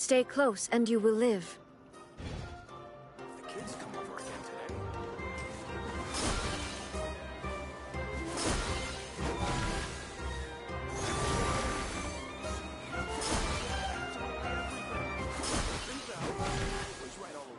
Stay close and you will live. If the kids come over again today. Was right all along.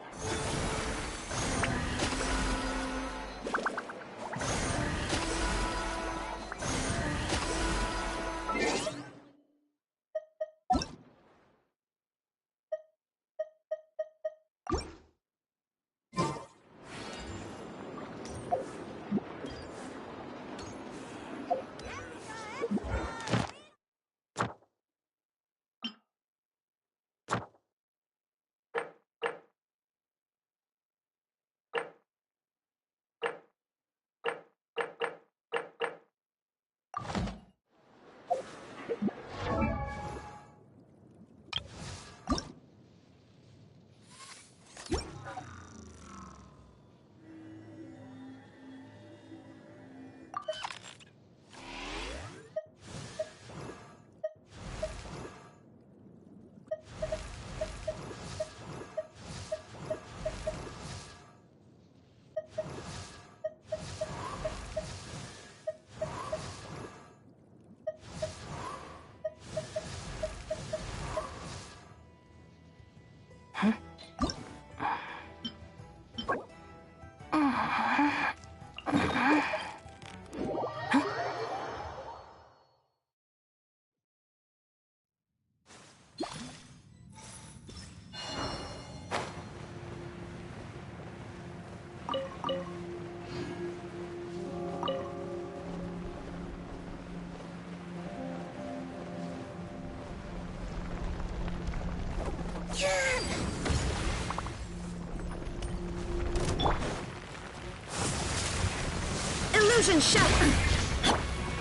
Illusion shut!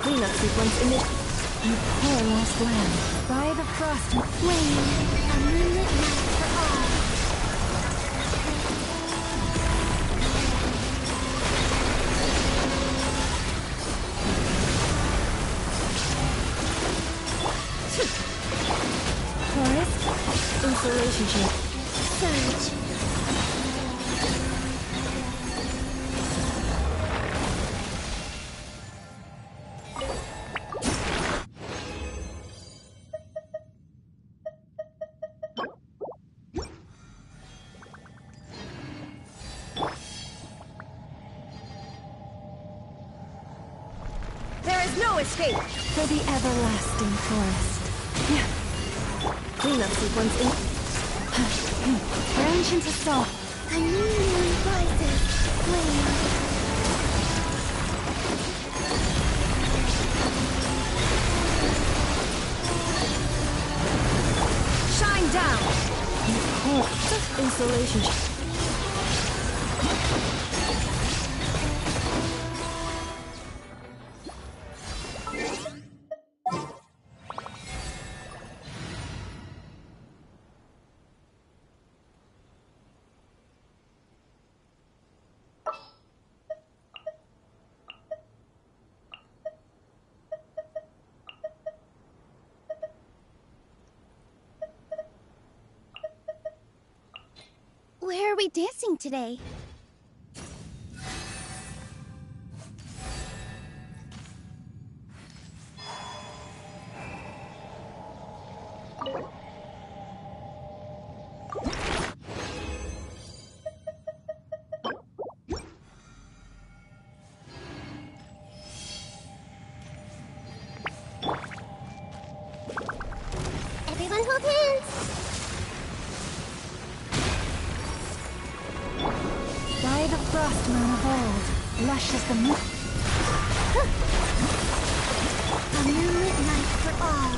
Cleanup sequence initiated. You poor lost lamb. By the frost flame, a moonlit night for all. Forest, insulation ship. Surge. No escape! For the everlasting forest. Cleanup sequence in... Branch into salt. A new moon rises. Flame. Shine down! Insulation. Where are we dancing today? Everyone hold hands! By the frost moon of old, lush as the moon. A moonlit night for all.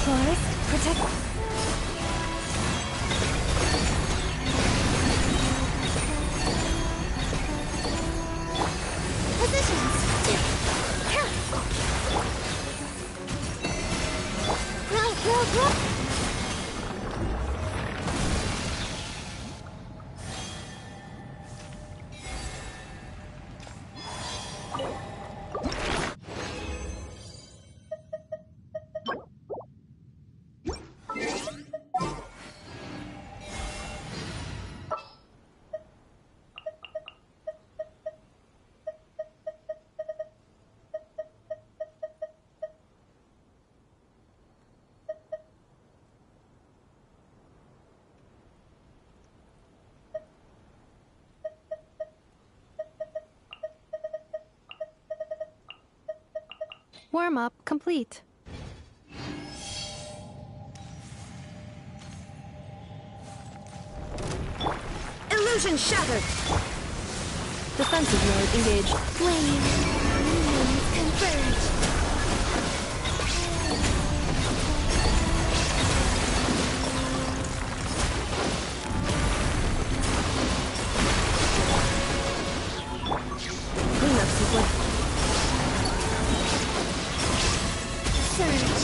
Forest, protect. Positions. Row. Warm-up complete. Illusion shattered! Defensive mode engaged. Flame. Minions converge. Cleanup sequence. Surge.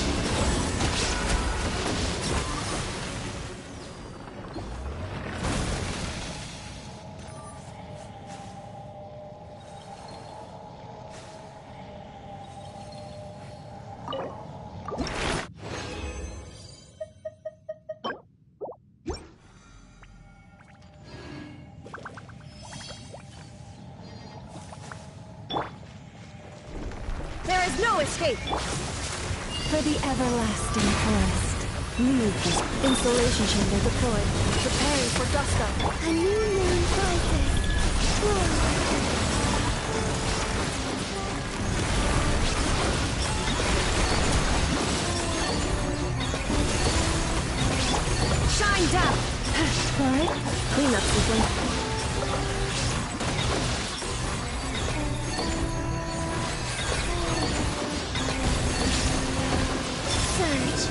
There is no escape! For the everlasting forest. Leave this installation chamber deployed. Preparing for dust up. A new moon rises. Whoa. Shine down! Alright. Cleanup sequence. Surge.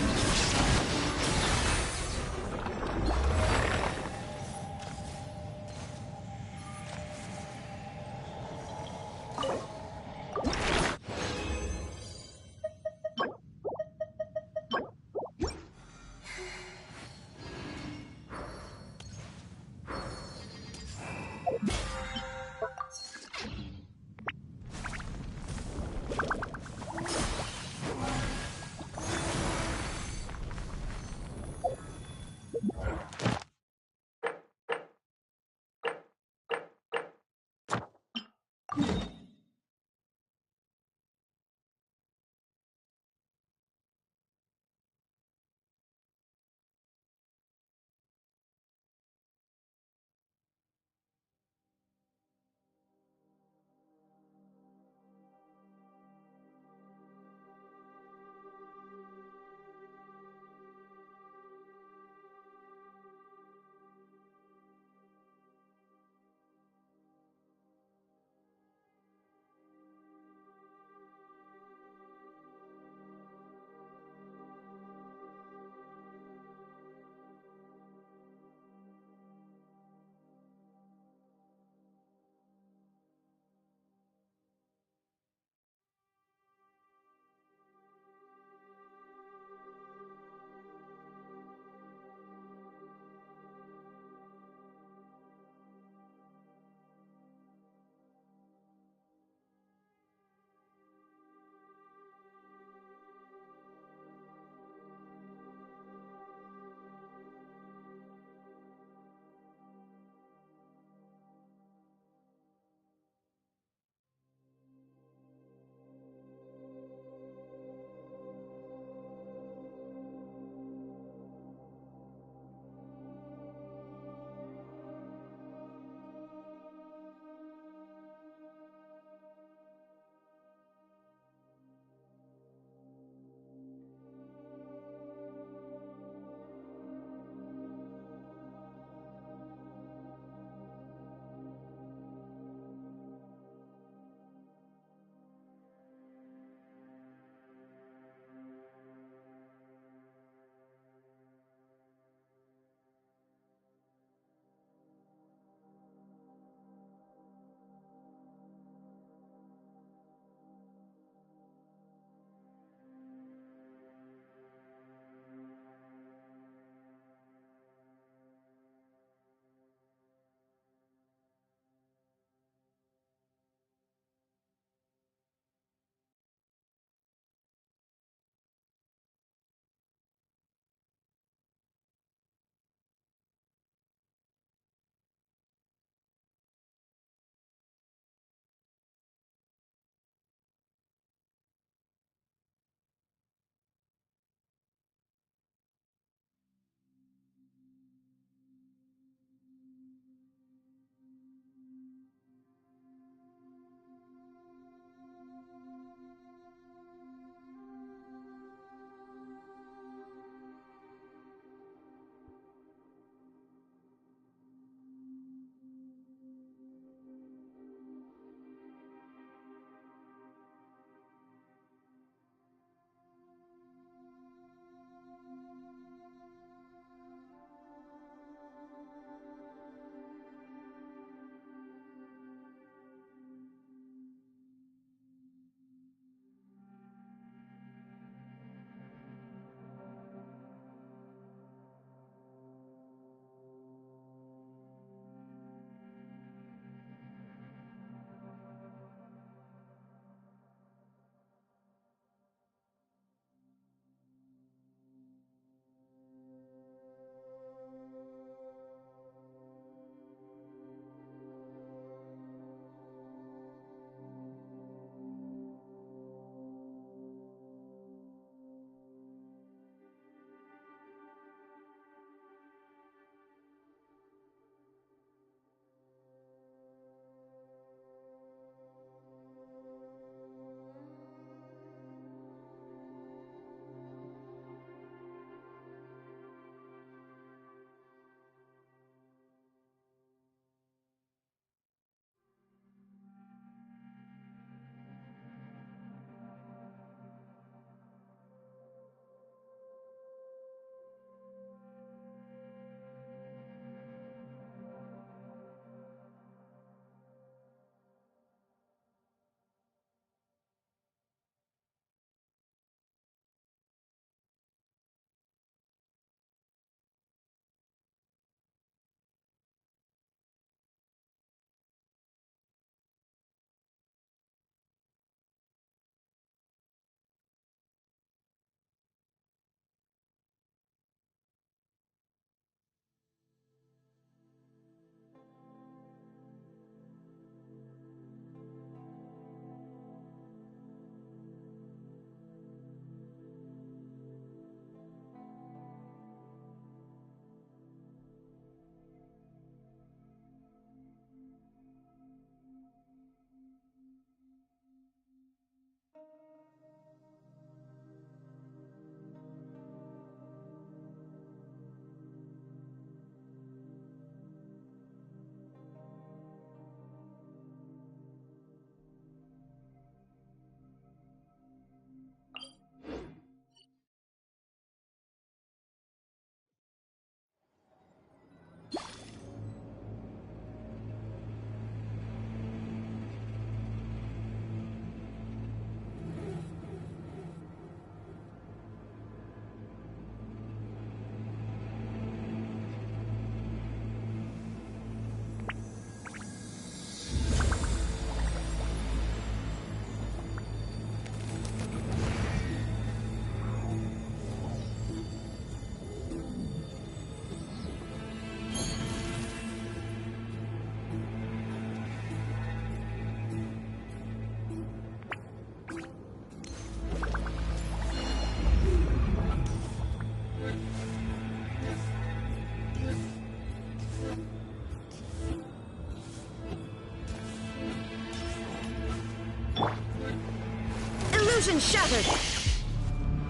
Illusion shattered!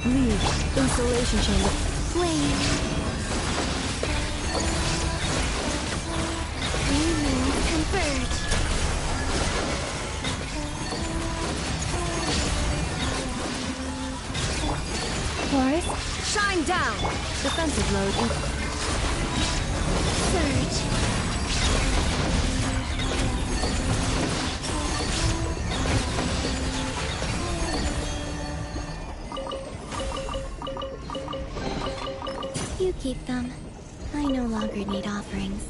Leave. Insulation chamber. Flame. Green moons converge. Forest. Shine down! Defensive mode. Surge. You keep them. I no longer need offerings.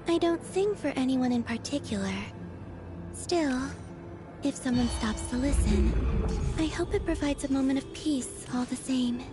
I don't sing for anyone in particular. Still, if someone stops to listen, I hope it provides a moment of peace all the same.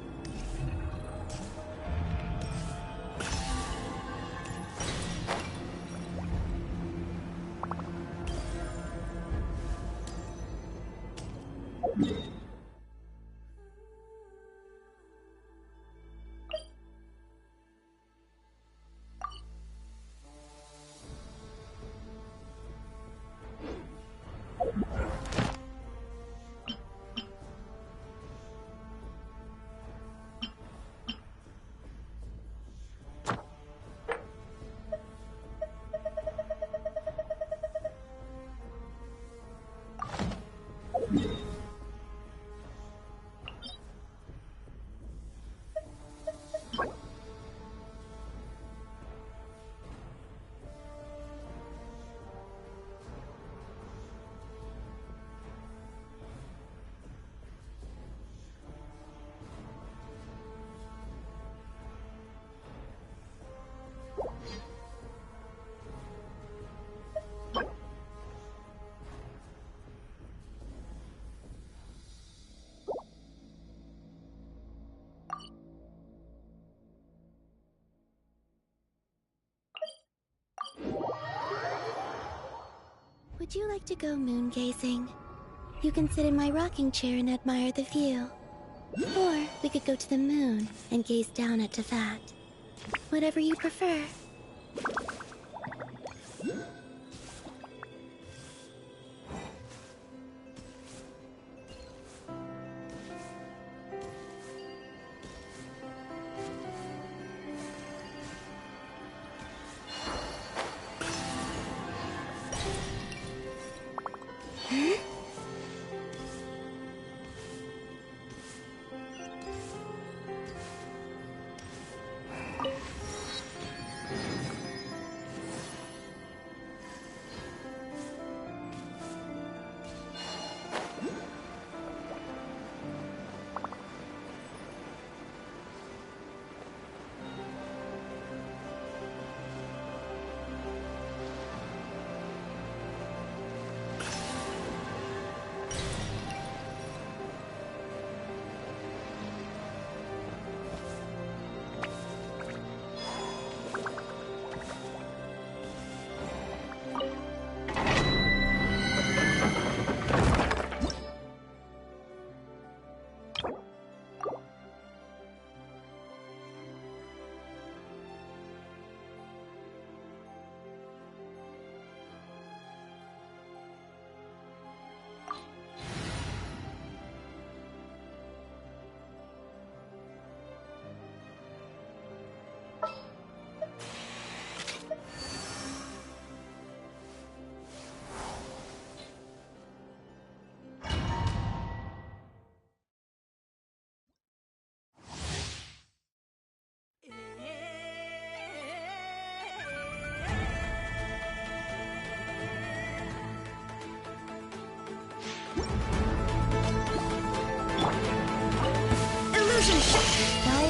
Would you like to go moon gazing? You can sit in my rocking chair and admire the view. Or we could go to the moon and gaze down at Tefat. Whatever you prefer.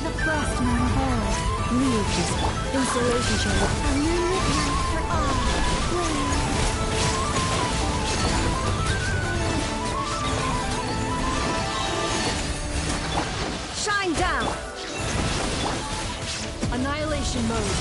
the frost moon of old. Leave this insulation chamber. A moonlit night for all. Flame. Shine down! Annihilation mode.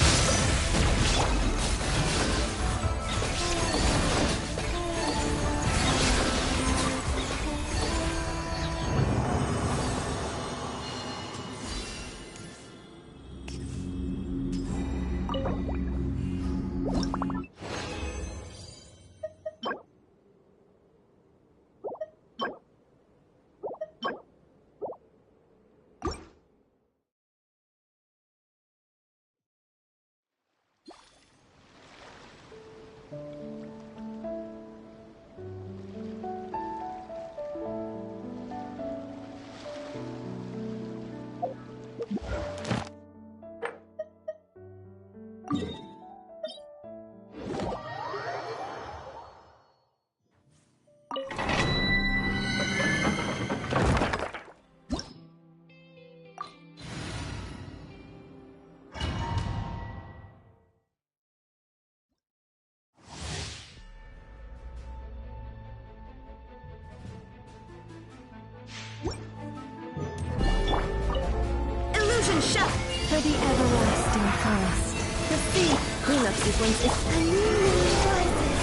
Illusion shot! For the everlasting forest. The sea! Cleanup sequence is A new moon rises.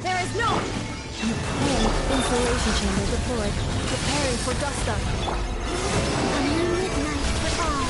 There is no insulation chamber deployed. Preparing for dust up. A moonlit night for all.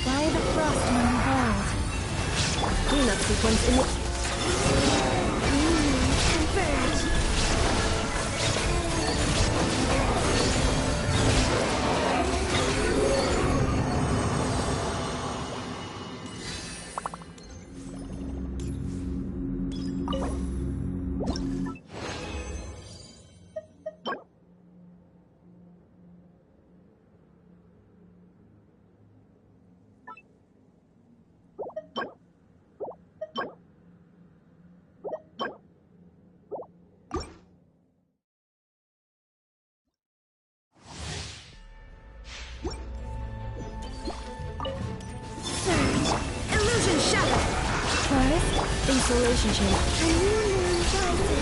By the frost moon of old. Cleanup sequence in the... Converge. Illusion shattered! Forest. Insulation chamber. A new moon rises.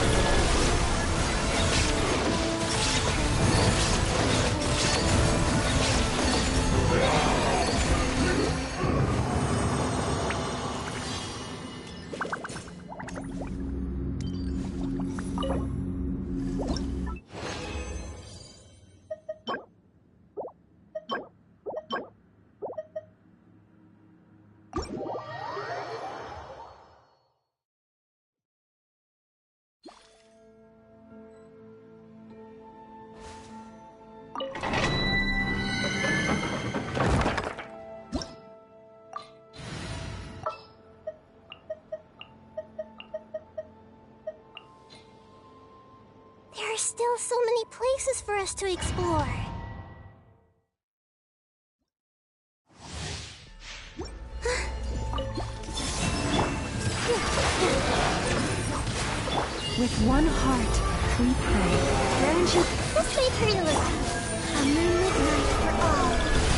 There are still so many places for us to explore. With one heart, we pray. This may hurt a little. A moonlit night for all.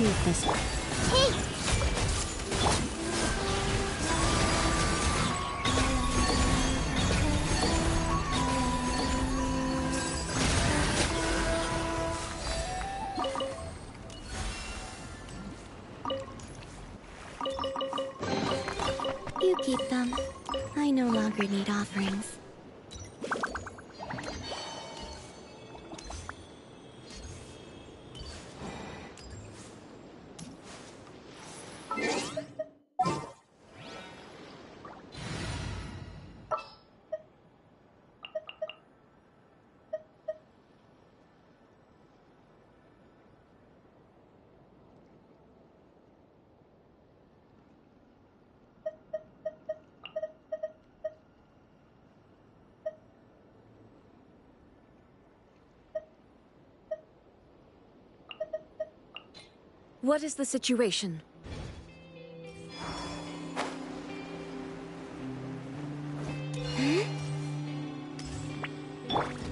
achieve this. Hey! You keep them. I no longer need offerings. What is the situation?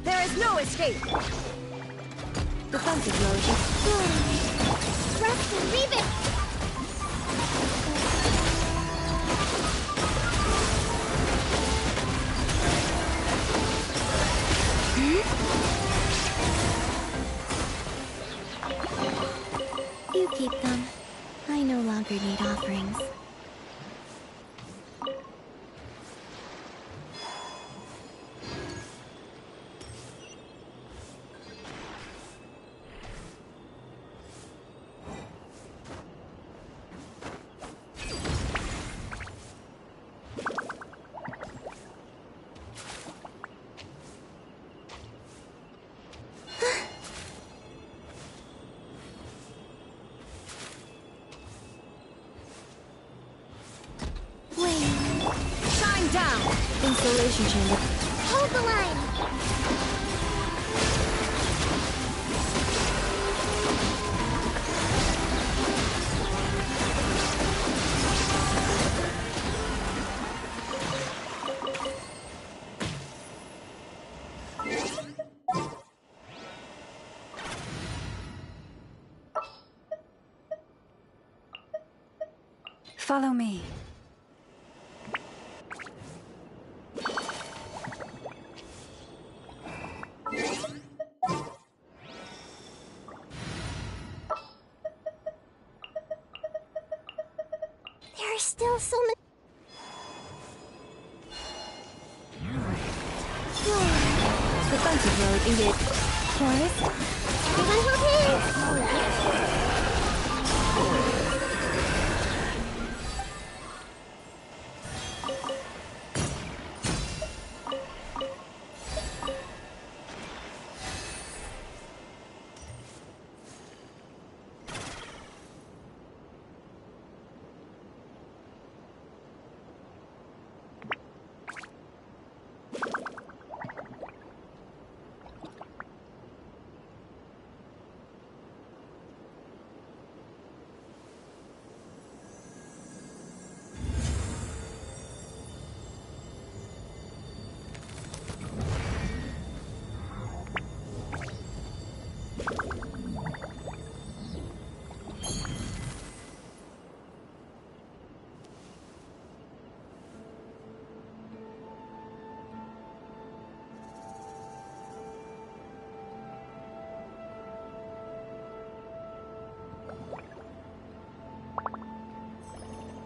There is no escape! Defensive mode. Rest and leave it! You keep them. I no longer need offerings. Shine down! Installation chamber. Hold the line! Follow me. There are still so many. Defensive mode engaged. Forest? Everyone hold hands!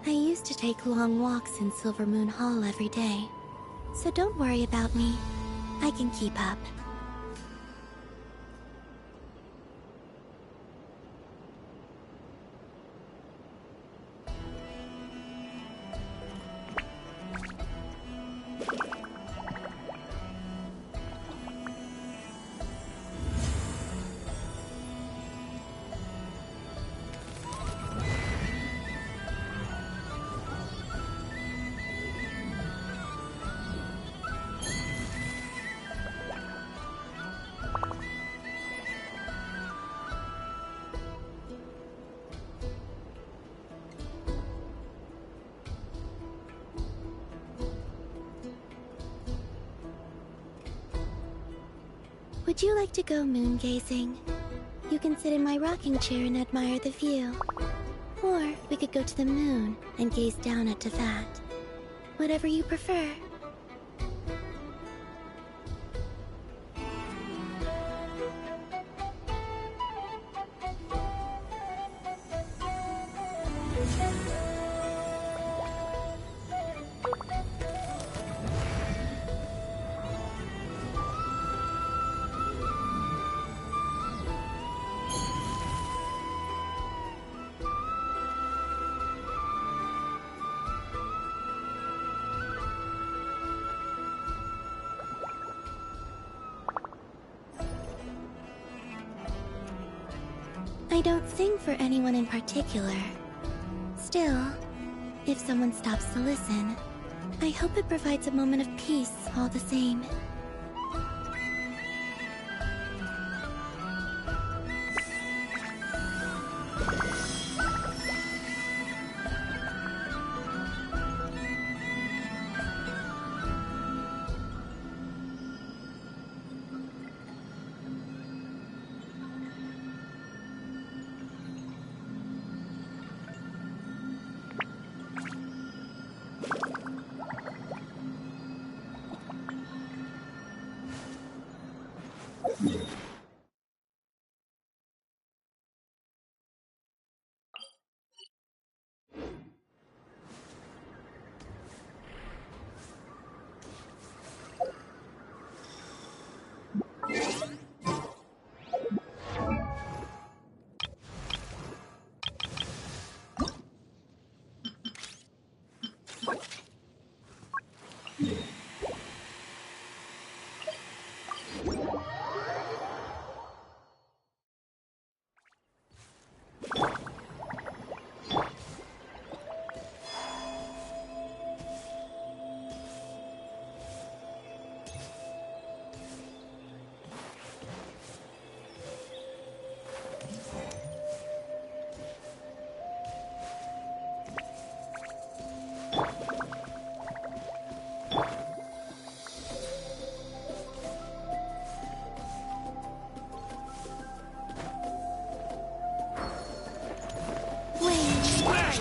I used to take long walks in Silver Moon Hall every day. So don't worry about me. I can keep up. Would you like to go moon gazing? You You can sit in my rocking chair and admire the view. Or we could go to the moon and gaze down at Tefat. Whatever you prefer. I don't sing for anyone in particular. Still, if someone stops to listen, I hope it provides a moment of peace all the same.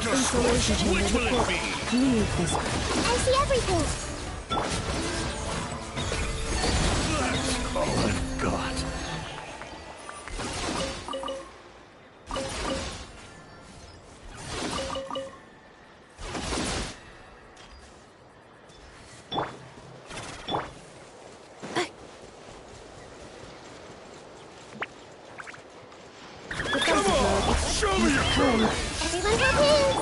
Installation chamber. Which will it be? You need this. I see everything! Let's call it God. Come on! Show me your power! Everyone help me!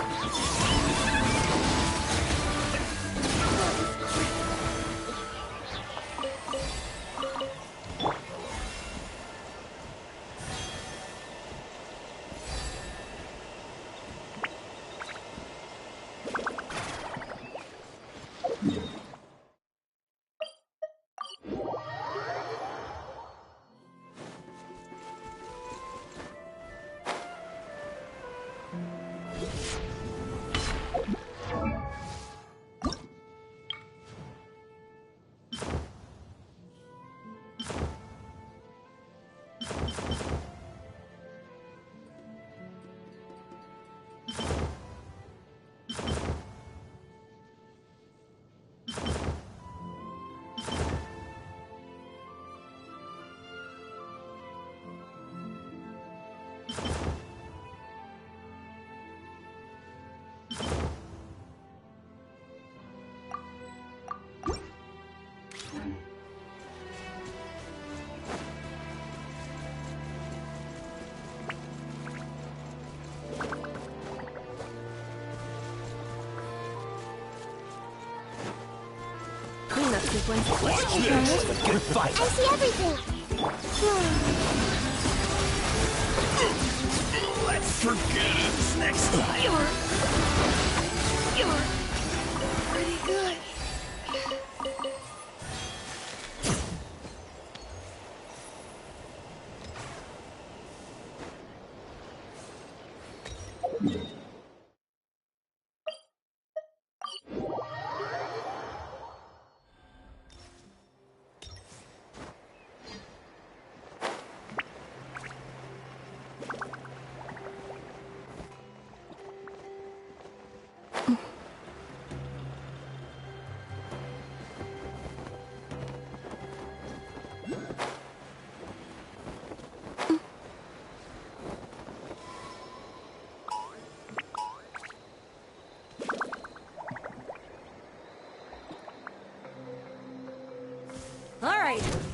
Cleanup sequence. Watch this! Good fight! I see everything! Let's forget it next time! You're pretty good.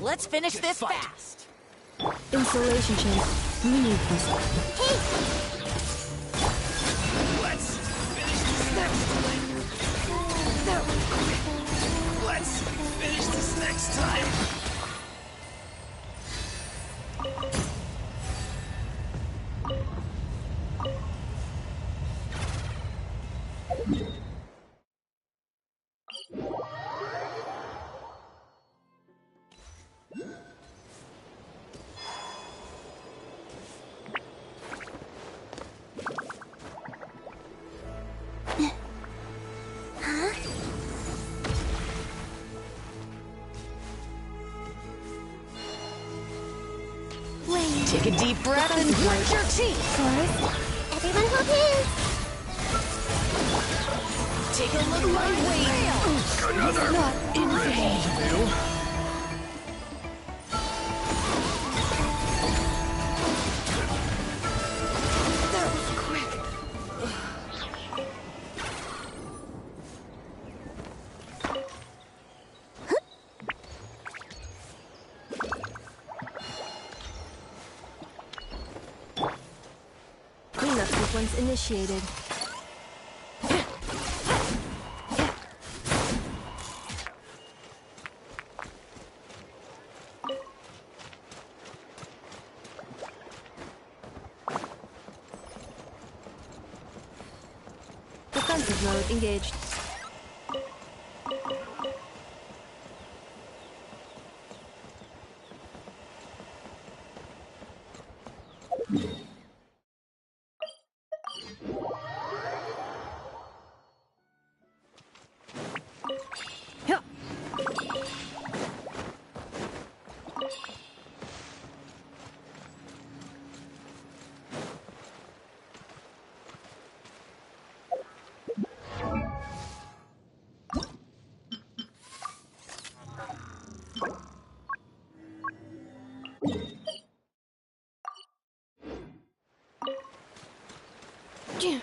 Let's finish this Fight. fast. Installation chamber. We need this. Let's finish this next time. Let's finish this next time. Take a deep breath and grit your teeth. First, everyone hold hands. Take a look my way. Another raid. That was quick. Cleanup sequence initiated. Defensive mode engaged. Yeah. Yeah.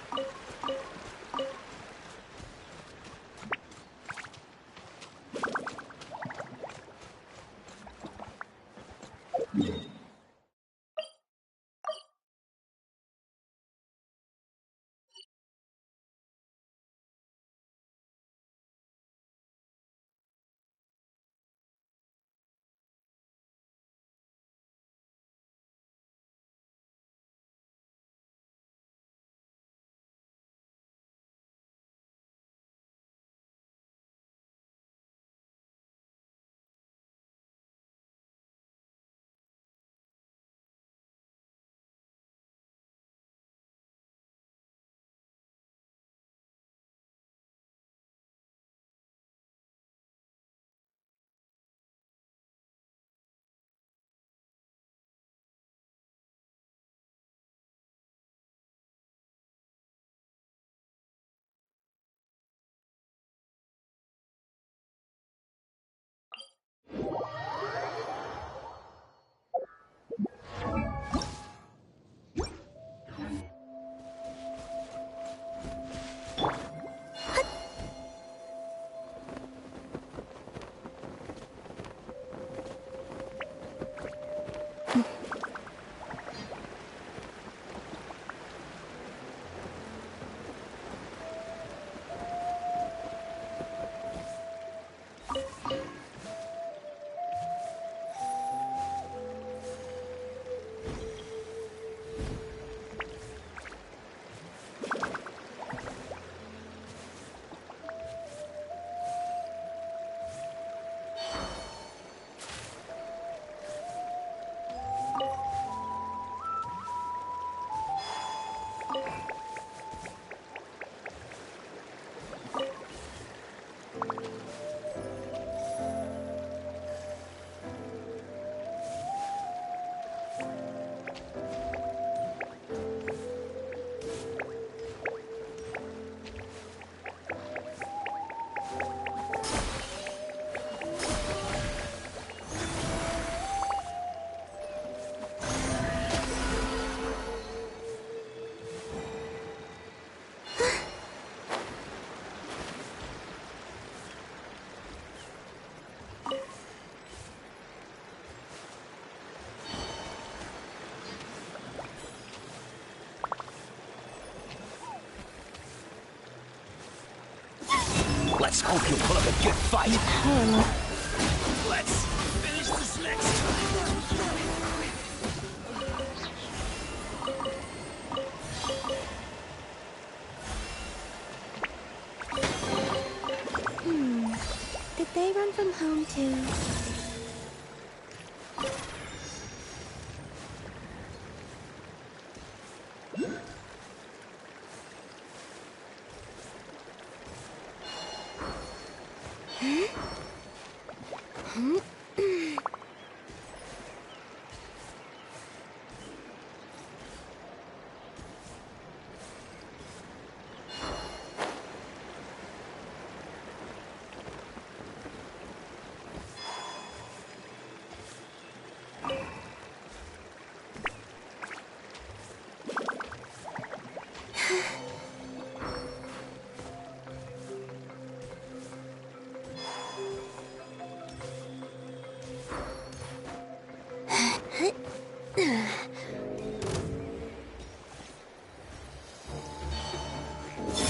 Let's hope you put up a good fight. Hell. Let's finish this next time. Did they run from home too?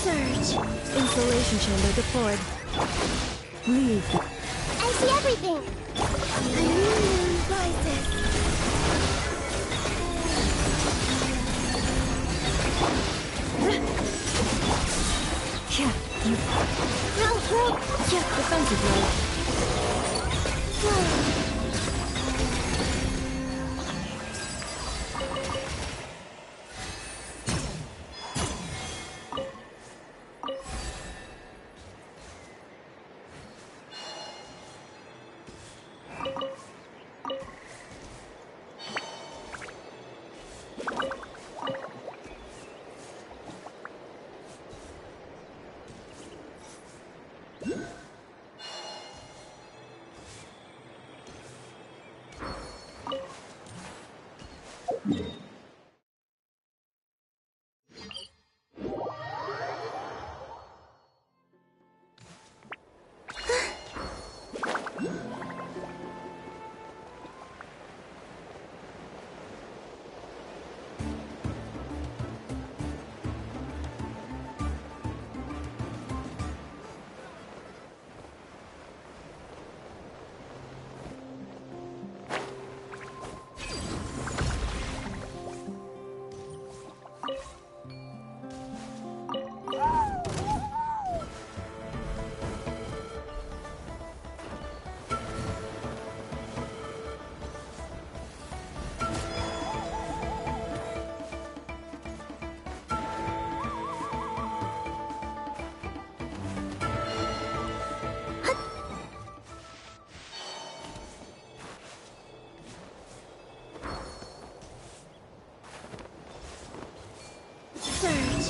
Surge. Insulation chamber deployed. Leave. I see everything. A new moon rises. Yeah, you. Yeah, defensive mode. Whoa. Surge.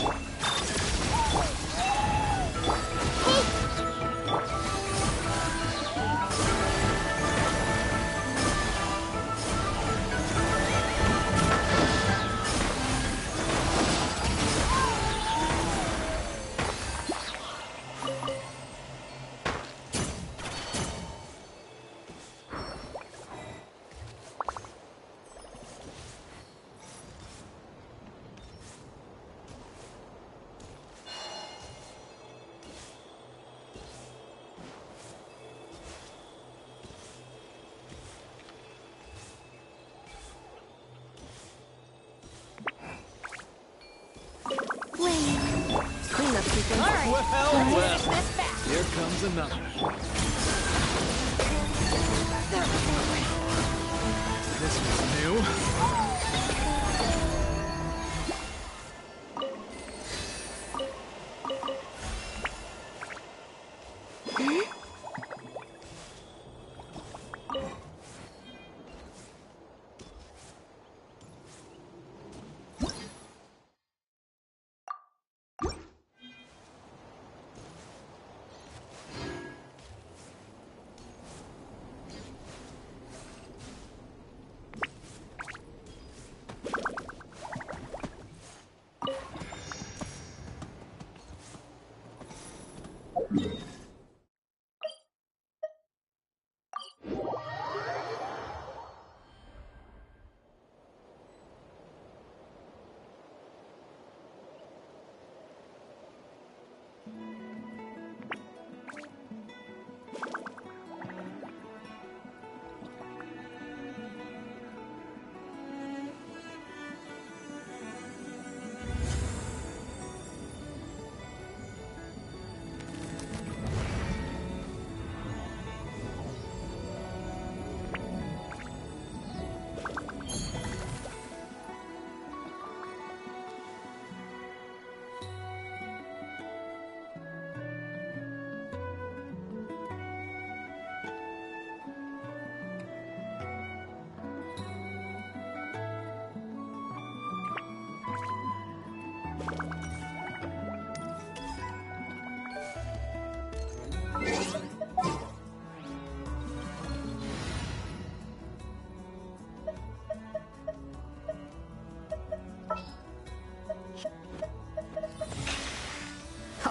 Cleanup sequence. Well, here comes another. This was new.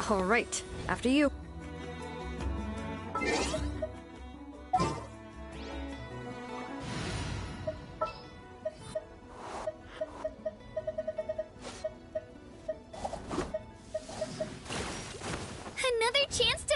All right, after you. Another chance to...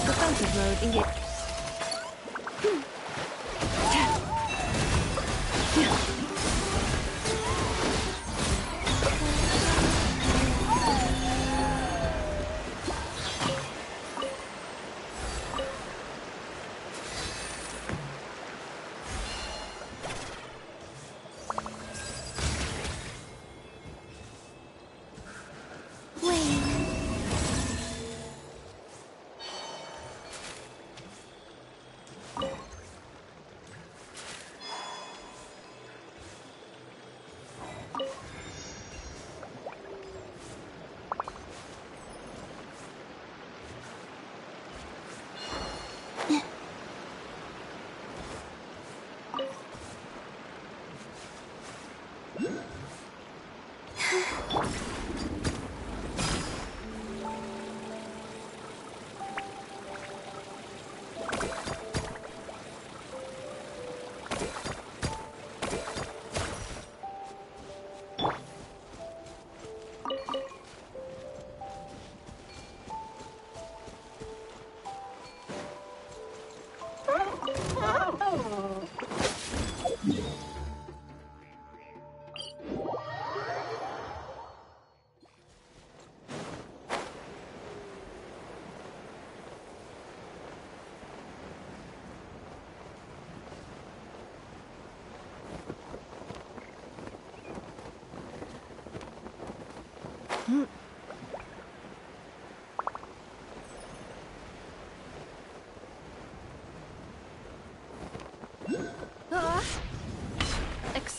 Defensive mode engage.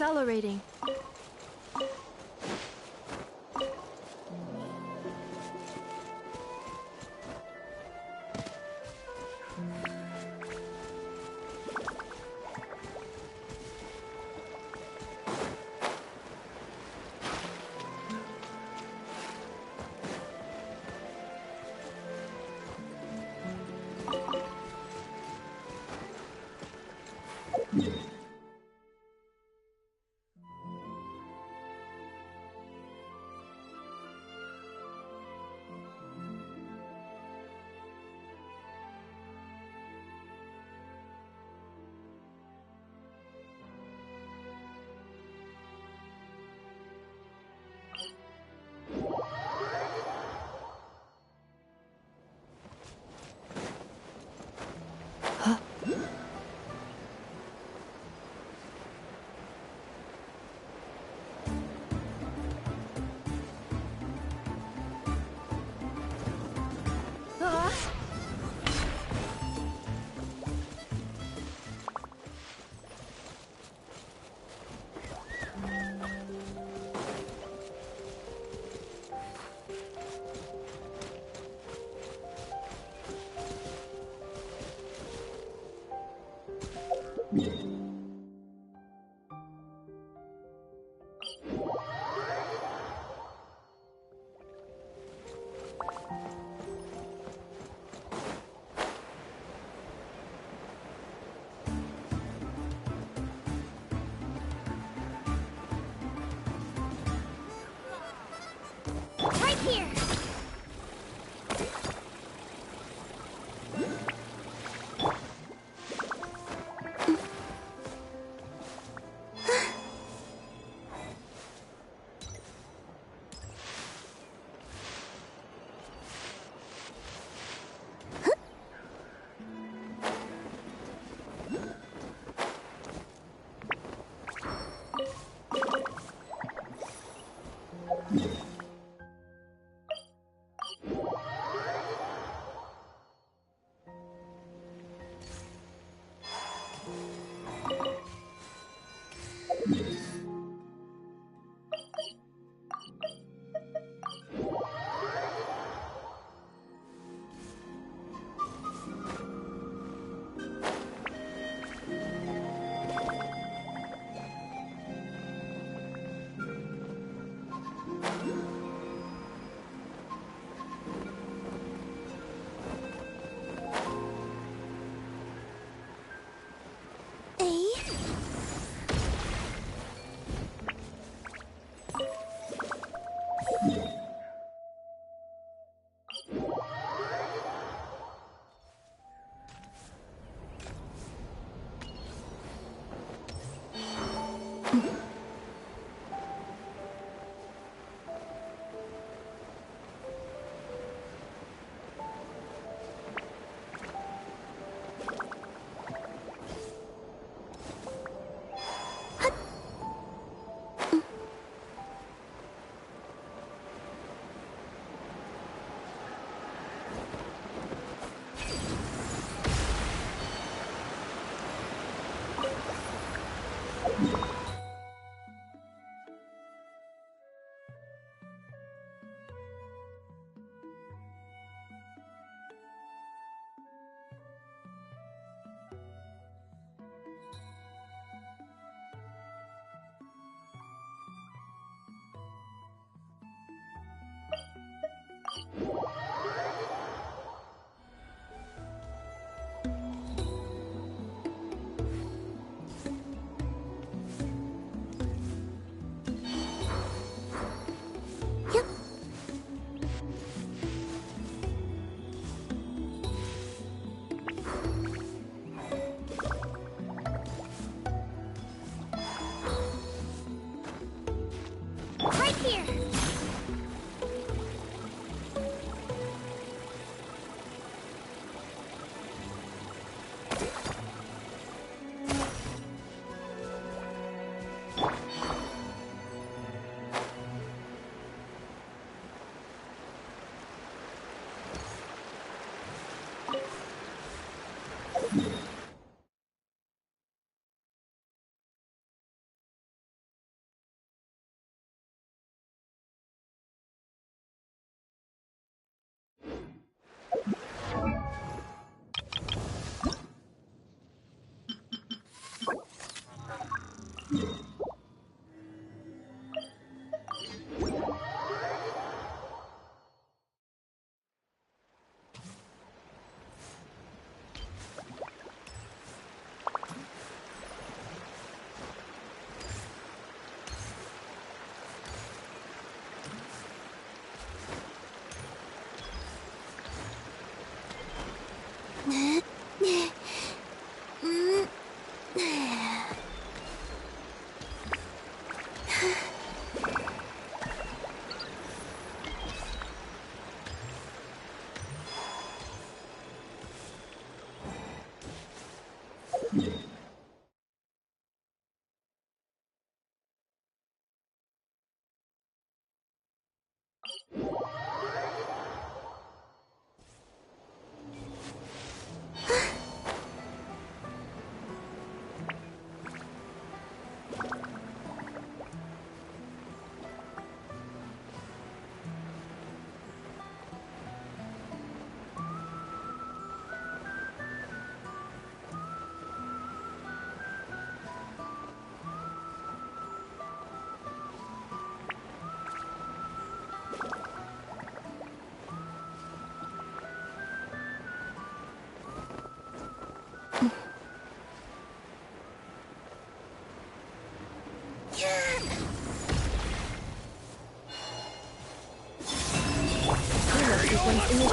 Accelerating.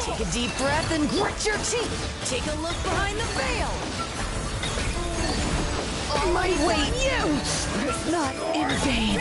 Take a deep breath and grit your teeth. Take a look behind the veil. All my weight, you is not in vain.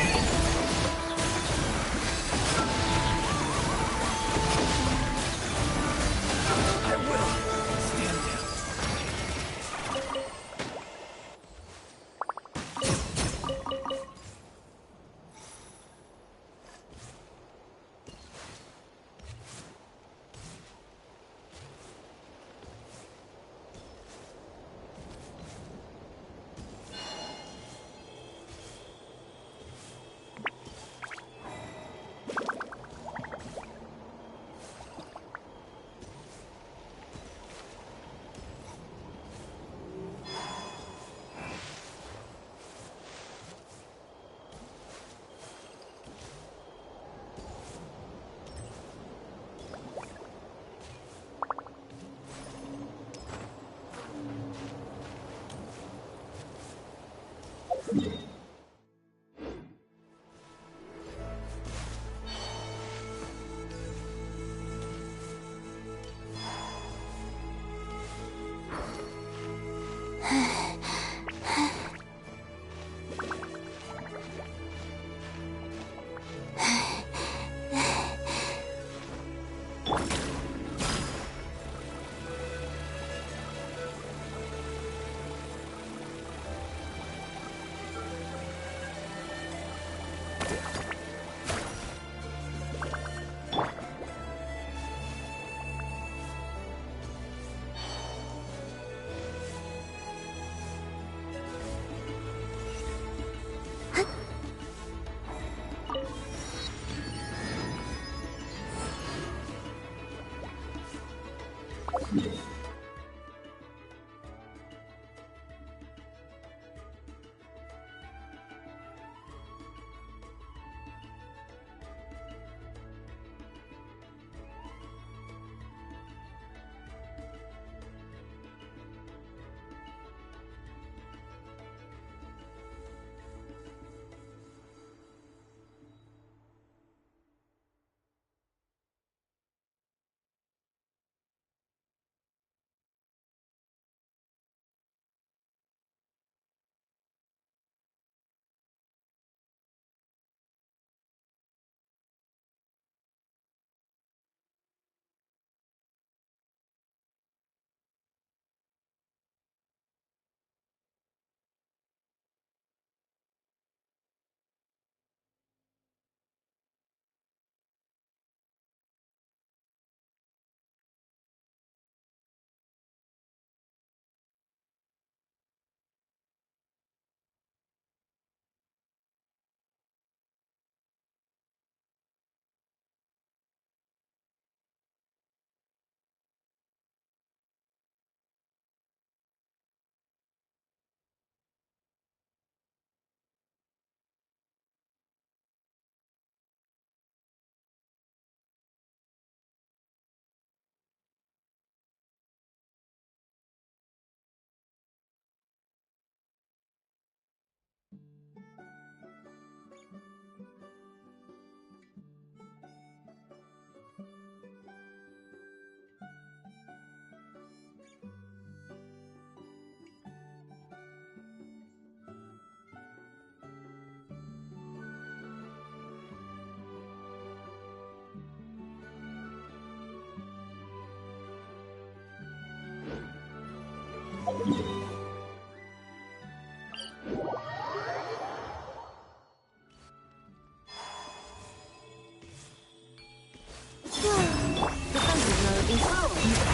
Defensive mode engaged.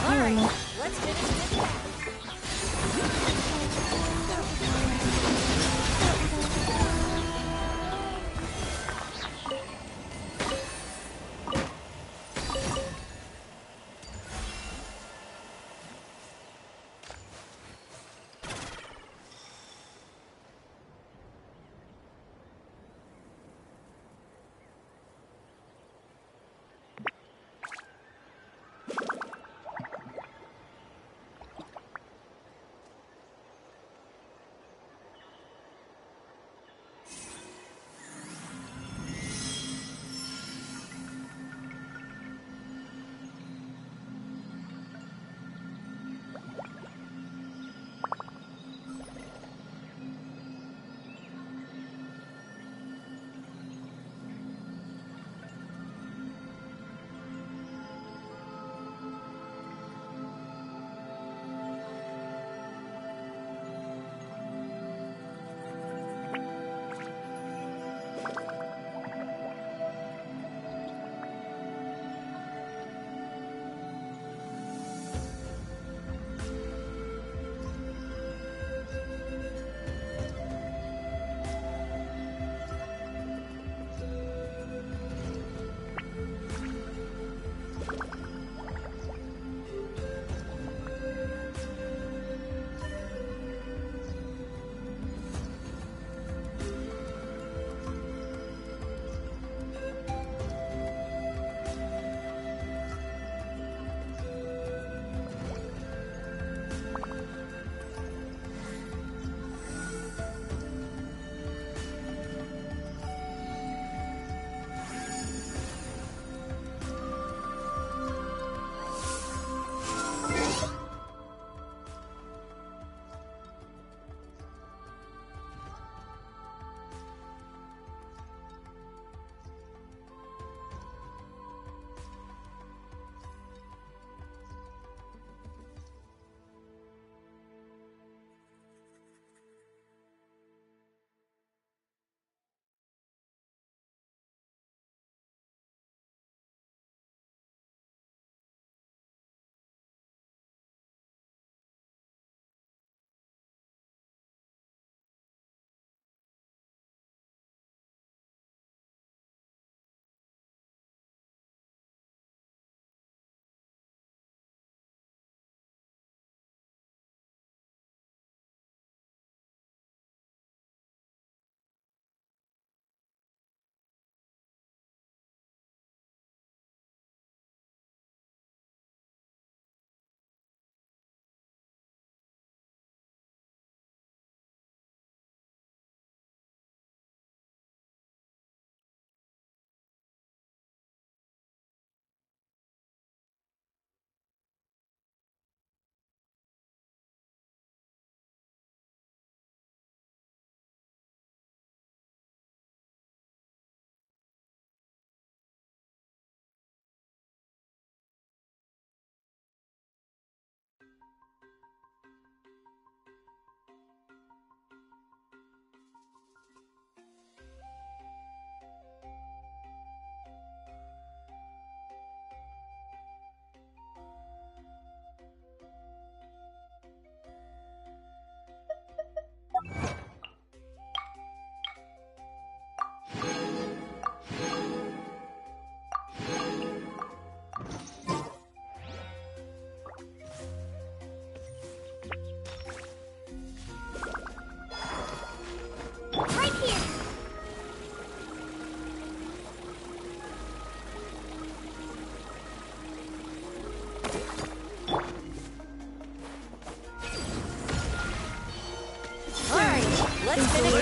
All right, let's finish this now.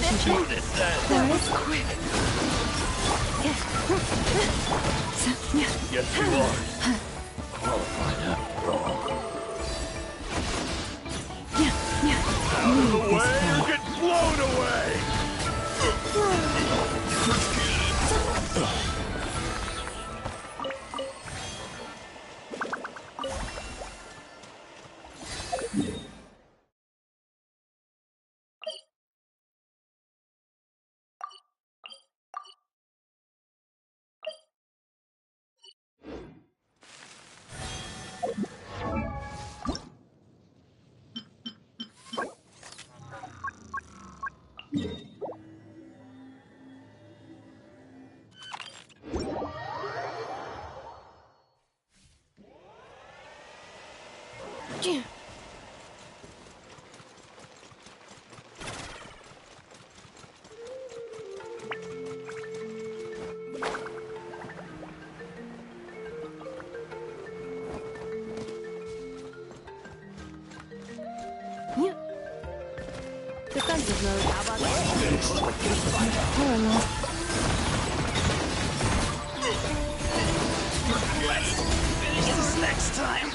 Let's do this then. Boris, quick. Yes, you are. Qualified after all. Out of the way or get blown away! Defensive mode. How about that? Let's finish this next time.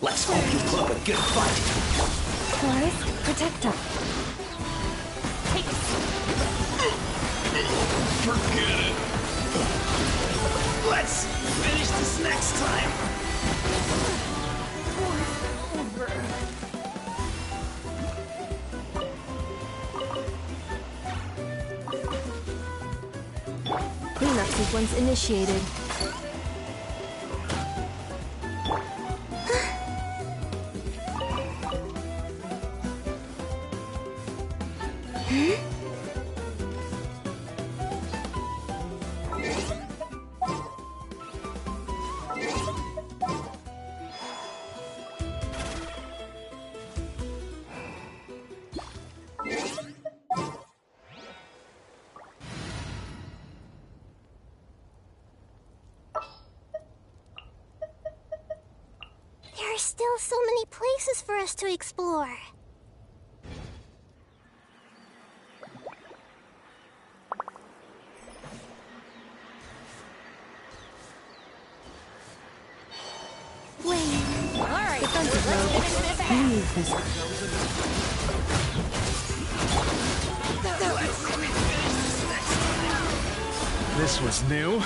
Let's hope you put up a good fight. Boris, protect us. Forget it. Let's finish this next time. Cleanup sequence initiated. There are still so many places for us to explore. Alright, let's finish this out. Leave this. This was new.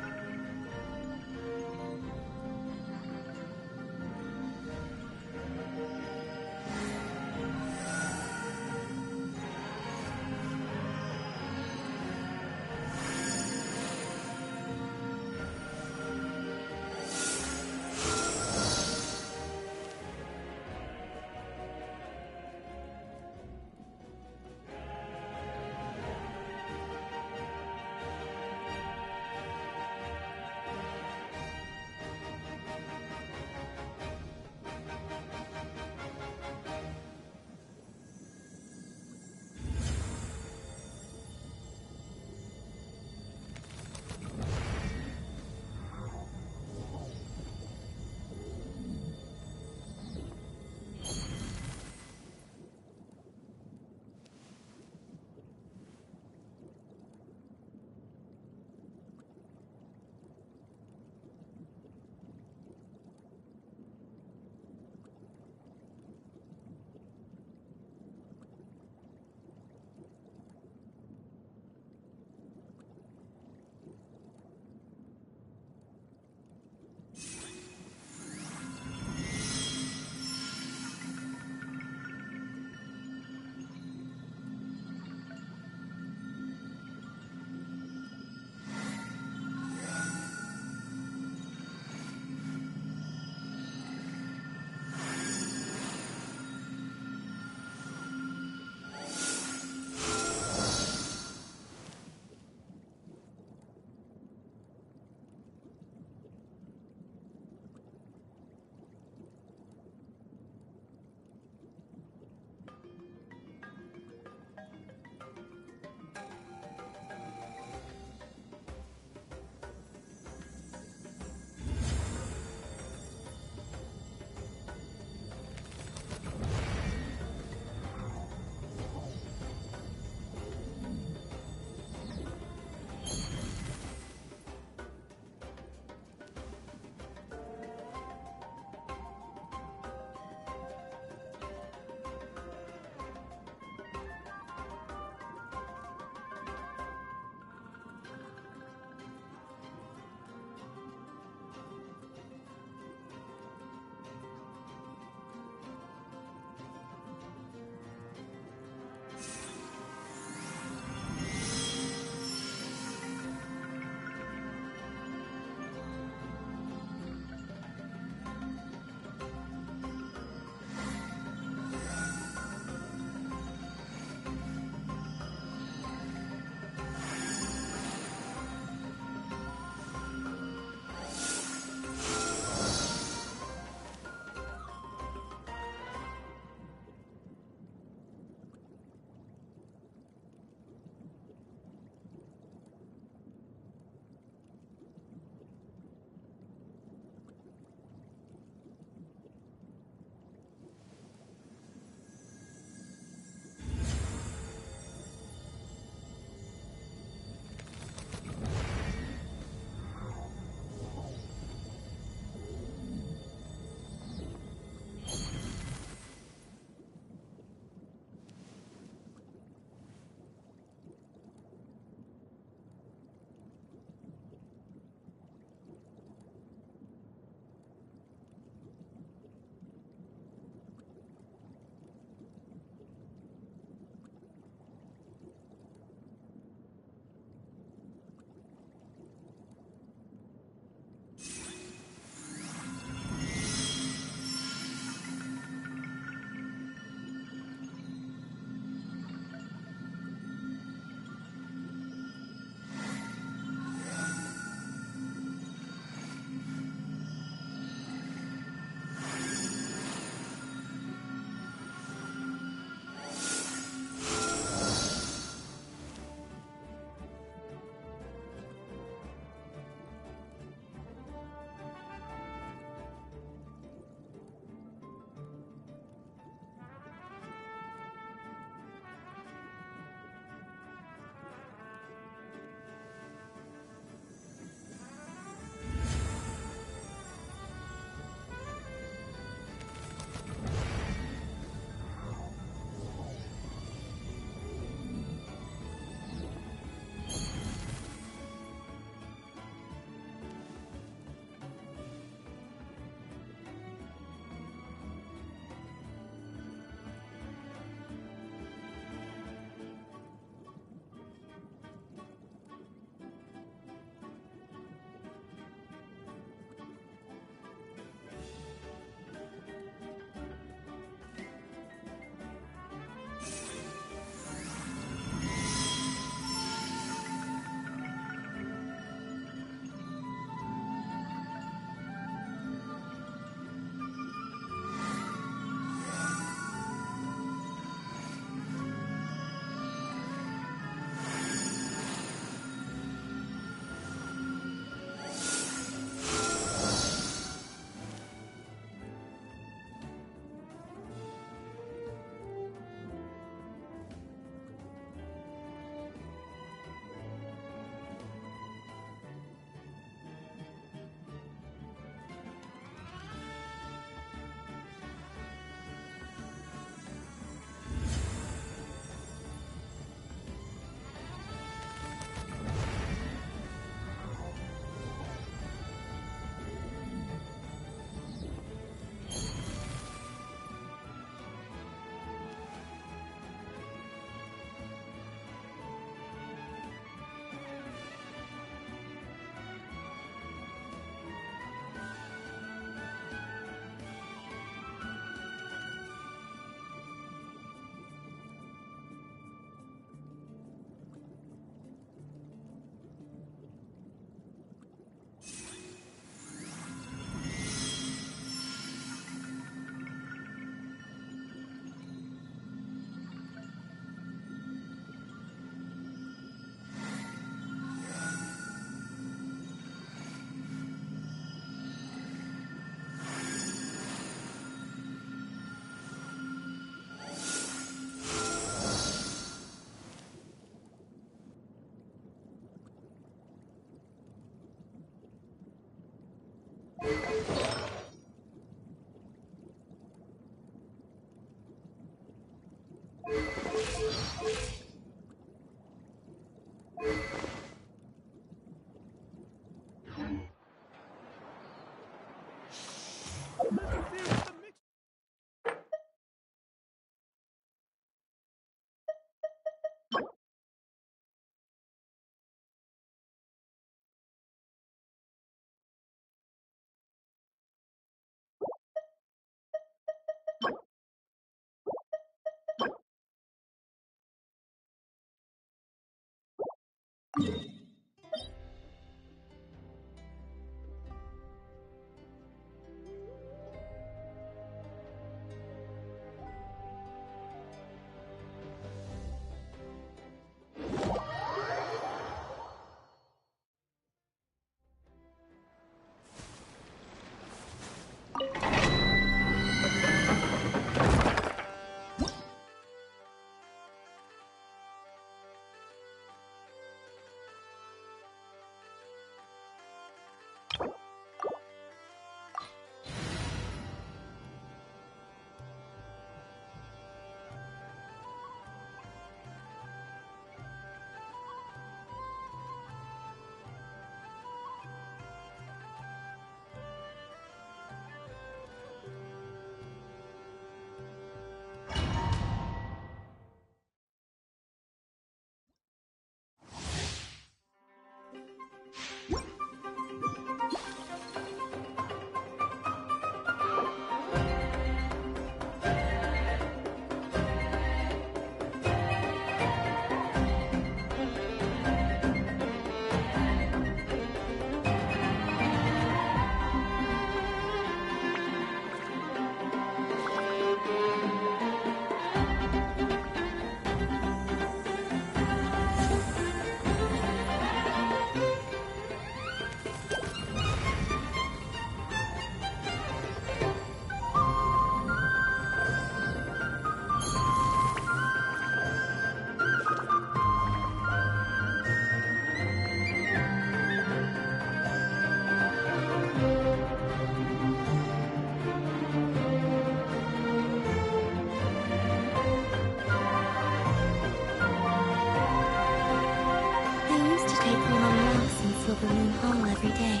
Every day.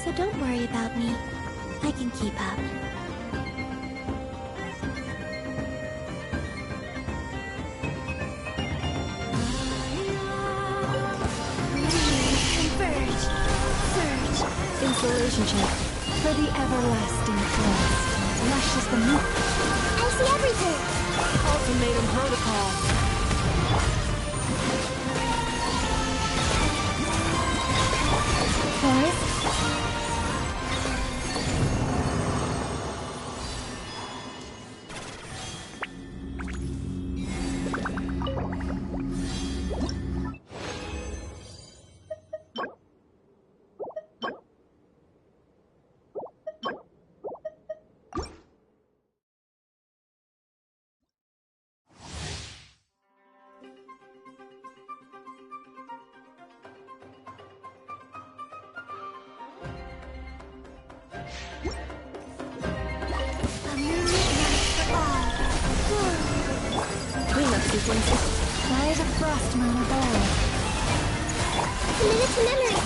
So don't worry about me. I can keep up. Converge! Surge! Installation check. For the everlasting forest. Lush as the moon. I see everything! Ultimatum protocol. Forest. Cleanup sequence. By the frost moon above. Commit to memory!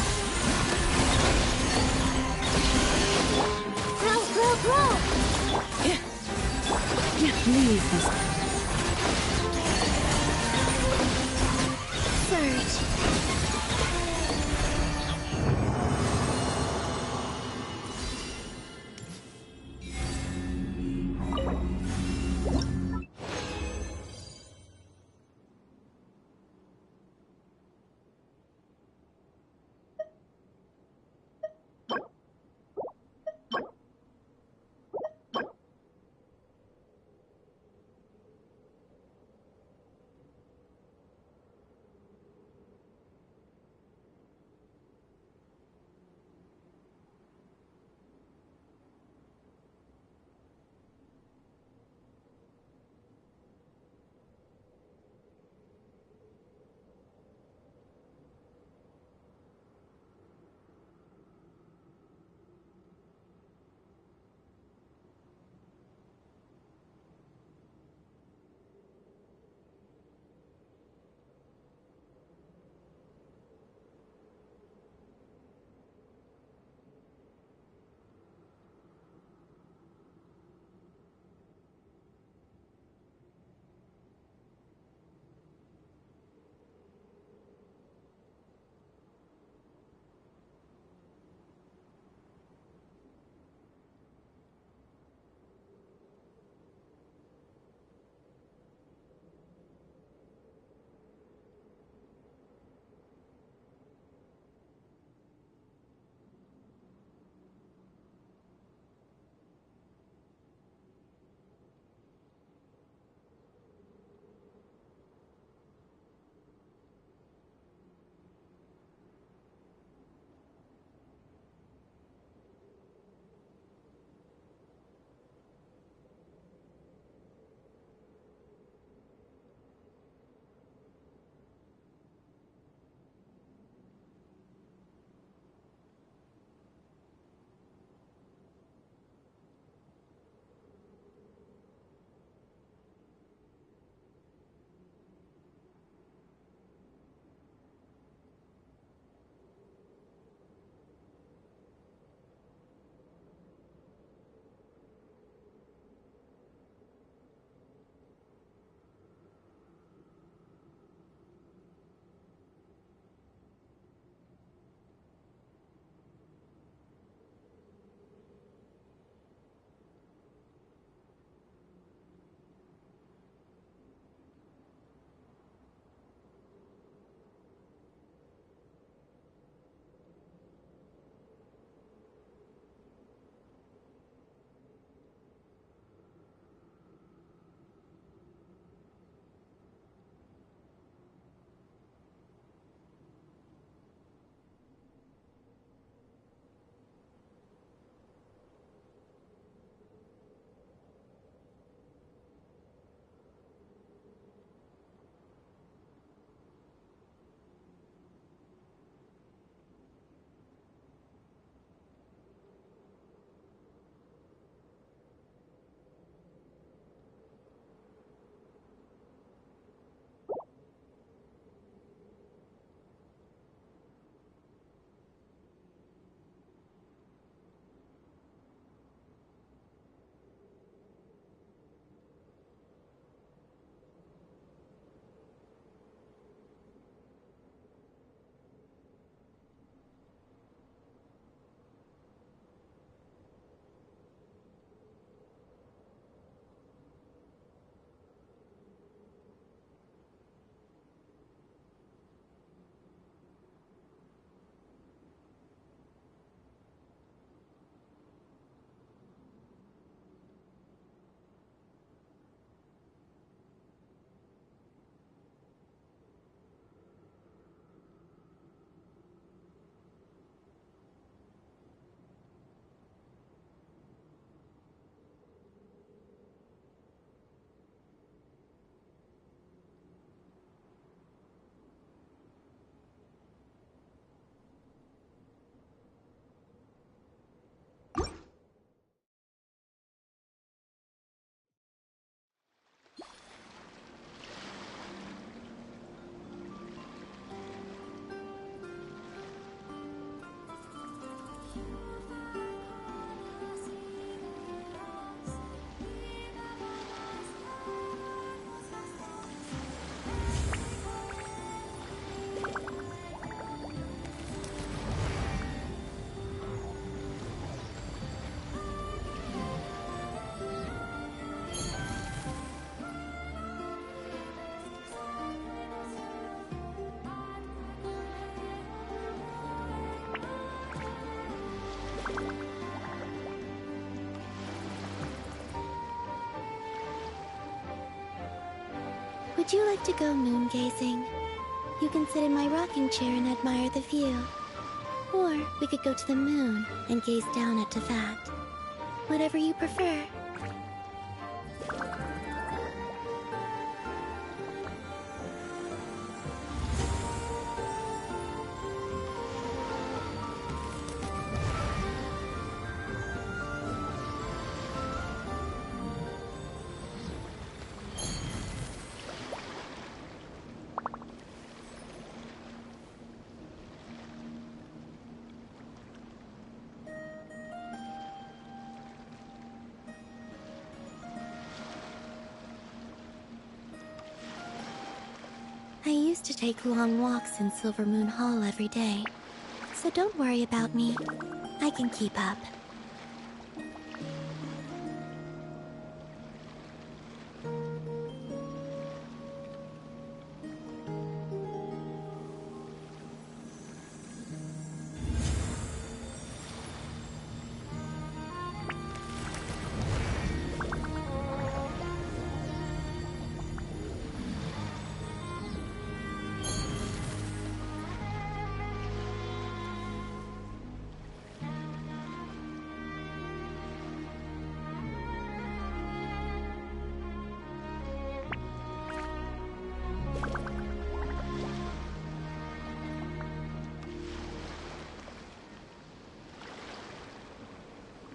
Grow! Leave this. Surge! Would you like to go moon gazing? You can sit in my rocking chair and admire the view. Or we could go to the moon and gaze down at Tefat. Whatever you prefer. I used to take long walks in Silver Moon Hall every day, so don't worry about me. I can keep up.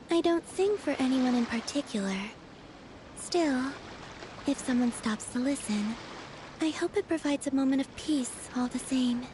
I don't sing for anyone in particular. Still, if someone stops to listen, I hope it provides a moment of peace all the same.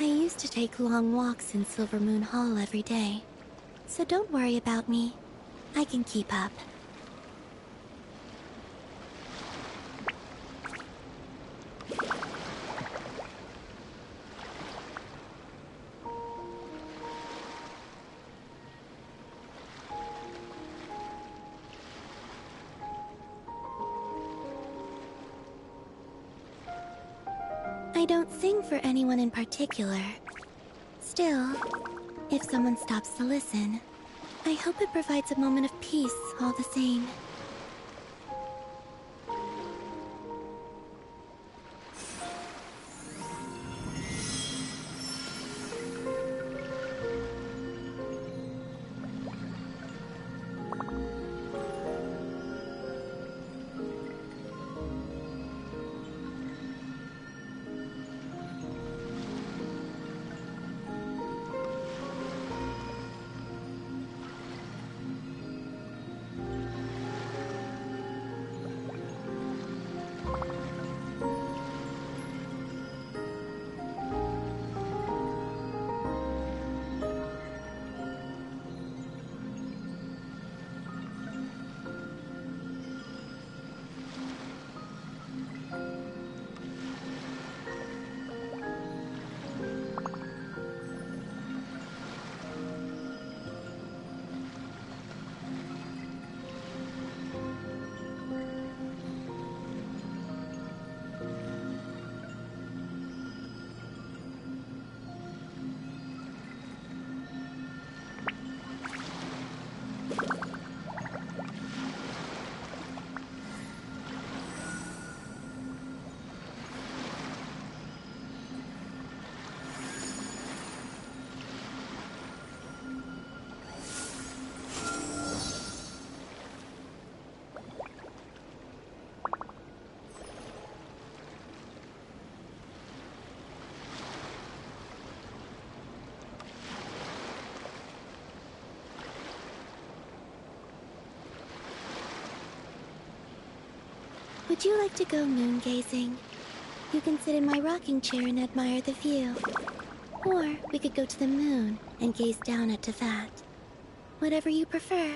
I used to take long walks in Silver Moon Hall every day, so don't worry about me. I can keep up. I don't sing for anyone in particular. Still, if someone stops to listen, I hope it provides a moment of peace all the same. Would you like to go moon gazing? You can sit in my rocking chair and admire the view. Or we could go to the moon and gaze down at Tefat. Whatever you prefer.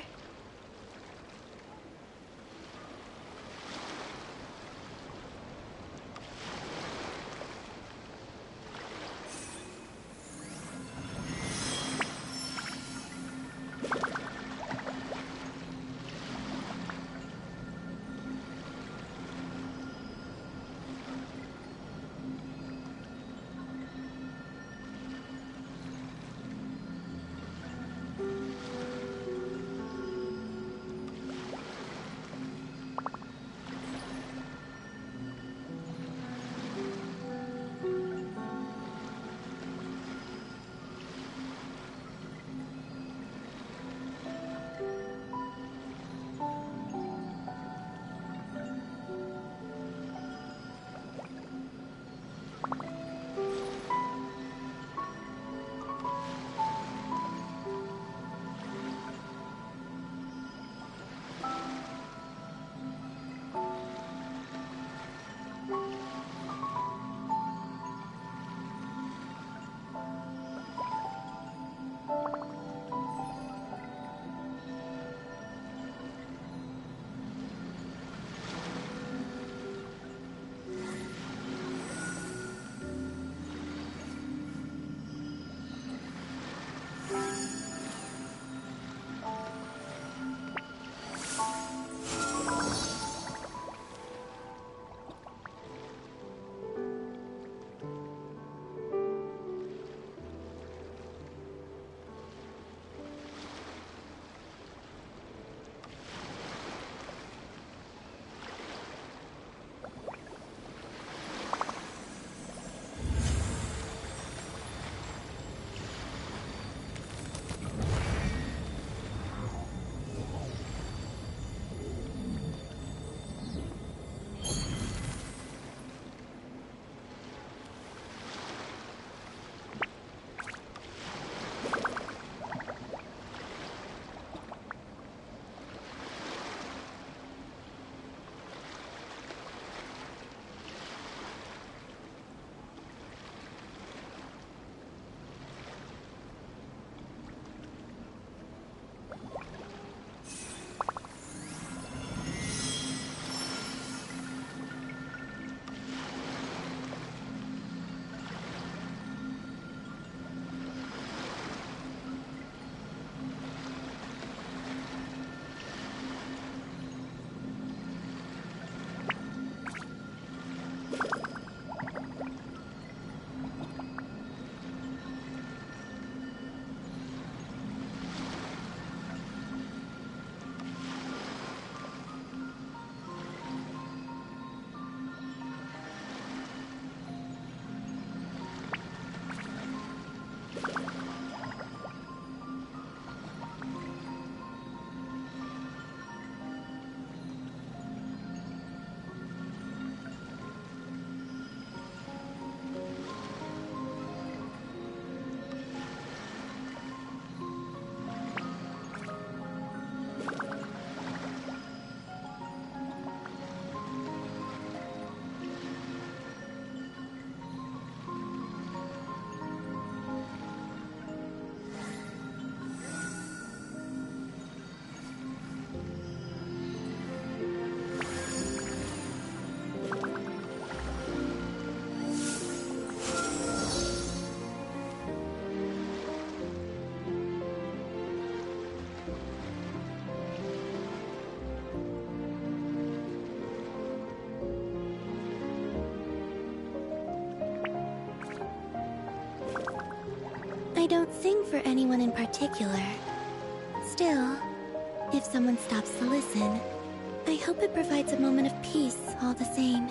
I don't sing for anyone in particular. Still, if someone stops to listen, I hope it provides a moment of peace all the same.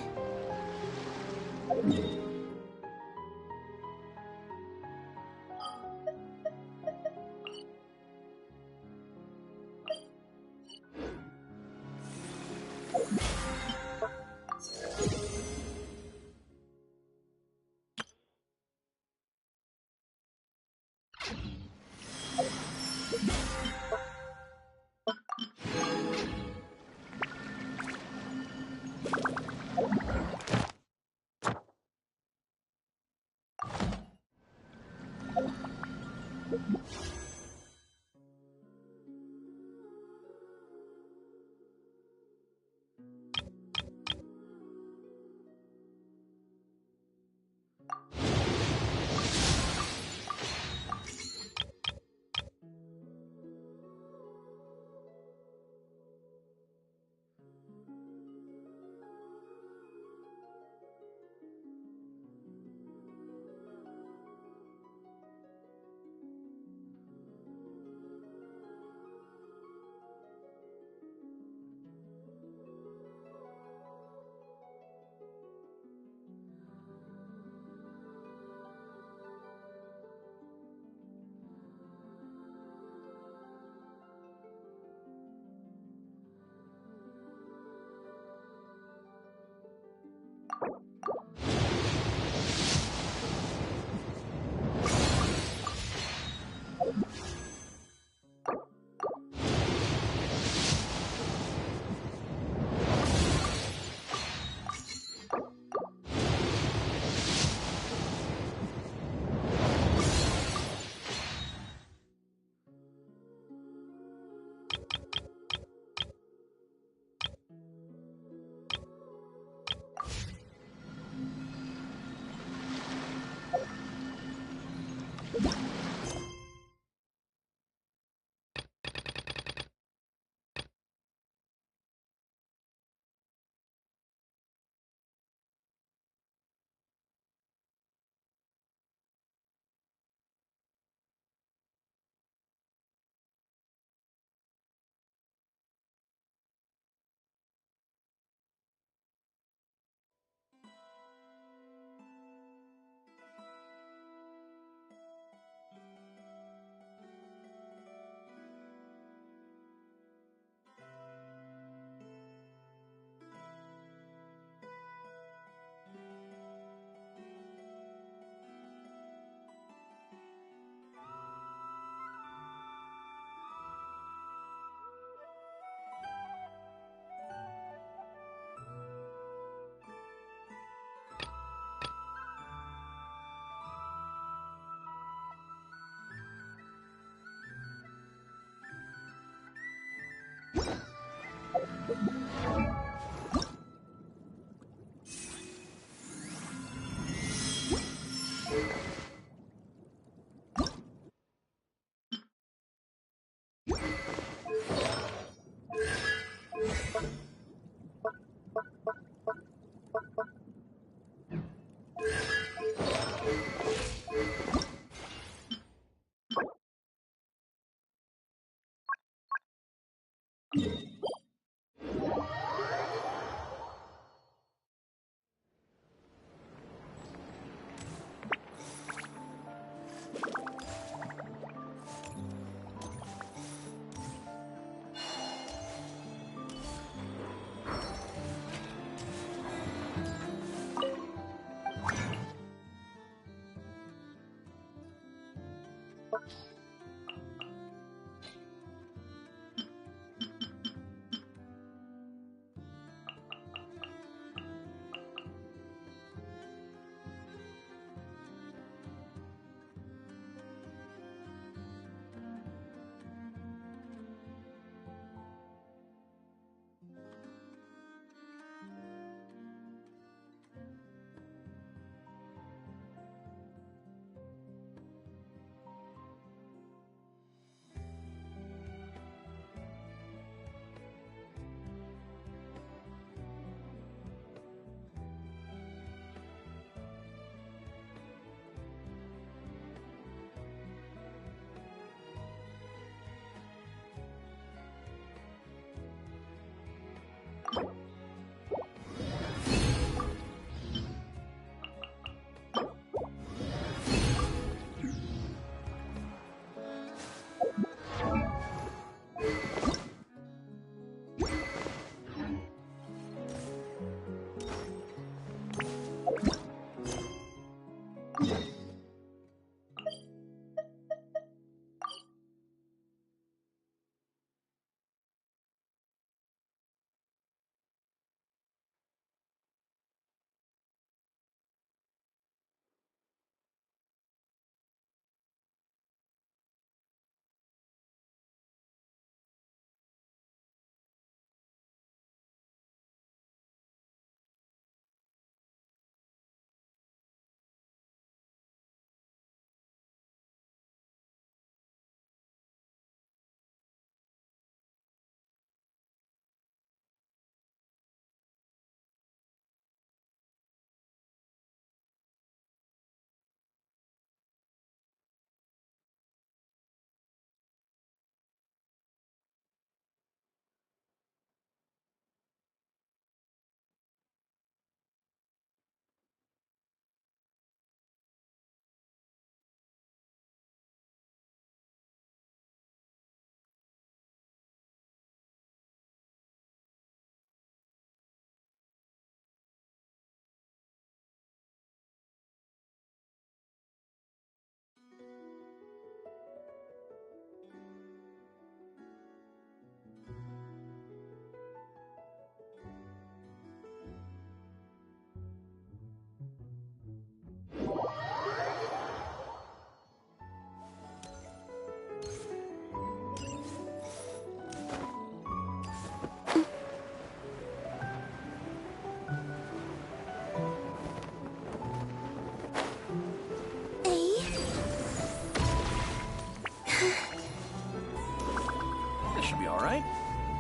This should be all right,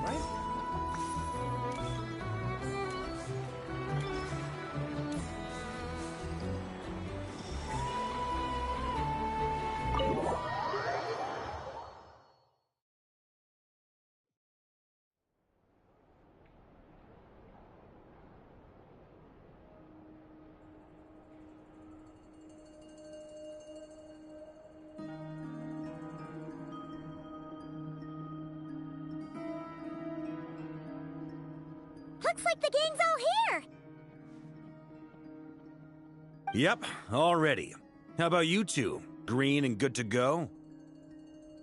right? Looks like the gang's all here! Yep, all ready. How about you two? Green and good to go?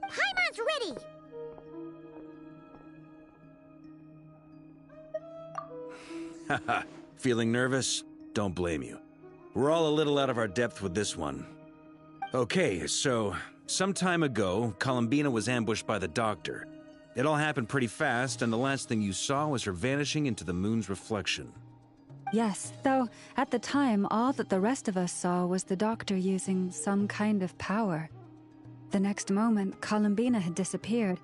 Paimon's ready! Haha, feeling nervous? Don't blame you. We're all a little out of our depth with this one. Okay, so, some time ago, Columbina was ambushed by the Doctor. It all happened pretty fast, and the last thing you saw was her vanishing into the moon's reflection. Yes, though at the time, all that the rest of us saw was the doctor using some kind of power. The next moment, Columbina had disappeared,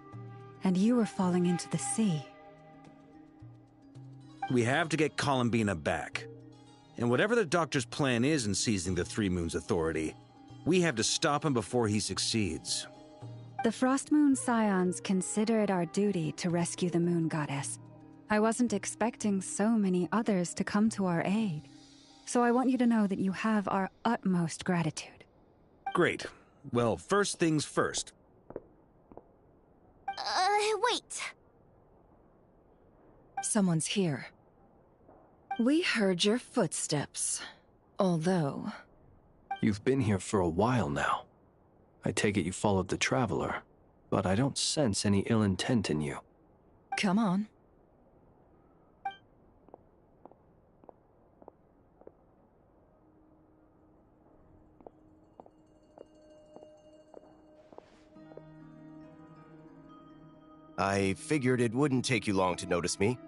and you were falling into the sea. We have to get Columbina back. And whatever the doctor's plan is in seizing the Three Moons Authority, we have to stop him before he succeeds. The Frost Moon Scions consider it our duty to rescue the Moon Goddess. I wasn't expecting so many others to come to our aid. So I want you to know that you have our utmost gratitude. Great. Well, first things first. Wait. Someone's here. We heard your footsteps. Although... You've been here for a while now. I take it you followed the Traveler, but I don't sense any ill intent in you. Come on. I figured it wouldn't take you long to notice me.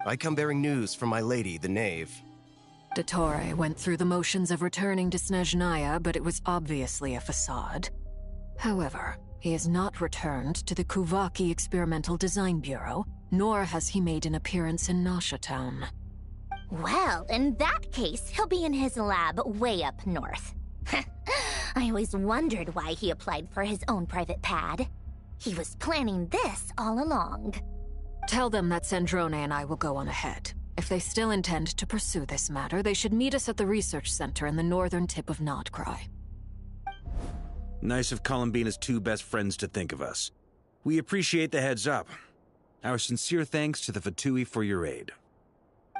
I come bearing news from my lady, the knave. Dottore went through the motions of returning to Snezhnaya, but it was obviously a facade. However, he has not returned to the Kuvaki Experimental Design Bureau, nor has he made an appearance in Nasha Town. Well, in that case, he'll be in his lab way up north. I always wondered why he applied for his own private pad. He was planning this all along. Tell them that Sandrone and I will go on ahead. If they still intend to pursue this matter, they should meet us at the research center in the northern tip of Nodcry. Nice of Columbina's two best friends to think of us. We appreciate the heads up. Our sincere thanks to the Fatui for your aid.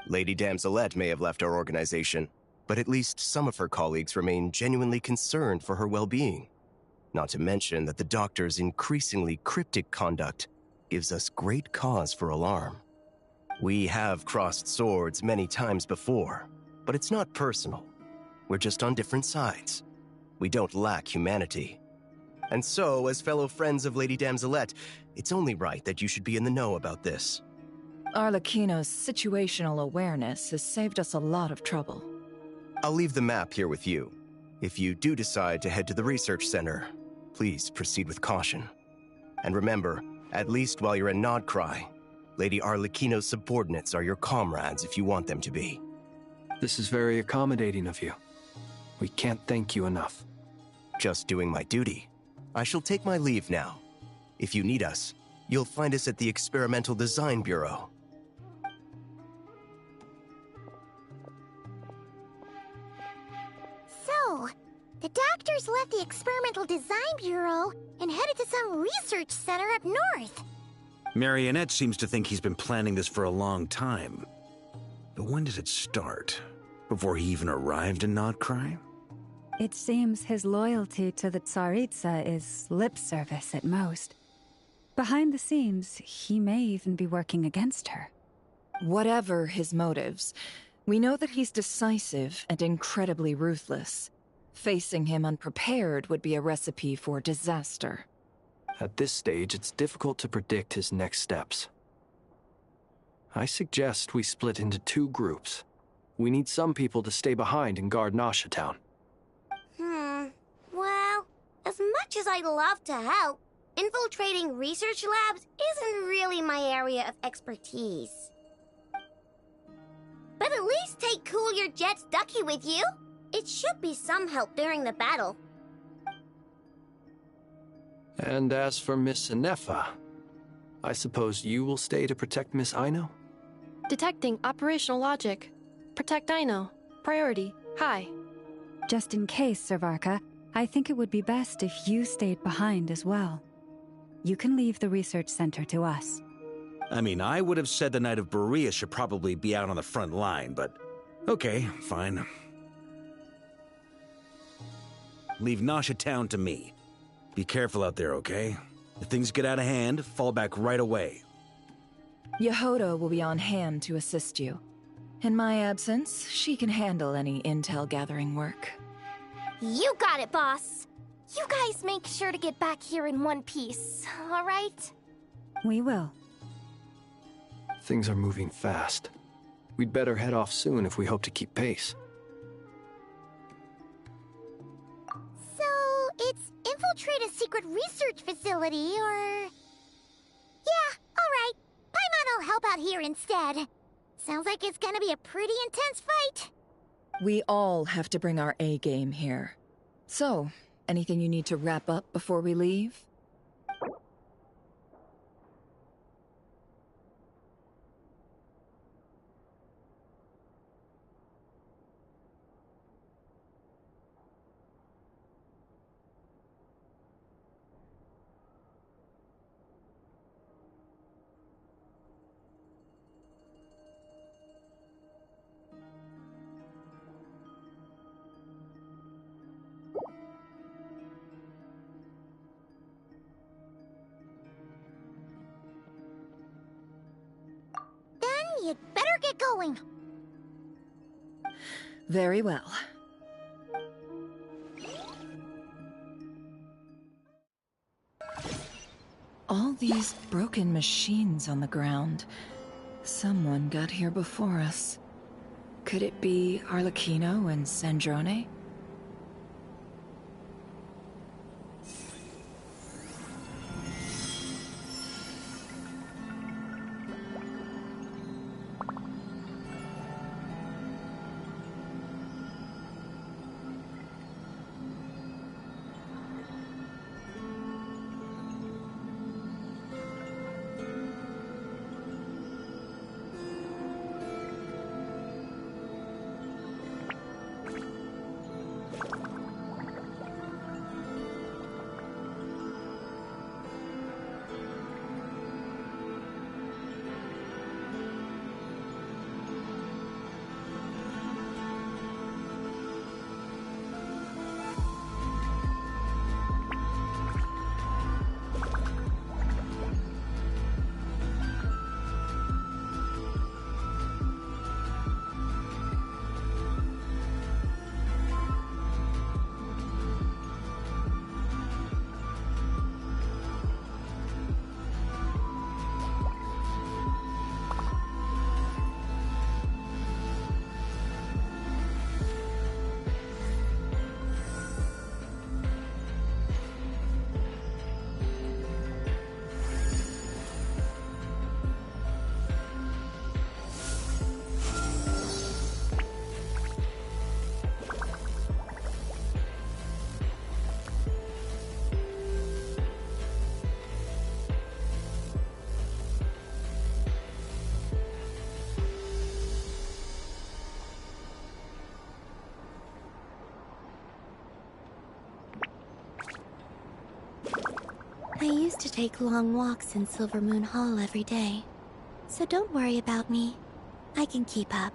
Lady Damselette may have left our organization, but at least some of her colleagues remain genuinely concerned for her well-being. Not to mention that the doctor's increasingly cryptic conduct gives us great cause for alarm. We have crossed swords many times before, but it's not personal. We're just on different sides. We don't lack humanity. And so, as fellow friends of Lady Damselette, it's only right that you should be in the know about this. Arlecchino's situational awareness has saved us a lot of trouble. I'll leave the map here with you. If you do decide to head to the research center, please proceed with caution. And remember, at least while you're in Nodcry, Lady Arlecchino's subordinates are your comrades if you want them to be. This is very accommodating of you. We can't thank you enough. Just doing my duty. I shall take my leave now. If you need us, you'll find us at the Experimental Design Bureau. So, the doctors left the Experimental Design Bureau and headed to some research center up north. Marionette seems to think he's been planning this for a long time. But when did it start? Before he even arrived in Nodcry? It seems his loyalty to the Tsaritsa is lip service at most. Behind the scenes, he may even be working against her. Whatever his motives, we know that he's decisive and incredibly ruthless. Facing him unprepared would be a recipe for disaster. At this stage, it's difficult to predict his next steps. I suggest we split into two groups. We need some people to stay behind and guard Nasha Town. Well, as much as I'd love to help, infiltrating research labs isn't really my area of expertise. But at least take Cool Your Jet's Ducky with you. It should be some help during the battle. And as for Miss Inefa, I suppose you will stay to protect Miss Aino? Detecting operational logic. Protect Aino. Priority. High. Just in case, Servarka, I think it would be best if you stayed behind as well. You can leave the research center to us. I mean, I would have said the Knight of Berea should probably be out on the front line, but okay, fine. Leave Nasha Town to me. Be careful out there, okay? If things get out of hand, fall back right away. Yehoda will be on hand to assist you. In my absence, she can handle any intel gathering work. You got it, boss. You guys make sure to get back here in one piece, all right? We will. Things are moving fast. We'd better head off soon if we hope to keep pace. So, it's infiltrate a secret research facility, or... Yeah, all right. Paimon will help out here instead. Sounds like it's gonna be a pretty intense fight. We all have to bring our A-game here. So, anything you need to wrap up before we leave? You'd better get going. Very well. All these broken machines on the ground. Someone got here before us. Could it be Arlecchino and Sandrone? I used to take long walks in Silver Moon Hall every day, so don't worry about me. I can keep up.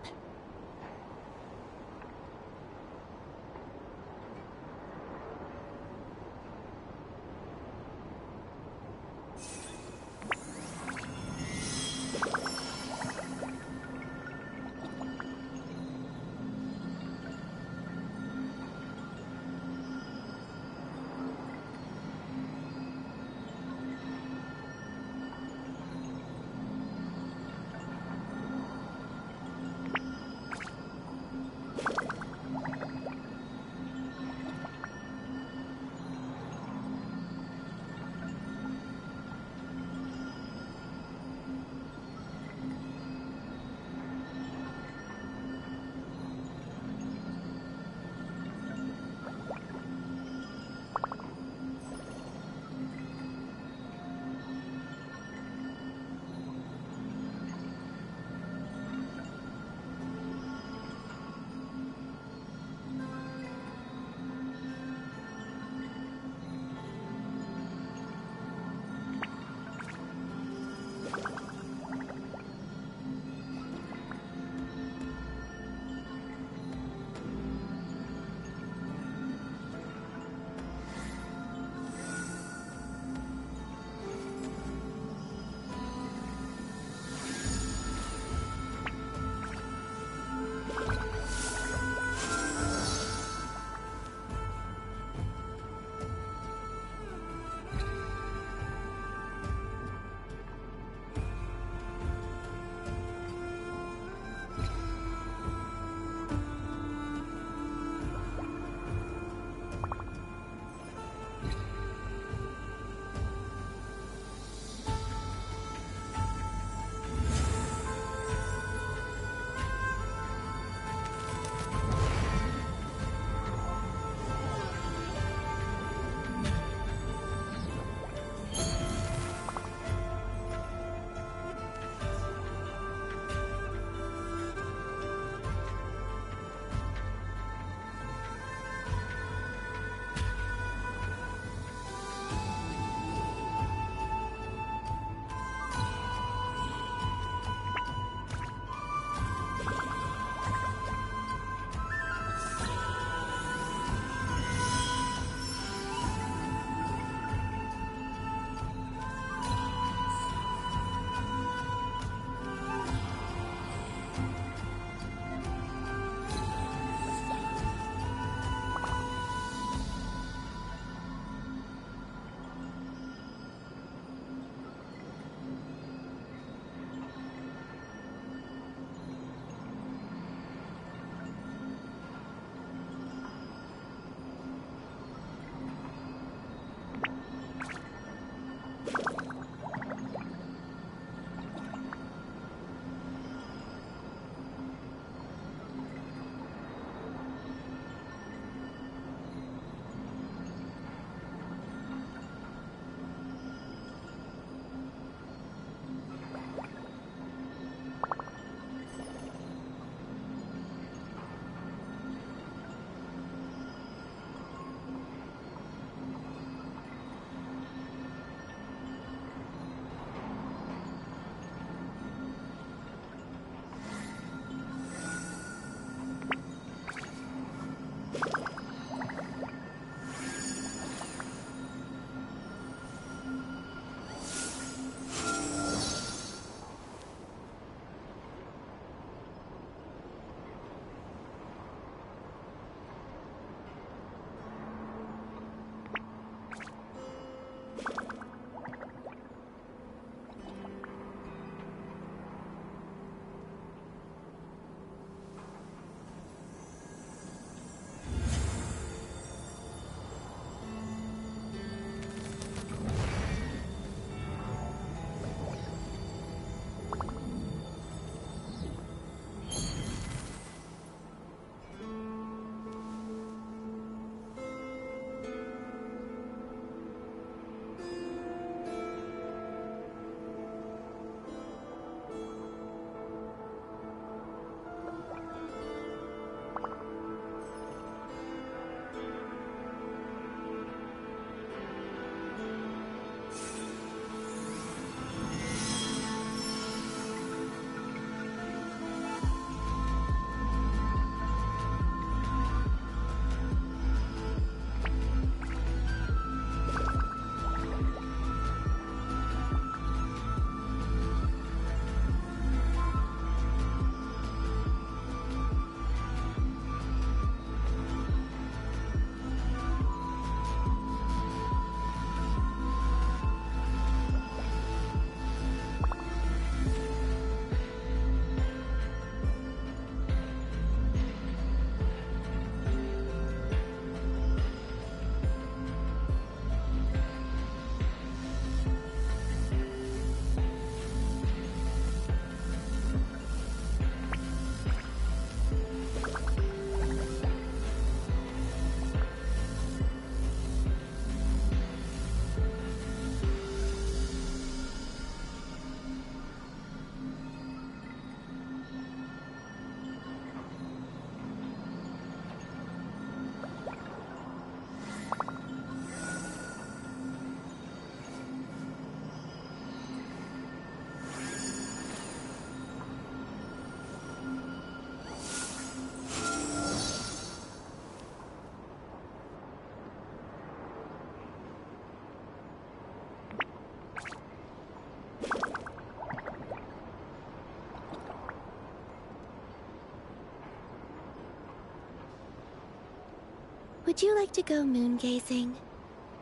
Would you like to go moon gazing?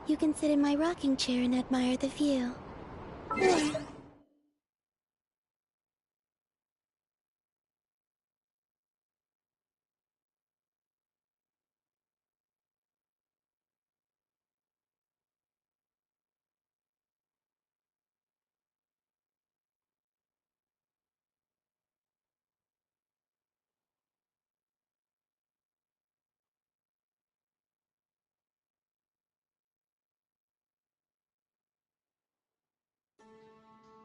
You can sit in my rocking chair and admire the view. Or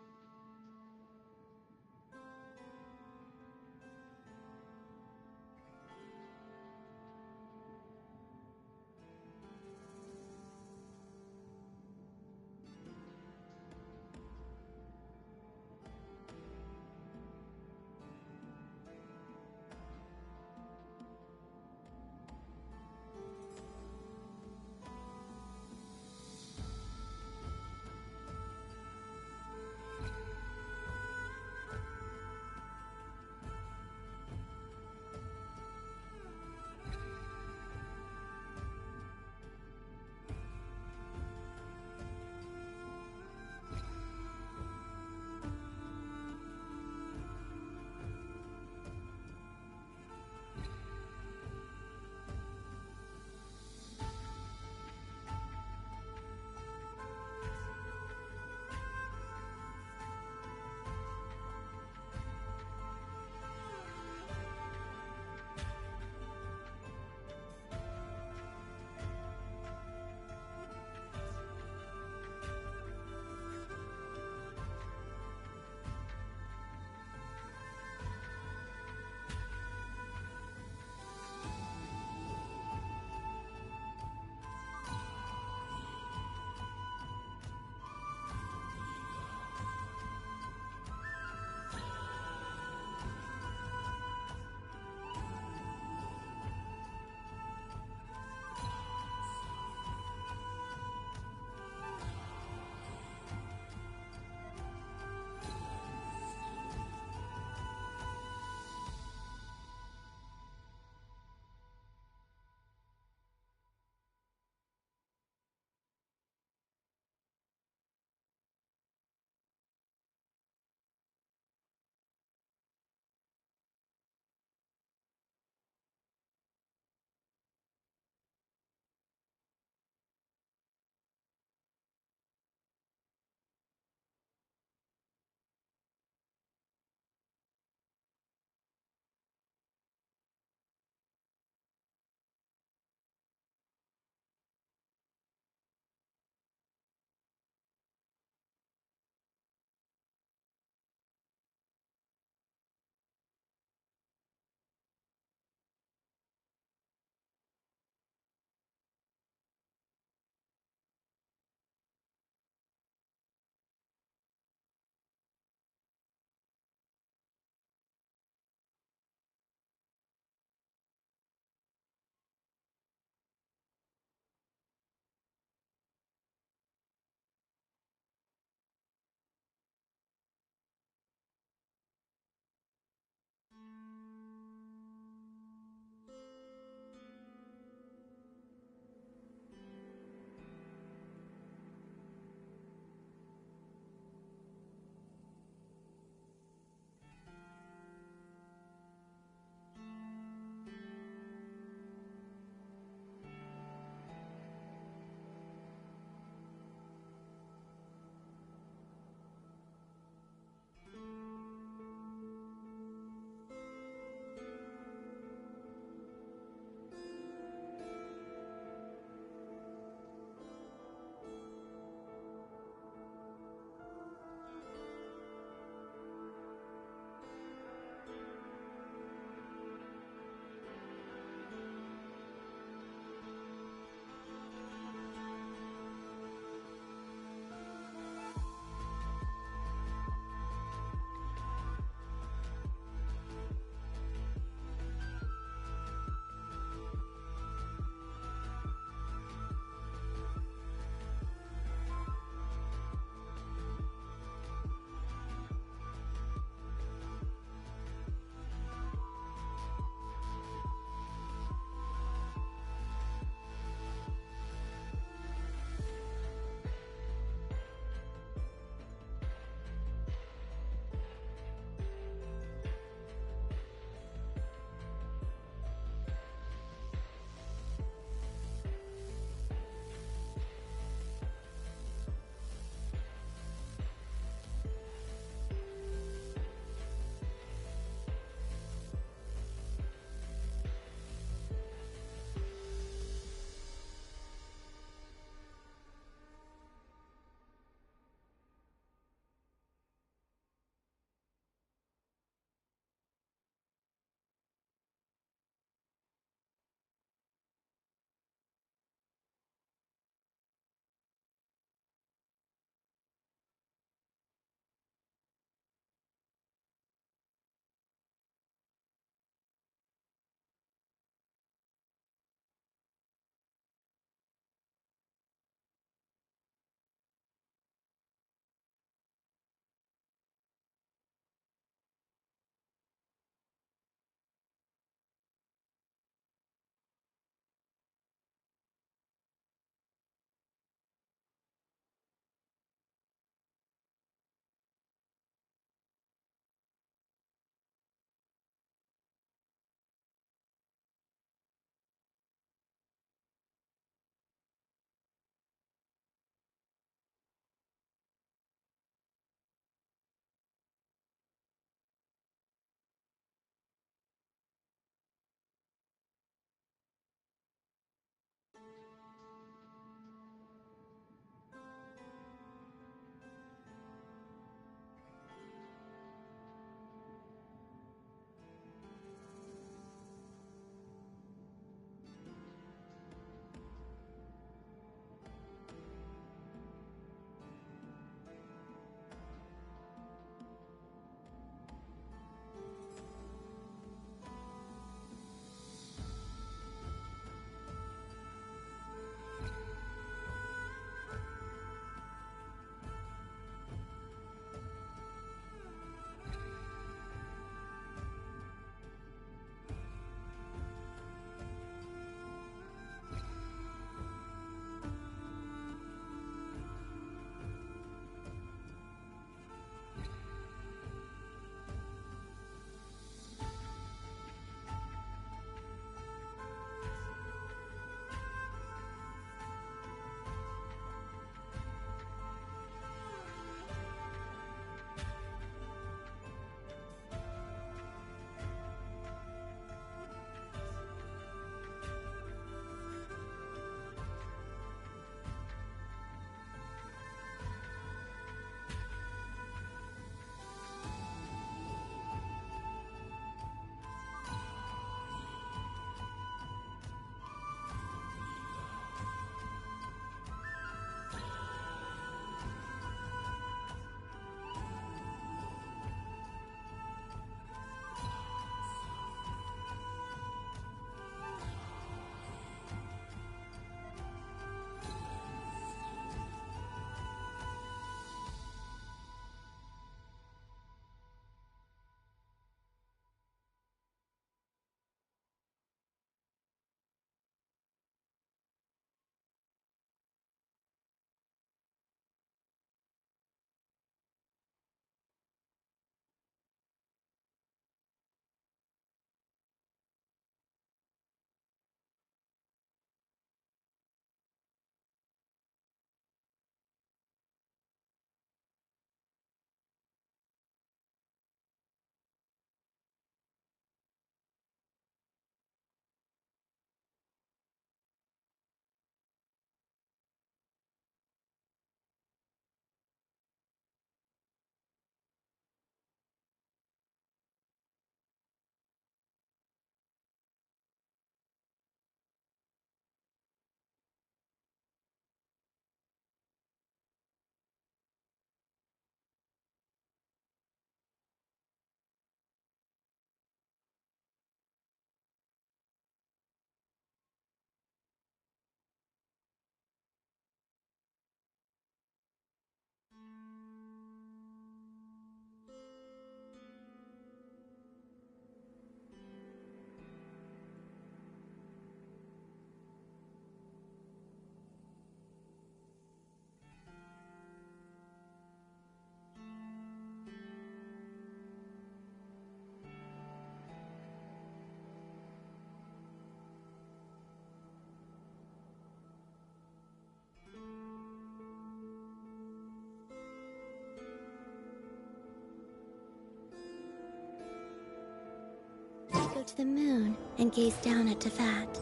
go to the moon and gaze down at Tefat.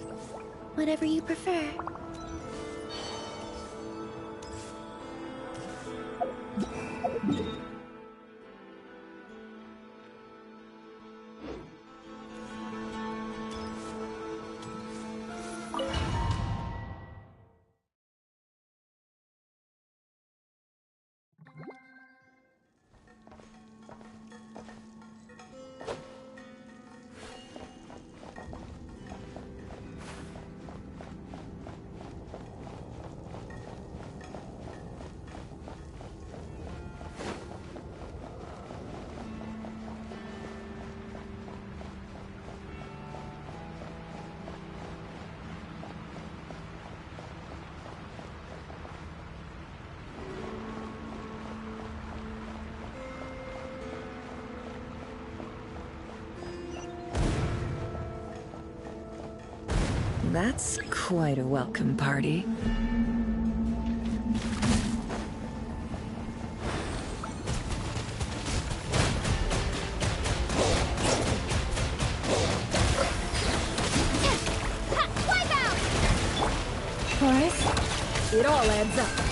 Whatever you prefer. That's quite a welcome party. Horace, it all adds up.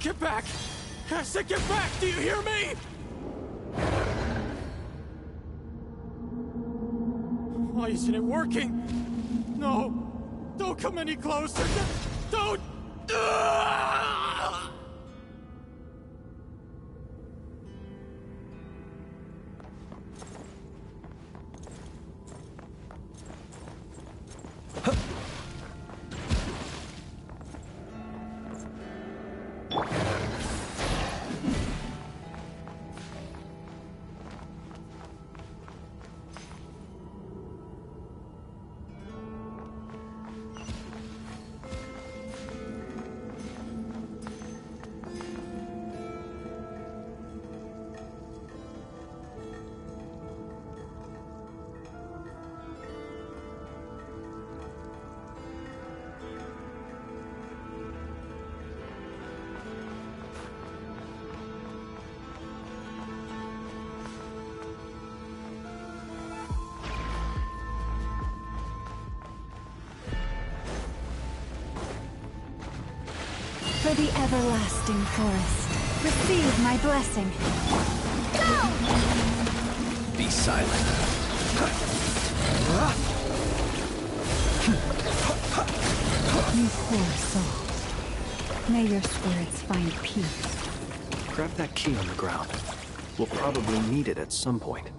Get back! I said get back! Do you hear me? Why isn't it working? No! Don't come any closer! Don't! For the everlasting forest, receive my blessing. Be silent. You poor souls. May your spirits find peace. Grab that key on the ground. We'll probably need it at some point.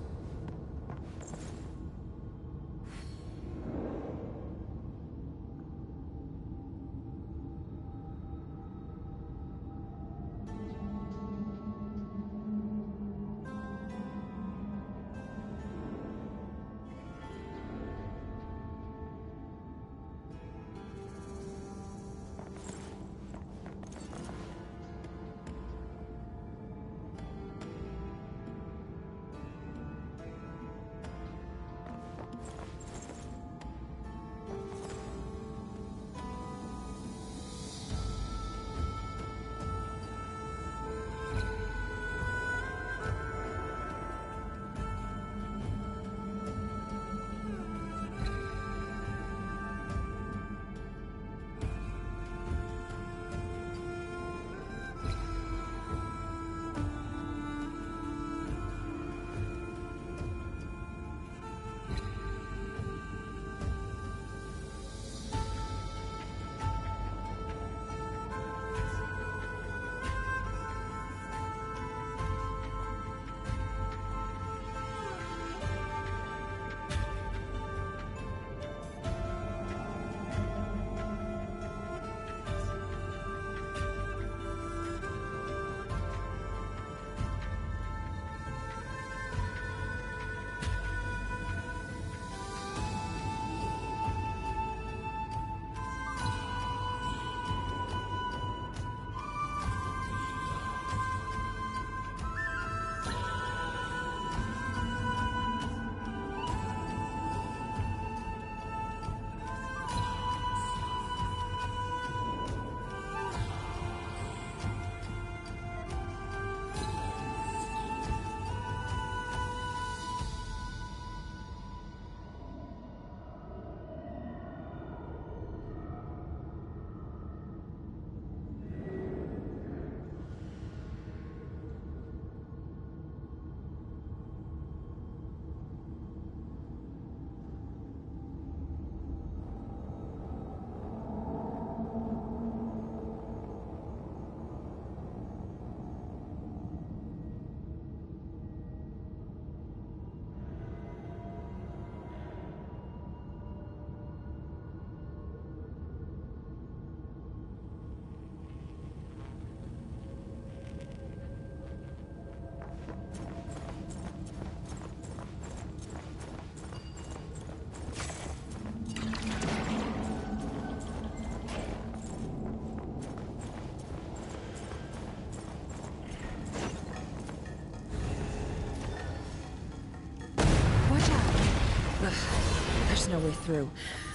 There's no way through.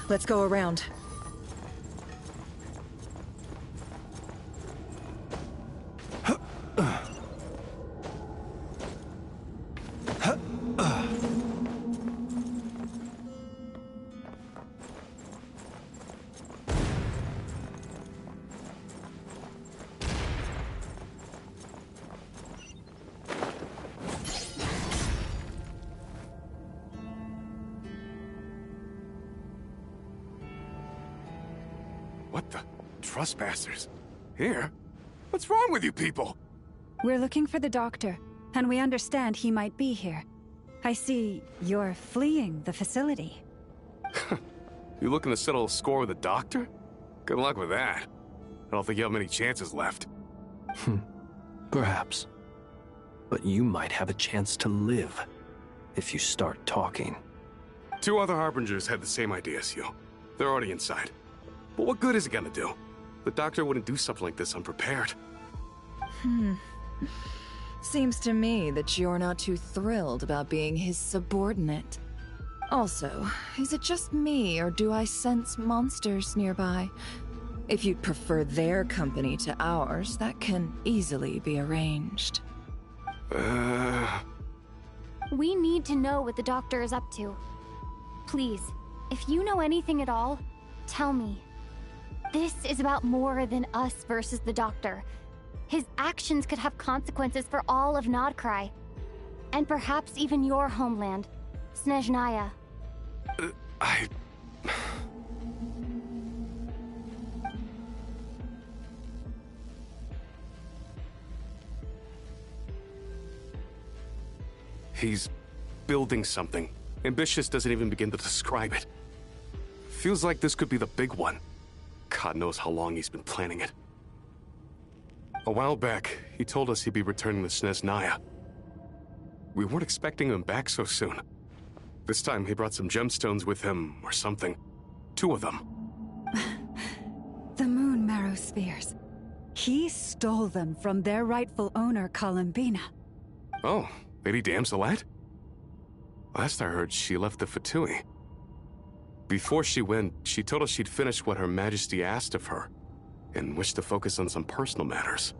Let's go around. What the? Trespassers? Here? What's wrong with you people? We're looking for the doctor, and we understand he might be here. I see you're fleeing the facility. You looking to settle a score with the doctor? Good luck with that. I don't think you have many chances left. Perhaps. But you might have a chance to live if you start talking. 2 other Harbingers had the same idea as you. They're already inside. But what good is it gonna do? The doctor wouldn't do something like this unprepared. Seems to me that you're not too thrilled about being his subordinate. Also, is it just me, or do I sense monsters nearby? If you'd prefer their company to ours, that can easily be arranged. We need to know what the doctor is up to. Please, if you know anything at all, tell me. This is about more than us versus the doctor. His actions could have consequences for all of Nodcry. And perhaps even your homeland, Snezhnaya. He's building something. Ambitious doesn't even begin to describe it. Feels like this could be the big one. God knows how long he's been planning it. A while back, he told us he'd be returning to Snezhnaya. We weren't expecting him back so soon. This time he brought some gemstones with him, or something. 2 of them. The moon marrow spheres. He stole them from their rightful owner, Columbina. Oh, Lady Damselet? Last I heard, she left the Fatui. Before she went, she told us she'd finished what Her Majesty asked of her, and wished to focus on some personal matters.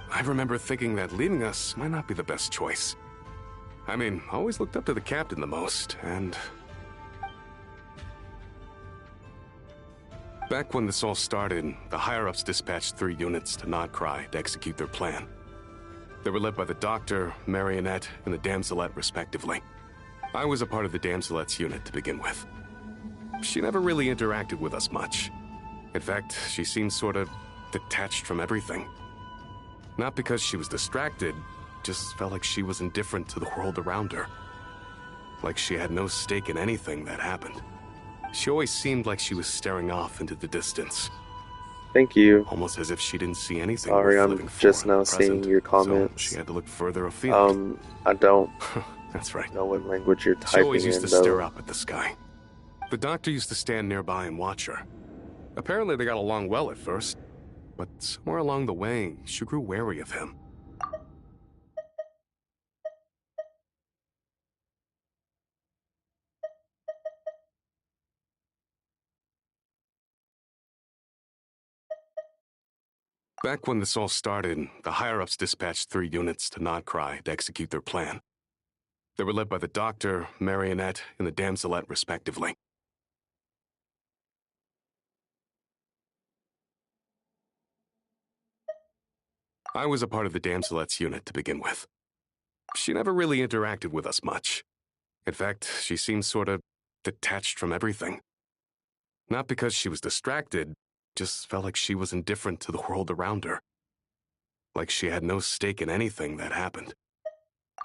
I remember thinking that leaving us might not be the best choice. I mean, I always looked up to the captain the most, and... Back when this all started, the higher-ups dispatched 3 units to Nodcry to execute their plan. They were led by the Doctor, Marionette, and the Damselet, respectively. I was a part of the Damselet's unit to begin with. She never really interacted with us much. In fact, she seemed sort of detached from everything. Not because she was distracted, just felt like she was indifferent to the world around her. Like she had no stake in anything that happened. She always seemed like she was staring off into the distance. Thank you. Almost as if she didn't see anything Sorry, worth I'm living for just in now the present, seeing your comments. so she had to look further afield. I don't That's right. know what language you're She always typing used in, to stare though. up at the sky. The doctor used to stand nearby and watch her. Apparently they got along well at first, but somewhere along the way, she grew wary of him. Back when this all started, the higher-ups dispatched 3 units to Notcry to execute their plan. They were led by the Doctor, Marionette, and the Damselette, respectively. I was a part of the Damselette's unit to begin with. She never really interacted with us much. In fact, she seemed sort of detached from everything. Not because she was distracted, just felt like she was indifferent to the world around her. Like she had no stake in anything that happened.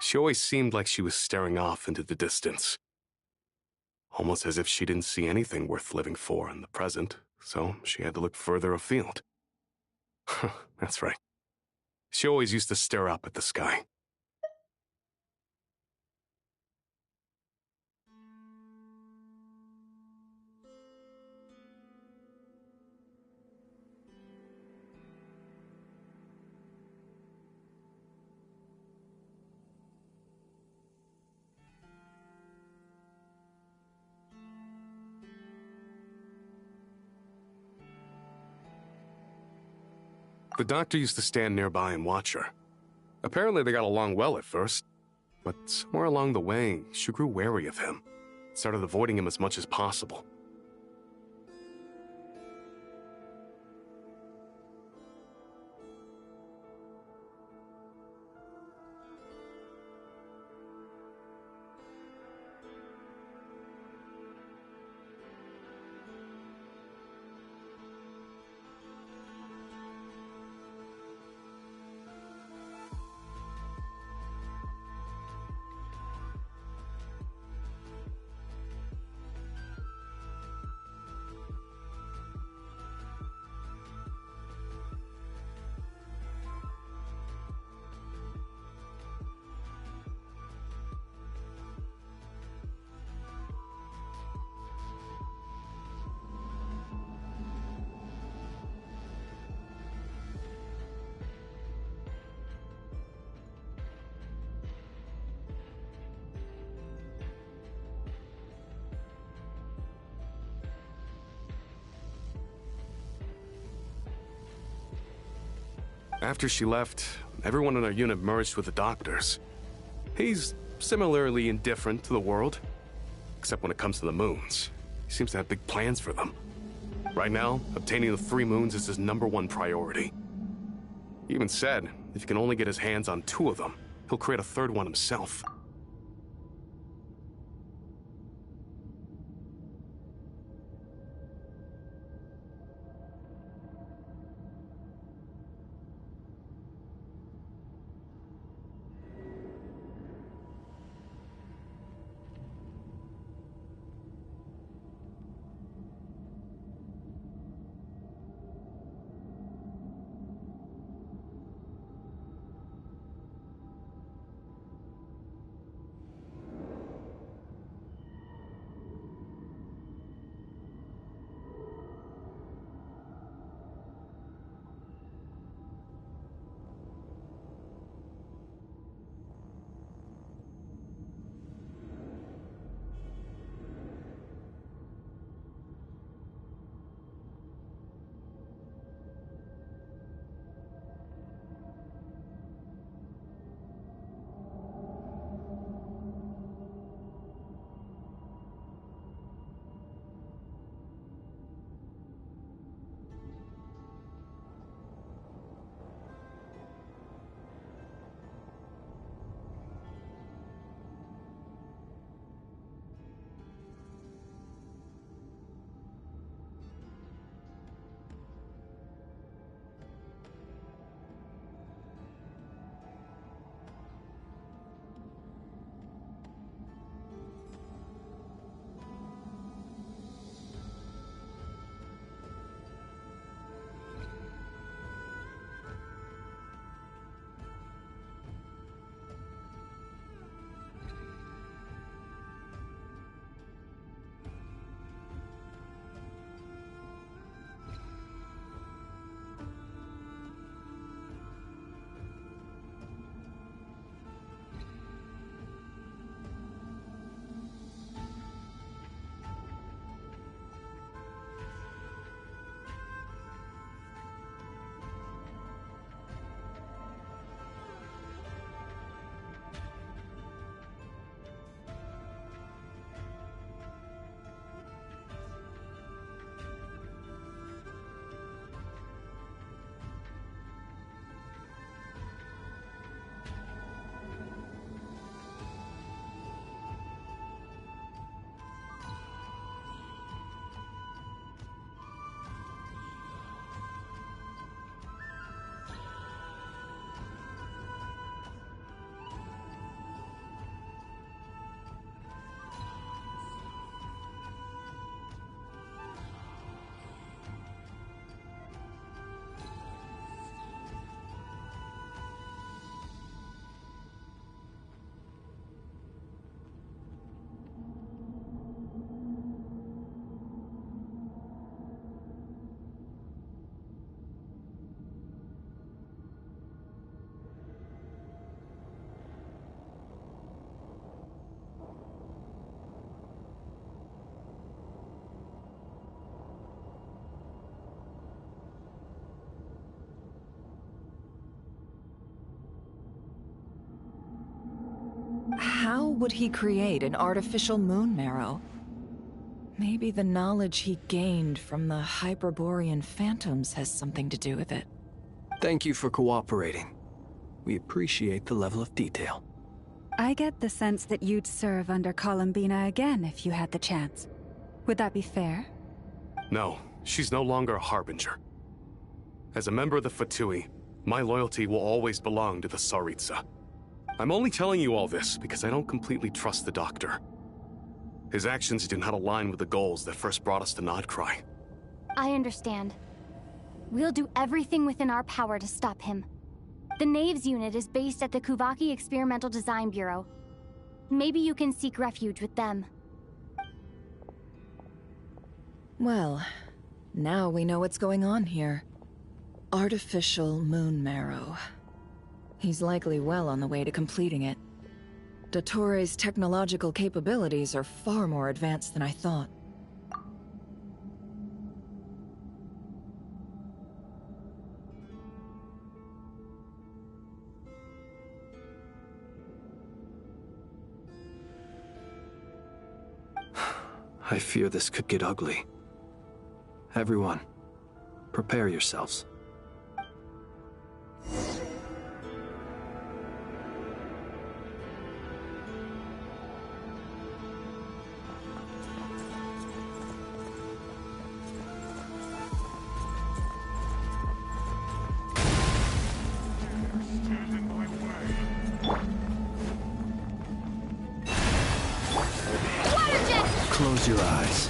She always seemed like she was staring off into the distance. Almost as if she didn't see anything worth living for in the present, so she had to look further afield. That's right. She always used to stare up at the sky. The Doctor used to stand nearby and watch her. Apparently they got along well at first, but somewhere along the way, she grew wary of him. Started avoiding him as much as possible. After she left, everyone in our unit merged with the Doctor's. He's similarly indifferent to the world, except when it comes to the moons. He seems to have big plans for them. Right now, obtaining the 3 moons is his #1 priority. He even said if he can only get his hands on 2 of them, he'll create a 3rd one himself. how would he create an artificial moon marrow? Maybe the knowledge he gained from the Hyperborean phantoms has something to do with it. Thank you for cooperating. We appreciate the level of detail. I get the sense that you'd serve under Columbina again if you had the chance. Would that be fair? No, she's no longer a Harbinger. As a member of the Fatui, my loyalty will always belong to the Tsaritsa. I'm only telling you all this because I don't completely trust the Doctor. His actions do not align with the goals that first brought us to Nodcry. I understand. We'll do everything within our power to stop him. The Knaves unit is based at the Kuvaki Experimental Design Bureau. Maybe you can seek refuge with them. Well, now we know what's going on here. Artificial moon marrow. He's likely well on the way to completing it. Dottore's technological capabilities are far more advanced than I thought. I fear this could get ugly. Everyone, prepare yourselves. Close your eyes.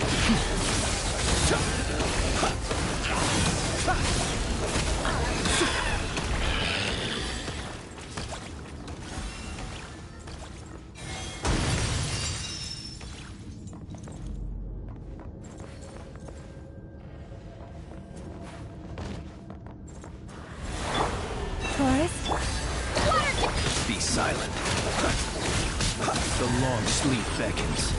Be silent. The long sleep beckons.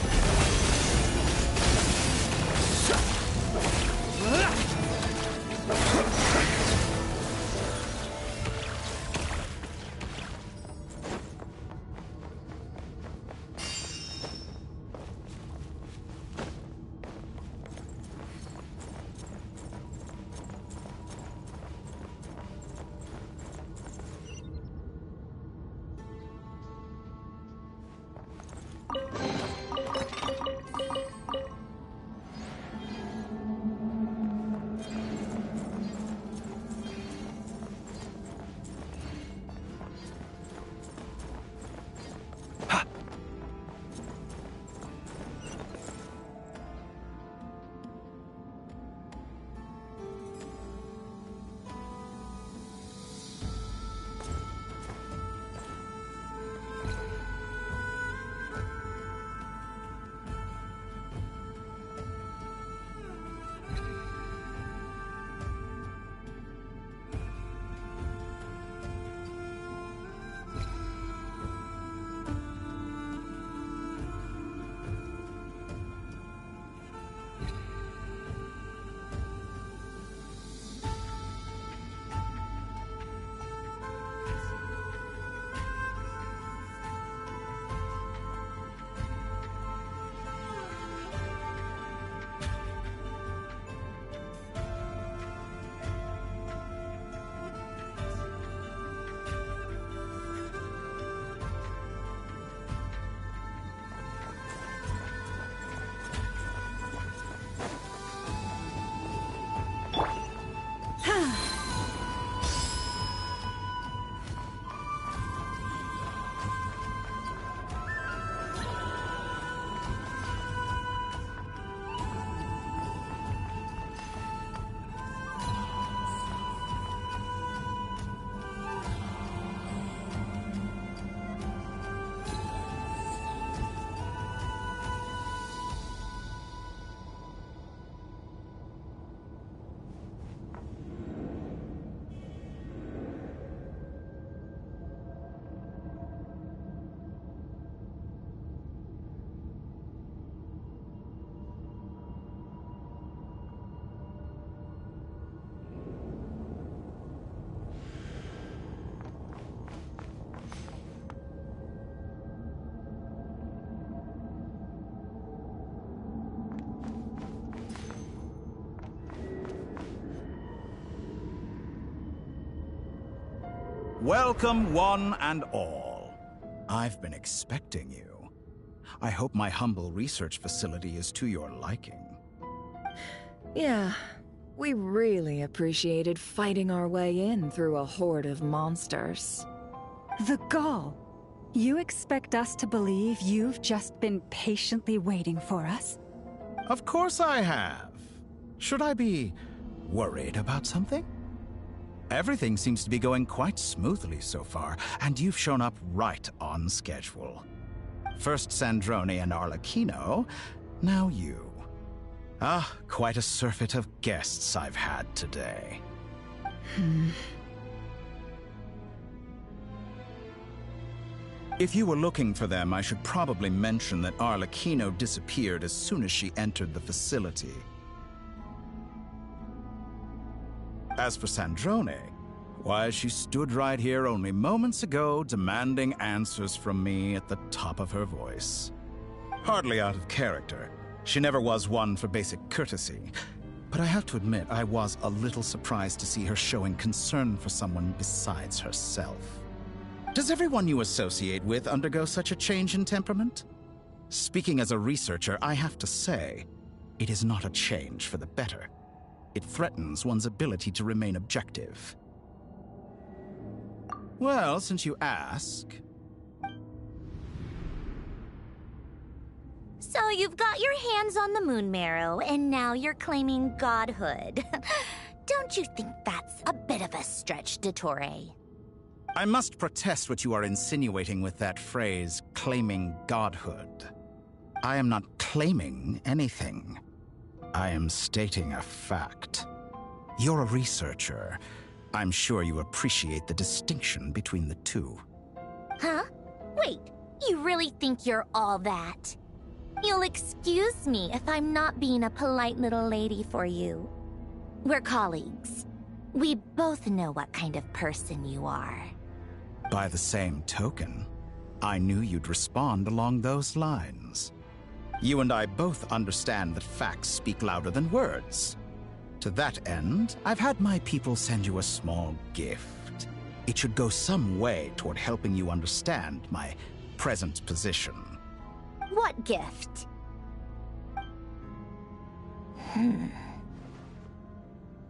Welcome, one and all. I've been expecting you. I hope my humble research facility is to your liking. Yeah, we really appreciated fighting our way in through a horde of monsters. The gall. You expect us to believe you've just been patiently waiting for us? Of course I have. Should I be worried about something? Everything seems to be going quite smoothly so far, and you've shown up right on schedule. First Sandrone and Arlecchino, now you. Ah, quite a surfeit of guests I've had today. If you were looking for them, I should probably mention that Arlecchino disappeared as soon as she entered the facility. As for Sandrone, why, she stood right here only moments ago demanding answers from me at the top of her voice. Hardly out of character. She never was one for basic courtesy. But I have to admit, I was a little surprised to see her showing concern for someone besides herself. Does everyone you associate with undergo such a change in temperament? Speaking as a researcher, I have to say, it is not a change for the better. It threatens one's ability to remain objective. Well, since you ask... So you've got your hands on the moon marrow, and now you're claiming godhood. Don't you think that's a bit of a stretch, Dottore? I must protest what you are insinuating with that phrase, claiming godhood. I am not claiming anything. I am stating a fact. You're a researcher. I'm sure you appreciate the distinction between the two. Huh? Wait, you really think you're all that? You'll excuse me if I'm not being a polite little lady for you. We're colleagues. We both know what kind of person you are. By the same token, I knew you'd respond along those lines. You and I both understand that facts speak louder than words. To that end, I've had my people send you a small gift. It should go some way toward helping you understand my present position. What gift?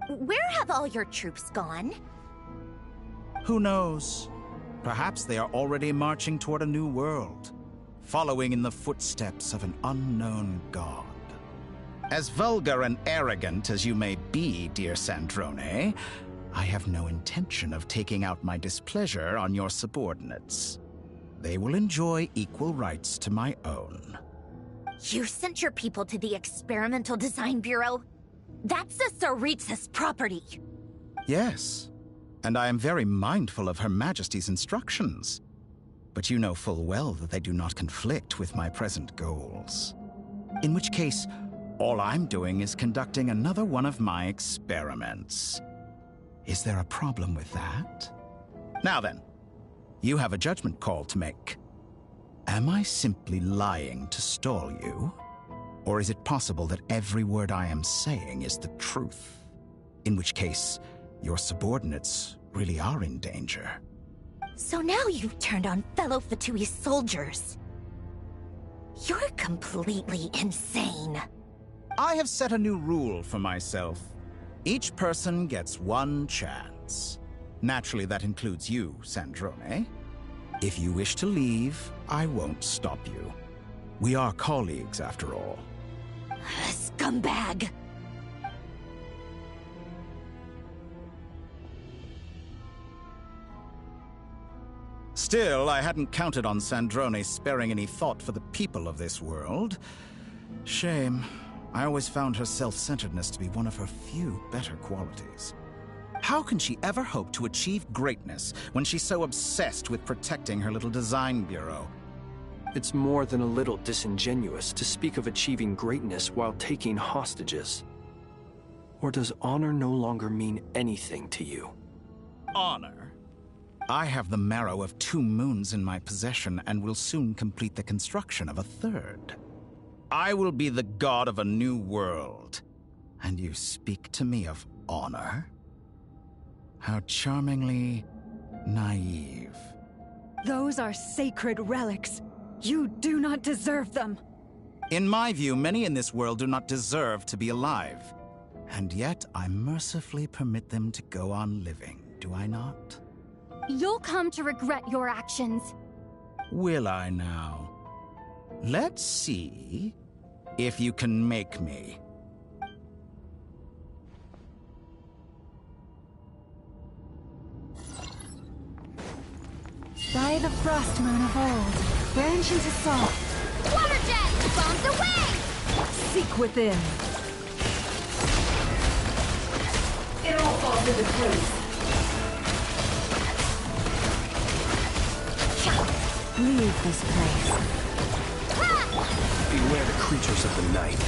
Where have all your troops gone? Who knows? Perhaps they are already marching toward a new world, following in the footsteps of an unknown god. As vulgar and arrogant as you may be, dear Sandrone, I have no intention of taking out my displeasure on your subordinates. They will enjoy equal rights to my own. You sent your people to the Experimental Design Bureau? That's the Tsaritsa's property. Yes, and I am very mindful of Her Majesty's instructions. But you know full well that they do not conflict with my present goals. In which case, all I'm doing is conducting another one of my experiments. Is there a problem with that? Now then, you have a judgment call to make. Am I simply lying to stall you? Or is it possible that every word I am saying is the truth? In which case, your subordinates really are in danger. So now you've turned on fellow Fatui soldiers. You're completely insane. I have set a new rule for myself. Each person gets one chance. Naturally, that includes you, Sandrone. If you wish to leave, I won't stop you. We are colleagues, after all. Scumbag! Still, I hadn't counted on Sandrone sparing any thought for the people of this world. Shame. I always found her self-centeredness to be one of her few better qualities. How can she ever hope to achieve greatness when she's so obsessed with protecting her little design bureau? It's more than a little disingenuous to speak of achieving greatness while taking hostages. Or does honor no longer mean anything to you? Honor? I have the marrow of 2 moons in my possession and will soon complete the construction of a 3rd. I will be the god of a new world. And you speak to me of honor? How charmingly naive. Those are sacred relics. You do not deserve them. In my view, many in this world do not deserve to be alive. And yet, I mercifully permit them to go on living, do I not? You'll come to regret your actions. Will I now? Let's see if you can make me. By the frost moon of old, branches assault. Water jet! Bombs away! Seek within. It all falls into place. Leave this place. Beware the creatures of the night.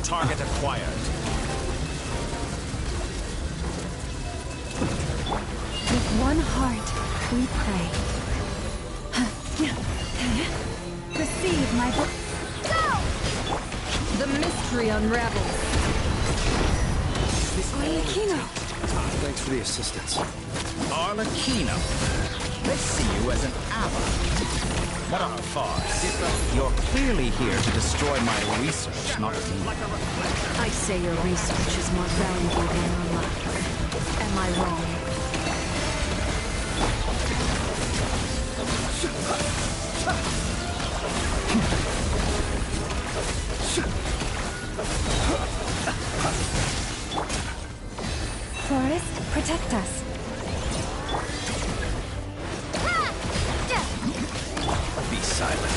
Target acquired. With one heart, we pray. Receive my The mystery unravels. Arlecchino. Thanks for the assistance. Arlecchino. Let's see you as an ally. What a farce. You're clearly here to destroy my research, not me. I say your research is more valuable than your life. Am I wrong? Forest, protect us. Be silent.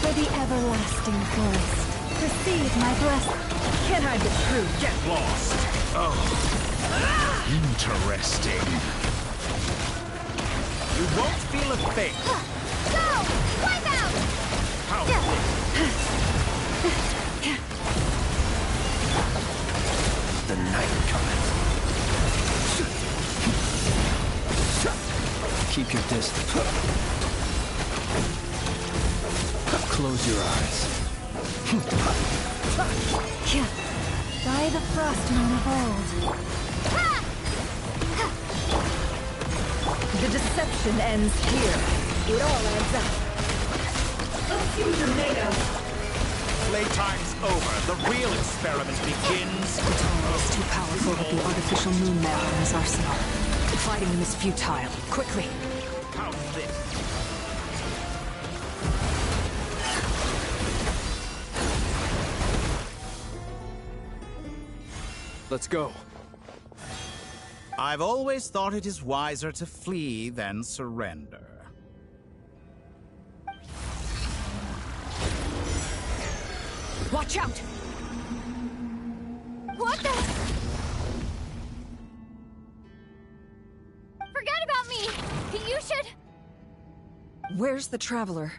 For the everlasting forest, receive my blessing. Can I be true? Get lost. Oh, interesting. You won't feel a thing. Go! Wipe out! The night cometh. Keep your distance. Close your eyes. By the frost moon of old. The deception ends here. It all adds up. Let's see what you're made of. Playtime's over. The real experiment begins. Katara is too powerful with the artificial moon map in his arsenal. Fighting him is futile. Quickly! How's this? Let's go. I've always thought it is wiser to flee than surrender. Watch out! What the? Forget about me! You should... Where's the Traveler?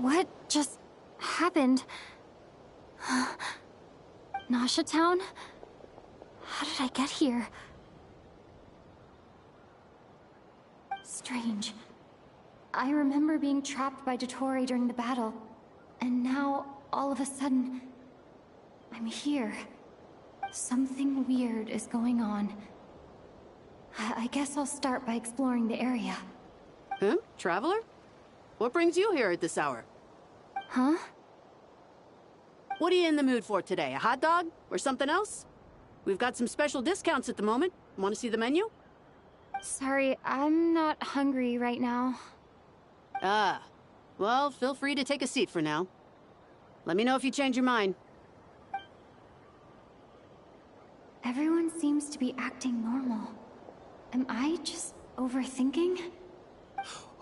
What just happened? Nasha Town? How did I get here? Strange. I remember being trapped by Dottore during the battle, and now, all of a sudden, I'm here. Something weird is going on. I guess I'll start by exploring the area. Huh? Traveler? What brings you here at this hour? Huh? What are you in the mood for today? A hot dog? Or something else? We've got some special discounts at the moment. Want to see the menu? Sorry, I'm not hungry right now. Ah. Well, feel free to take a seat for now. Let me know if you change your mind. Everyone seems to be acting normal. Am I just overthinking?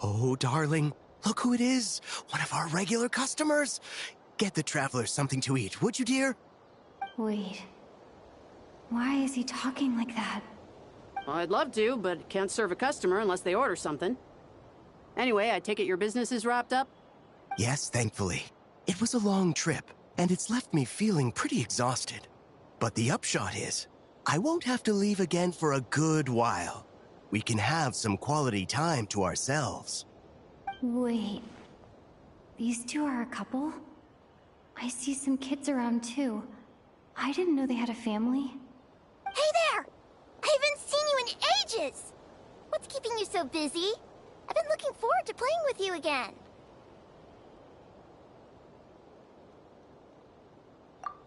Oh, darling, look who it is. One of our regular customers. Get the travelers something to eat, would you, dear? Wait. Why is he talking like that? Well, I'd love to, but can't serve a customer unless they order something. Anyway, I take it your business is wrapped up? Yes, thankfully. It was a long trip, and it's left me feeling pretty exhausted. But the upshot is, I won't have to leave again for a good while. We can have some quality time to ourselves. Wait. These two are a couple? I see some kids around too. I didn't know they had a family. Hey there! I haven't seen you in ages! What's keeping you so busy? I've been looking forward to playing with you again.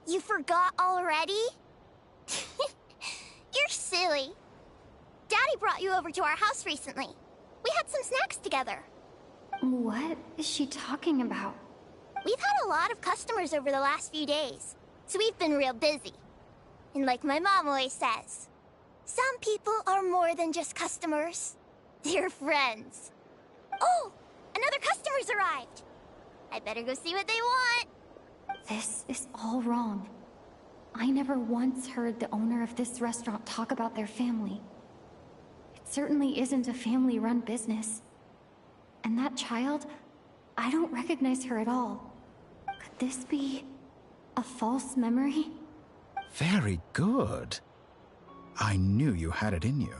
You forgot already? You're silly. Daddy brought you over to our house recently. We had some snacks together. What is she talking about? We've had a lot of customers over the last few days, so we've been real busy. And like my mom always says, some people are more than just customers. They're friends. Oh, another customer's arrived. I better go see what they want. This is all wrong. I never once heard the owner of this restaurant talk about their family. It certainly isn't a family-run business. And that child, I don't recognize her at all. Could this be a false memory? Very good. I knew you had it in you.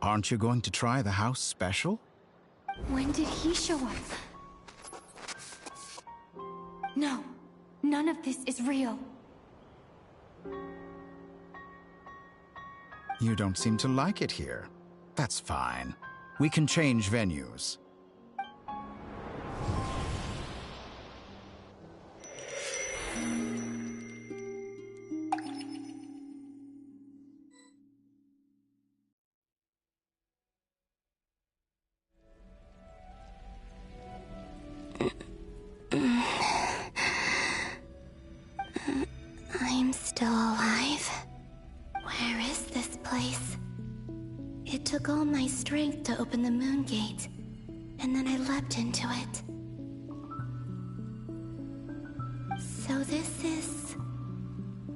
Aren't you going to try the house special? When did he show up? No, none of this is real. You don't seem to like it here. That's fine. We can change venues. I'm still alive. Where is this place? It took all my strength to open the moon gate, and then I leapt into it. So this is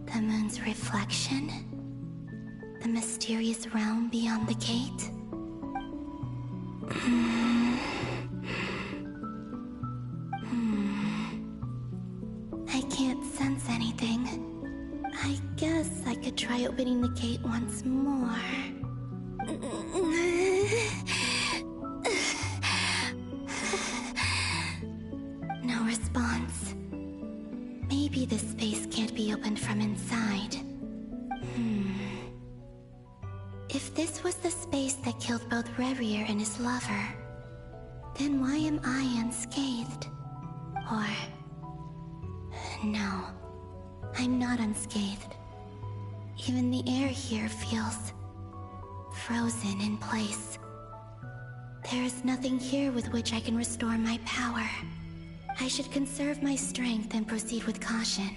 the moon's reflection? The mysterious realm beyond the gate? I can't sense anything. I guess I could try opening the gate once more. No response. Maybe this space can't be opened from inside. If this was the space that killed both Revier and his lover, then why am I unscathed? Or... no, I'm not unscathed. Even the air here feels frozen in place. There is nothing here with which I can restore my power. I should conserve my strength and proceed with caution.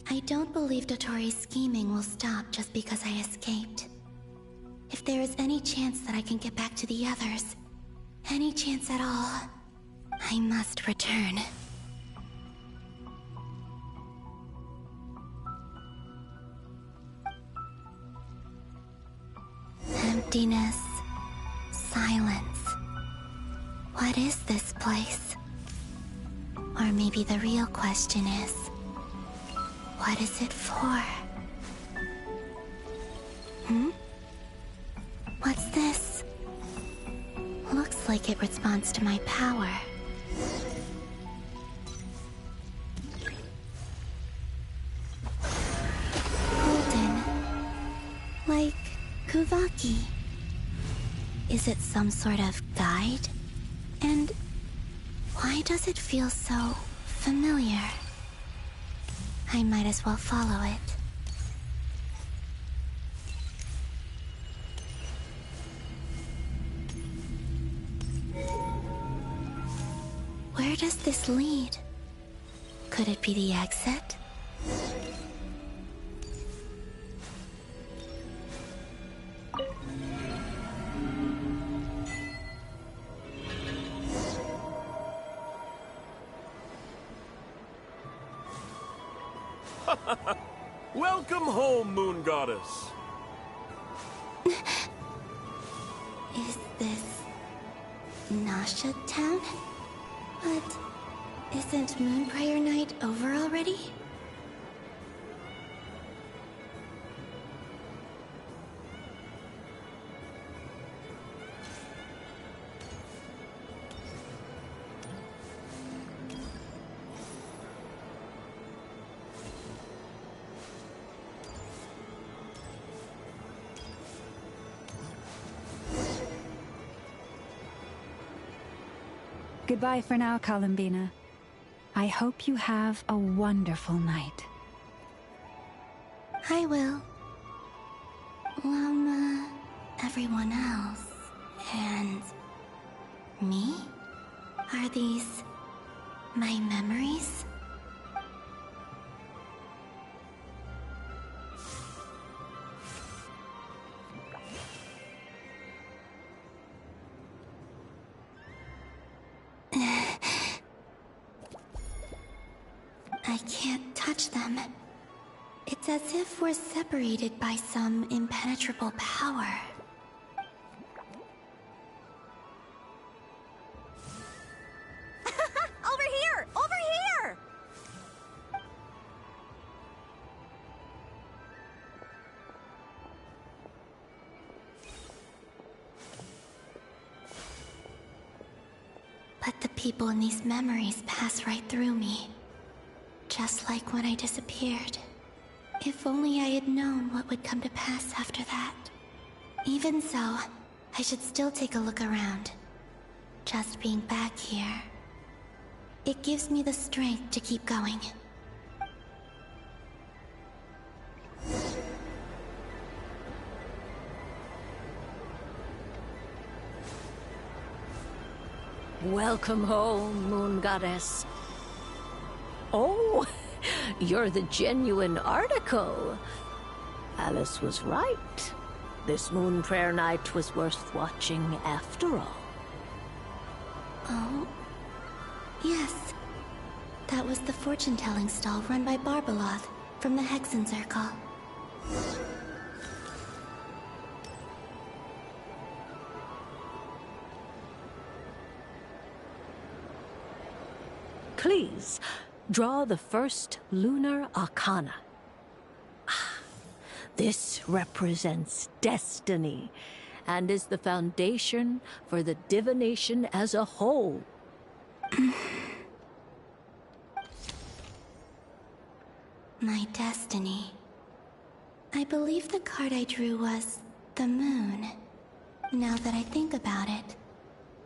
I don't believe Dotori's scheming will stop just because I escaped. If there is any chance that I can get back to the others, any chance at all, I must return. Emptiness. Silence. What is this place? Or maybe the real question is, what is it for? What's this? Looks like it responds to my power. Golden. Like Kuvaki. Is it some sort of guide? And why does it feel so familiar? I might as well follow it. Where does this lead? Could it be the exit? Welcome home, Moon Goddess. Is this Nasha Town? But isn't Moonbriar Night over already? Goodbye for now, Columbina. I hope you have a wonderful night. I will. Everyone else. And me? Are these my memories? I can't touch them. It's as if we're separated by some impenetrable power. Over here! Over here! But the people in these memories pass right through me. Just like when I disappeared. If only I had known what would come to pass after that. Even so, I should still take a look around. Just being back here. It gives me the strength to keep going. Welcome home, Moon Goddess. Oh, you're the genuine article. Alice was right. This Moon Prayer Night was worth watching after all. Oh, yes. That was the fortune-telling stall run by Barbeloth from the Hexen Circle. Please, draw the first lunar arcana. This represents destiny and is the foundation for the divination as a whole. My destiny. I believe the card I drew was the moon. Now that I think about it,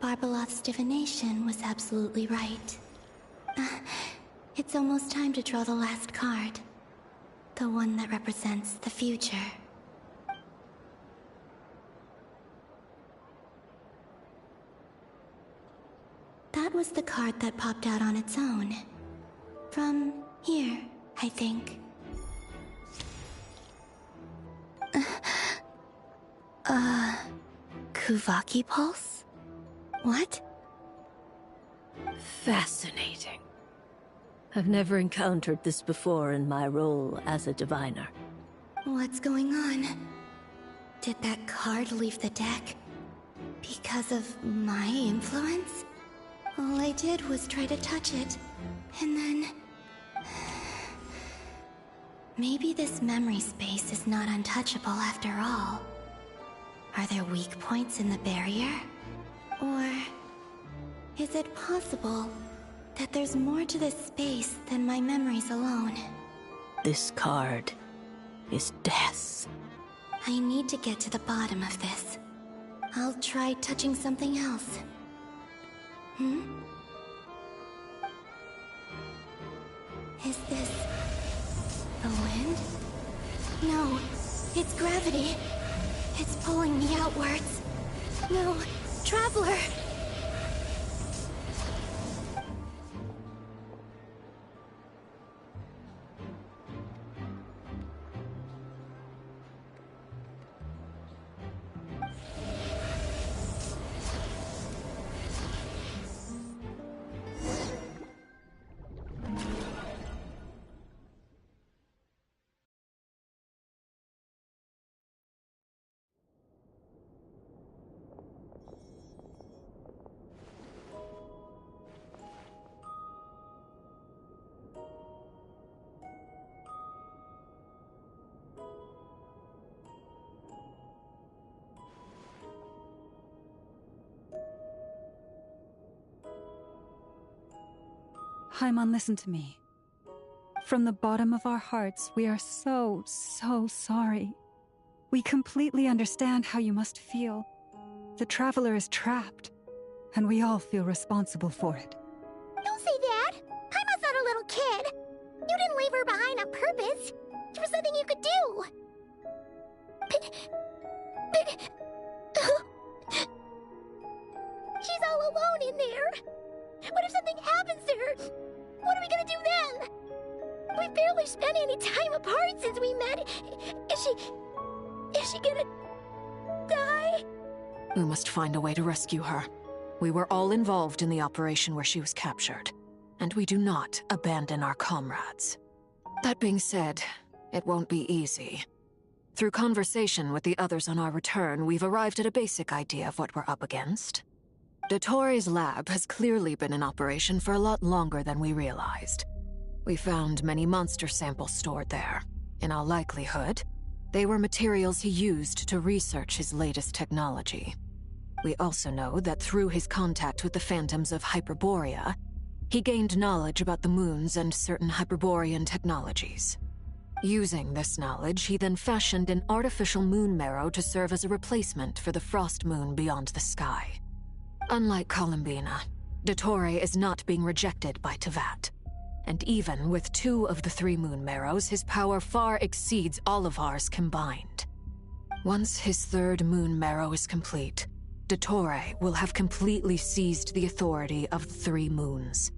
Barbeloth's divination was absolutely right. It's almost time to draw the last card. The one that represents the future. That was the card that popped out on its own. From here, I think. Kuvaki Pulse? What? Fascinating. I've never encountered this before in my role as a diviner. What's going on? Did that card leave the deck? Because of my influence? All I did was try to touch it, and then... Maybe this memory space is not untouchable after all. Are there weak points in the barrier? Or... is it possible that there's more to this space than my memories alone? This card is death. I need to get to the bottom of this. I'll try touching something else. Is this... the wind? No, it's gravity. It's pulling me outwards. No, Traveler! Paimon, listen to me. From the bottom of our hearts, we are so sorry. We completely understand how you must feel. The Traveler is trapped, and we all feel responsible for it. Don't say that! Paimon's not a little kid! You didn't leave her behind on purpose! There was nothing you could do! She's all alone in there! What if something happens to her? What are we gonna do then? We've barely spent any time apart since we met. Is she gonna die? We must find a way to rescue her. We were all involved in the operation where she was captured, and we do not abandon our comrades. That being said, it won't be easy. Through conversation with the others on our return, we've arrived at a basic idea of what we're up against. Dottore's lab has clearly been in operation for a lot longer than we realized. We found many monster samples stored there. In all likelihood, they were materials he used to research his latest technology. We also know that through his contact with the phantoms of Hyperborea, he gained knowledge about the moons and certain Hyperborean technologies. Using this knowledge, he then fashioned an artificial moon marrow to serve as a replacement for the frost moon beyond the sky. Unlike Columbina, Dottore is not being rejected by Teyvat. And even with 2 of the 3 moon marrows, his power far exceeds all of ours combined. Once his 3rd moon marrow is complete, Dottore will have completely seized the authority of the 3 moons.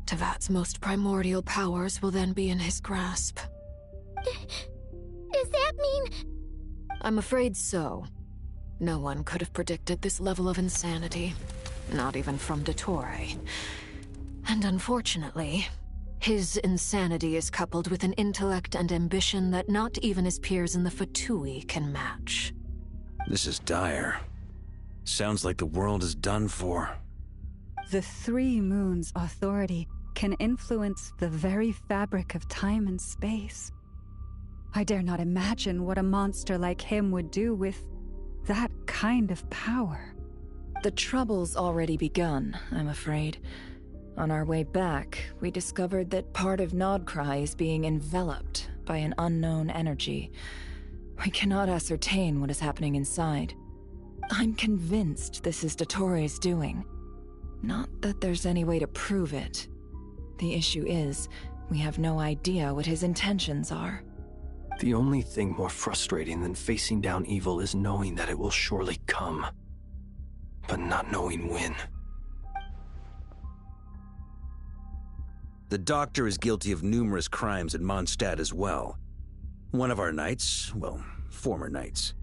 Teyvat's most primordial powers will then be in his grasp. Does that mean... I'm afraid so. No one could have predicted this level of insanity. Not even from Dottore. And unfortunately, his insanity is coupled with an intellect and ambition that not even his peers in the Fatui can match. This is dire. Sounds like the world is done for. The 3 moons' authority can influence the very fabric of time and space. I dare not imagine what a monster like him would do with that kind of power. The trouble's already begun, I'm afraid. On our way back, we discovered that part of Nodcry is being enveloped by an unknown energy. We cannot ascertain what is happening inside. I'm convinced this is Dottore's doing. Not that there's any way to prove it. The issue is, we have no idea what his intentions are. The only thing more frustrating than facing down evil is knowing that it will surely come, but not knowing when. The Doctor is guilty of numerous crimes at Mondstadt as well. One of our knights, well, former knights,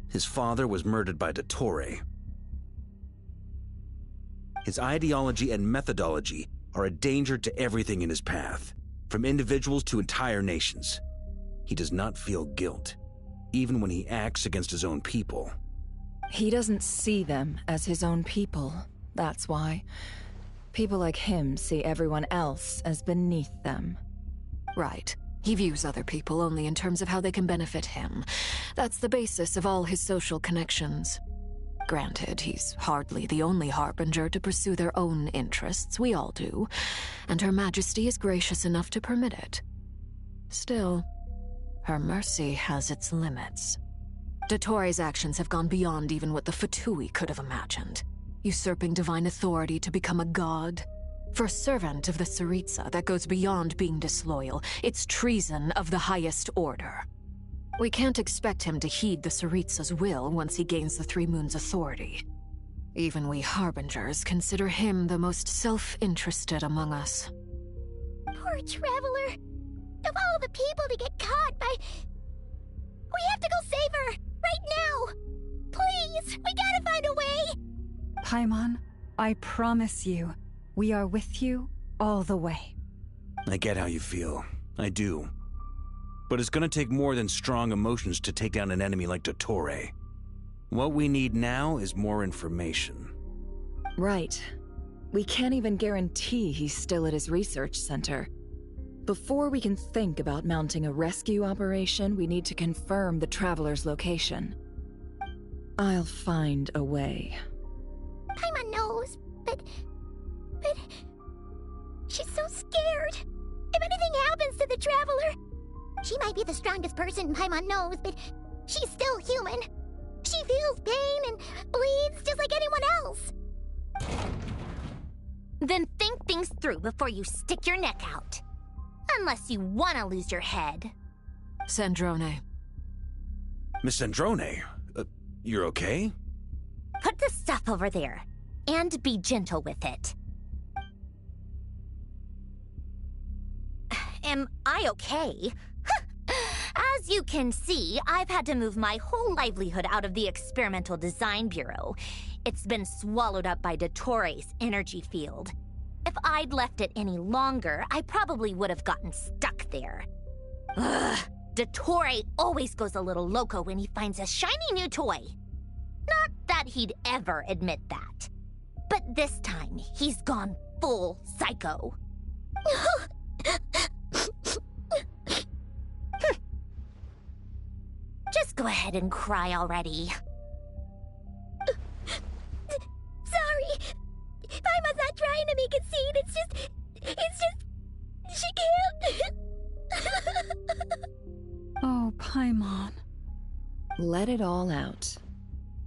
his father was murdered by Dottore. His ideology and methodology are a danger to everything in his path, from individuals to entire nations. He does not feel guilt, even when he acts against his own people. He doesn't see them as his own people, that's why. People like him see everyone else as beneath them. Right. He views other people only in terms of how they can benefit him. That's the basis of all his social connections. Granted, he's hardly the only harbinger to pursue their own interests. We all do. And Her Majesty is gracious enough to permit it. Still, her mercy has its limits. Dottore's actions have gone beyond even what the Fatui could have imagined. Usurping divine authority to become a god. For a servant of the Tsaritsa, that goes beyond being disloyal. It's treason of the highest order. We can't expect him to heed the Tsaritsa's will once he gains the 3 moons' authority. Even we harbingers consider him the most self-interested among us. Poor Traveler. Of all the people to get caught by... We have to go save her! Right now! Please! We gotta find a way! Paimon, I promise you, we are with you all the way. I get how you feel. I do. But it's gonna take more than strong emotions to take down an enemy like Dottore. What we need now is more information. Right. We can't even guarantee he's still at his research center. Before we can think about mounting a rescue operation, we need to confirm the Traveler's location. I'll find a way. Paimon knows, but... She's She might be the strongest person Paimon knows, but she's still human. She feels pain and bleeds just like anyone else. Then think things through before you stick your neck out. Unless you want to lose your head. Sandrone. Miss Sandrone, you're okay? Put the stuff over there, and be gentle with it. Am I okay? As you can see, I've had to move my whole livelihood out of the Experimental Design Bureau. It's been swallowed up by Dottoro's energy field. If I'd left it any longer, I probably would have gotten stuck there. Ugh, Dottore always goes a little loco when he finds a shiny new toy. Not that he'd ever admit that. But this time, he's gone full psycho. Just go ahead and cry already. Sorry. Paimon's not trying to make a scene. It's just... she can't. Oh, Paimon. Let it all out.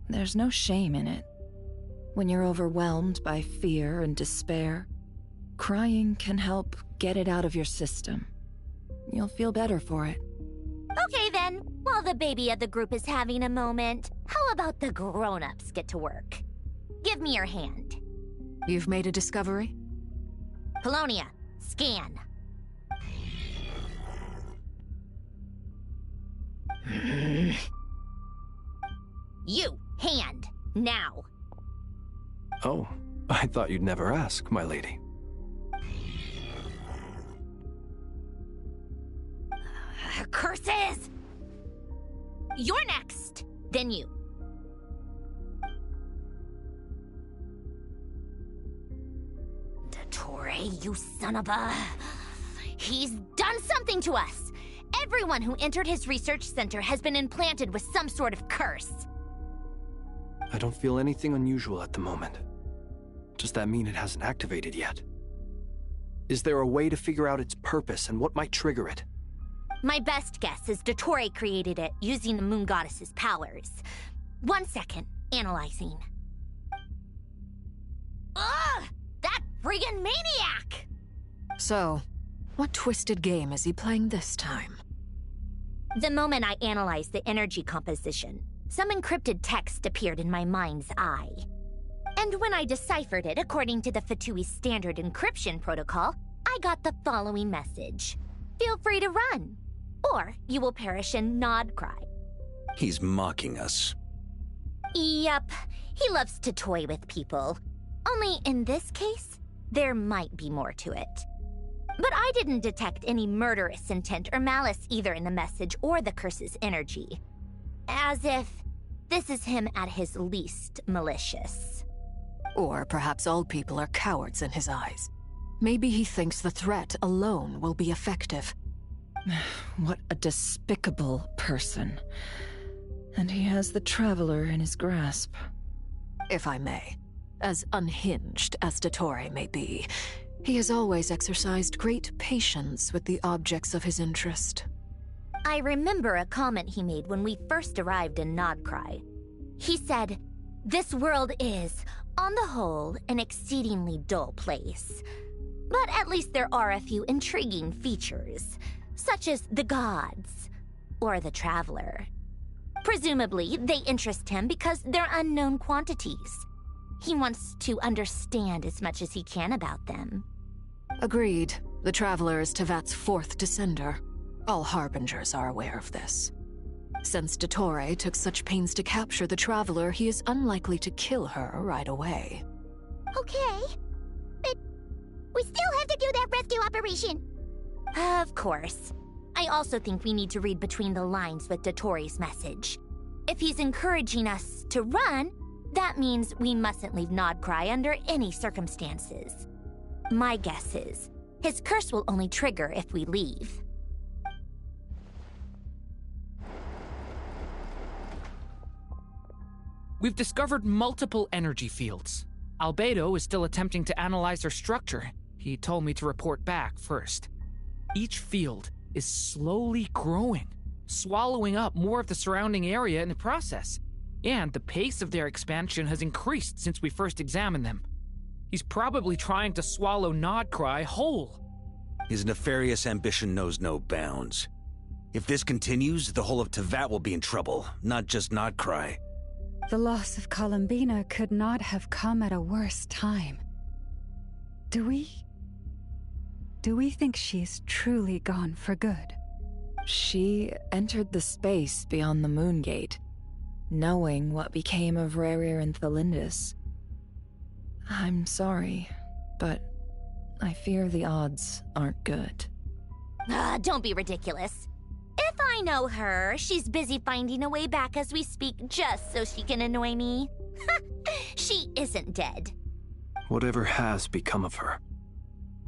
There's no shame in it. When you're overwhelmed by fear and despair, crying can help get it out of your system. You'll feel better for it. Okay then, while the baby of the group is having a moment, how about the grown-ups get to work? Give me your hand. You've made a discovery? Polonia, scan. You, hand, now. Oh, I thought you'd never ask, my lady. Curses! You're next, then you. Dottore, you son of a... He's done something to us! Everyone who entered his research center has been implanted with some sort of curse. I don't feel anything unusual at the moment. Does that mean it hasn't activated yet? Is there a way to figure out its purpose and what might trigger it? My best guess is Dottore created it using the Moon Goddess's powers. 1 second, analyzing. Ugh! That friggin' maniac! So, what twisted game is he playing this time? The moment I analyzed the energy composition, some encrypted text appeared in my mind's eye. And when I deciphered it according to the Fatui standard encryption protocol, I got the following message. Feel free to run, or you will perish in nod cry. He's mocking us. Yep, he loves to toy with people. Only in this case, there might be more to it. But I didn't detect any murderous intent or malice either in the message or the curse's energy. As if this is him at his least malicious. Or perhaps all people are cowards in his eyes. Maybe he thinks the threat alone will be effective. What a despicable person. And he has the Traveler in his grasp. If I may, as unhinged as Dottore may be, he has always exercised great patience with the objects of his interest. I remember a comment he made when we first arrived in Nodcry. He said, "This world is, on the whole, an exceedingly dull place. But at least there are a few intriguing features, such as the gods, or the Traveler. Presumably, they interest him because they're unknown quantities. He wants to understand as much as he can about them." Agreed. The Traveler is Tevat's fourth descender. All Harbingers are aware of this. Since Dottore took such pains to capture the Traveler, he is unlikely to kill her right away. Okay, but we still have to do that rescue operation. Of course. I also think we need to read between the lines with Dottore's message. If he's encouraging us to run, that means we mustn't leave Nodcry under any circumstances. My guess is, his curse will only trigger if we leave. We've discovered multiple energy fields. Albedo is still attempting to analyze their structure. He told me to report back first. Each field is slowly growing, swallowing up more of the surrounding area in the process. And the pace of their expansion has increased since we first examined them. He's probably trying to swallow Nodcry whole. His nefarious ambition knows no bounds. If this continues, the whole of Tevat will be in trouble, not just Nodcry. The loss of Columbina could not have come at a worse time. Do we think she's truly gone for good? She entered the space beyond the Moongate, knowing what became of Rerir and Thalindus. I'm sorry, but I fear the odds aren't good. Don't be ridiculous. If I know her, she's busy finding a way back as we speak just so she can annoy me. She isn't dead. Whatever has become of her,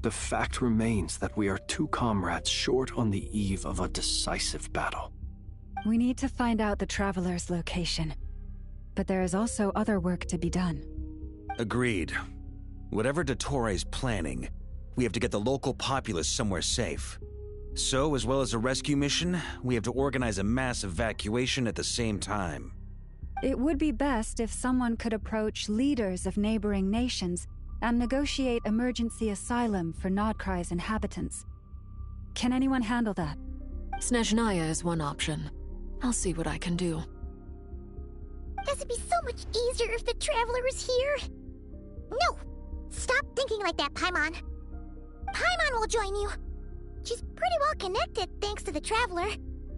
the fact remains that we are two comrades short on the eve of a decisive battle. We need to find out the Traveler's location, but there is also other work to be done. Agreed. Whatever Dottore planning, we have to get the local populace somewhere safe. So, as well as a rescue mission, we have to organize a mass evacuation at the same time. It would be best if someone could approach leaders of neighboring nations and negotiate emergency asylum for Nodcry's inhabitants. Can anyone handle that? Snezhnaya is one option. I'll see what I can do. This would be so much easier if the Traveler was here. No! Stop thinking like that, Paimon. Paimon will join you. She's pretty well connected thanks to the Traveler.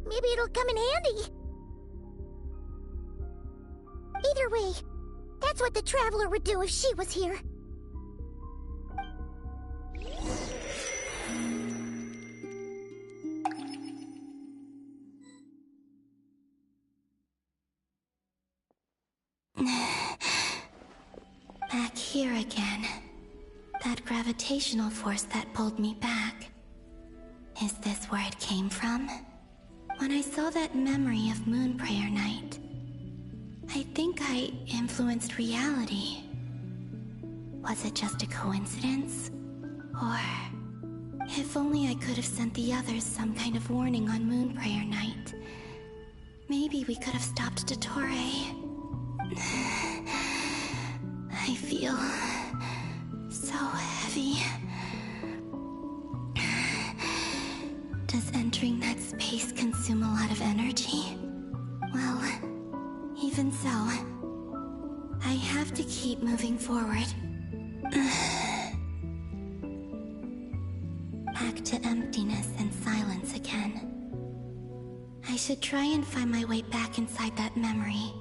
Maybe it'll come in handy. Either way, that's what the Traveler would do if she was here. Back here again. That gravitational force that pulled me back. Is this where it came from? When I saw that memory of Moonprayer Night, I think I influenced reality. Was it just a coincidence? Or... if only I could have sent the others some kind of warning on Moonprayer Night. Maybe we could have stopped Dottore. I feel... so heavy. Does entering that space consume a lot of energy? Well, even so, I have to keep moving forward. Back to emptiness and silence again. I should try and find my way back inside that memory.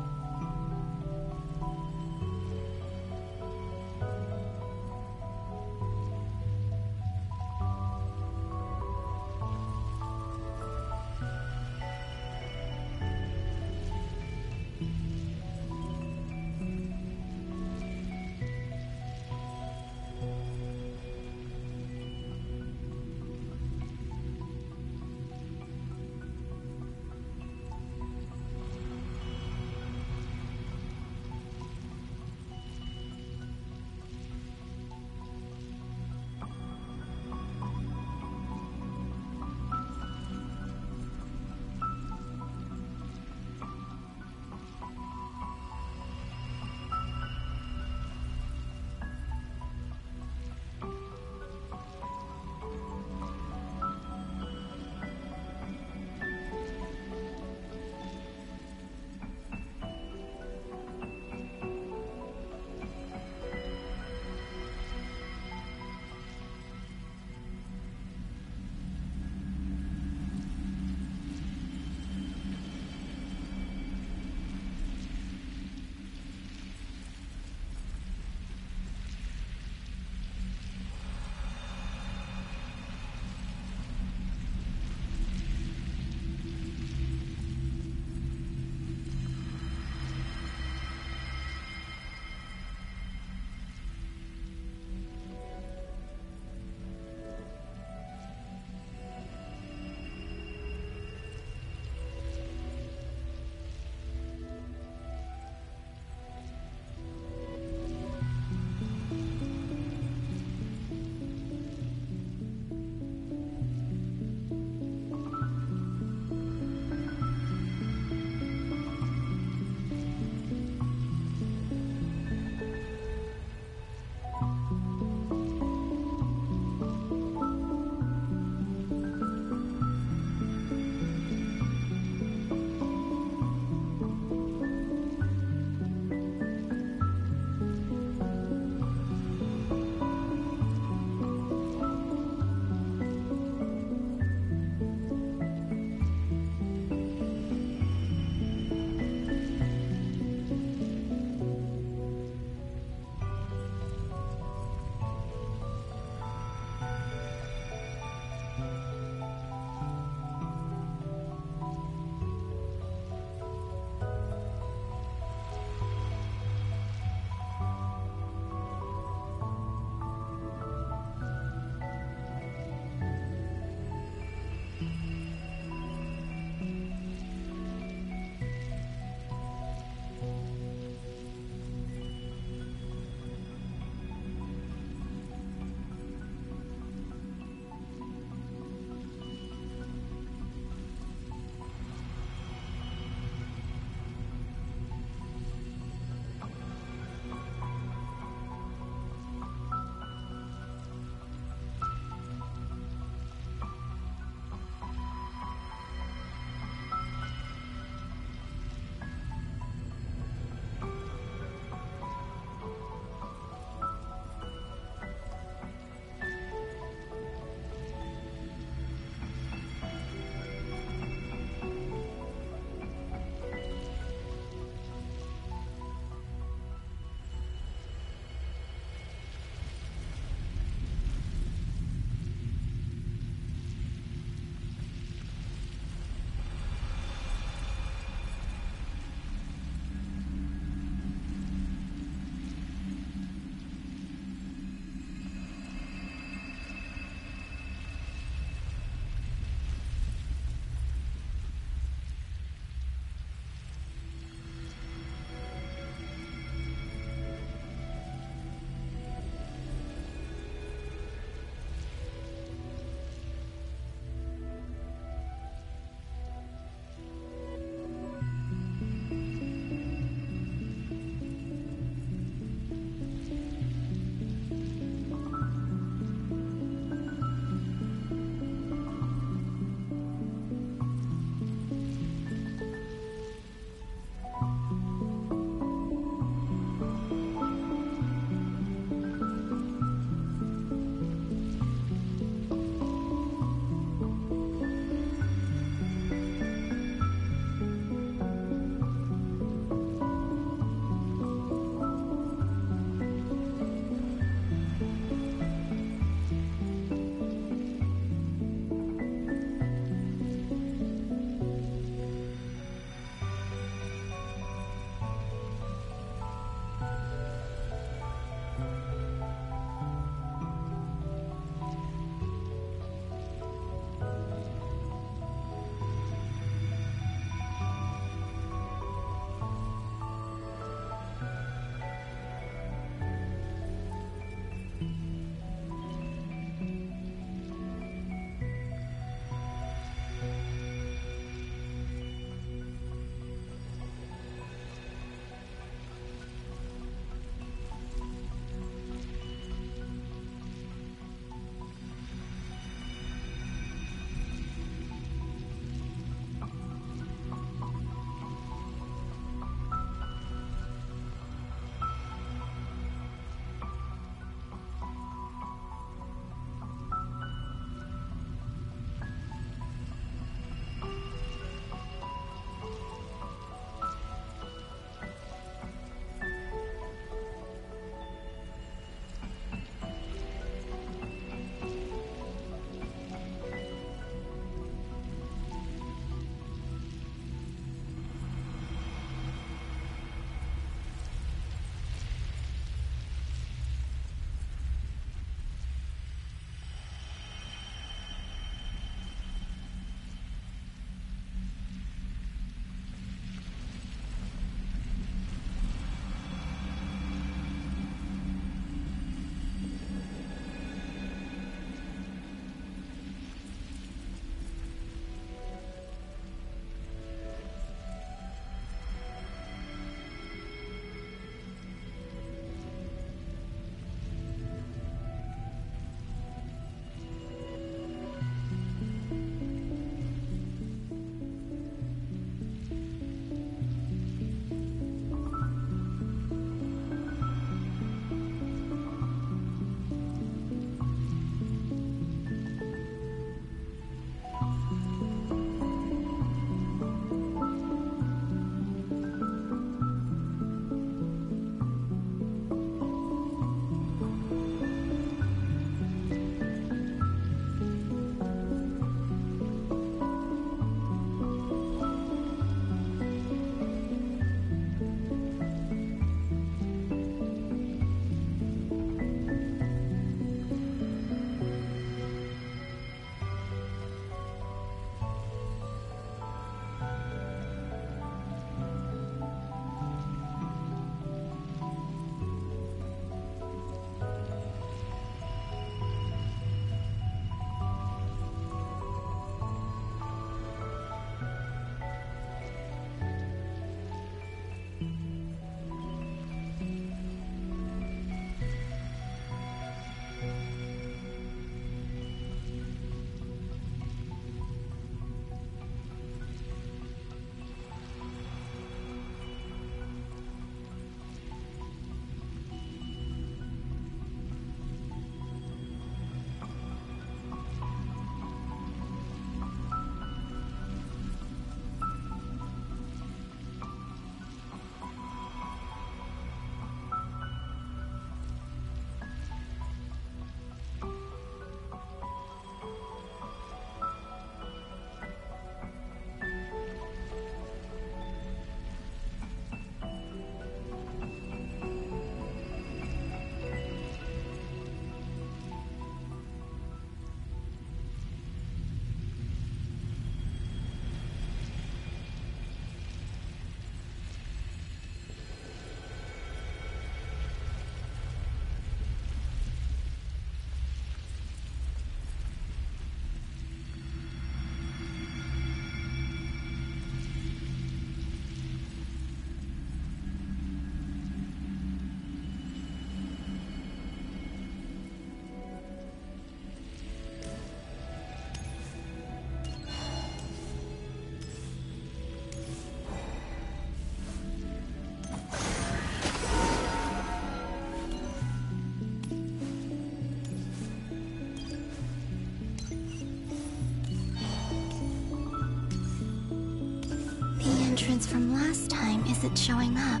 entrance from last time isn't showing up.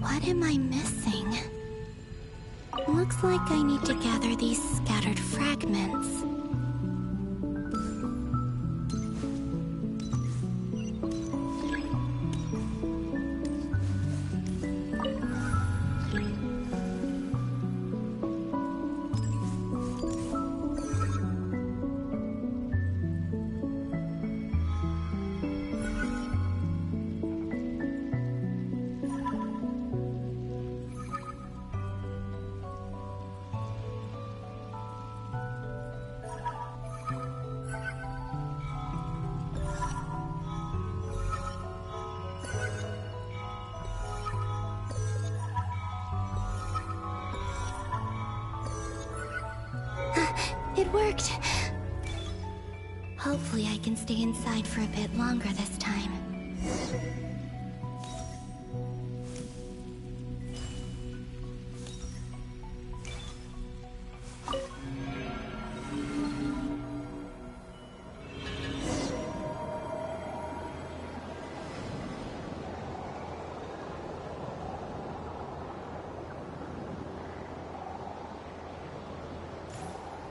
What am I missing? Looks like I need to gather these scattered fragments. It worked! Hopefully I can stay inside for a bit longer this time.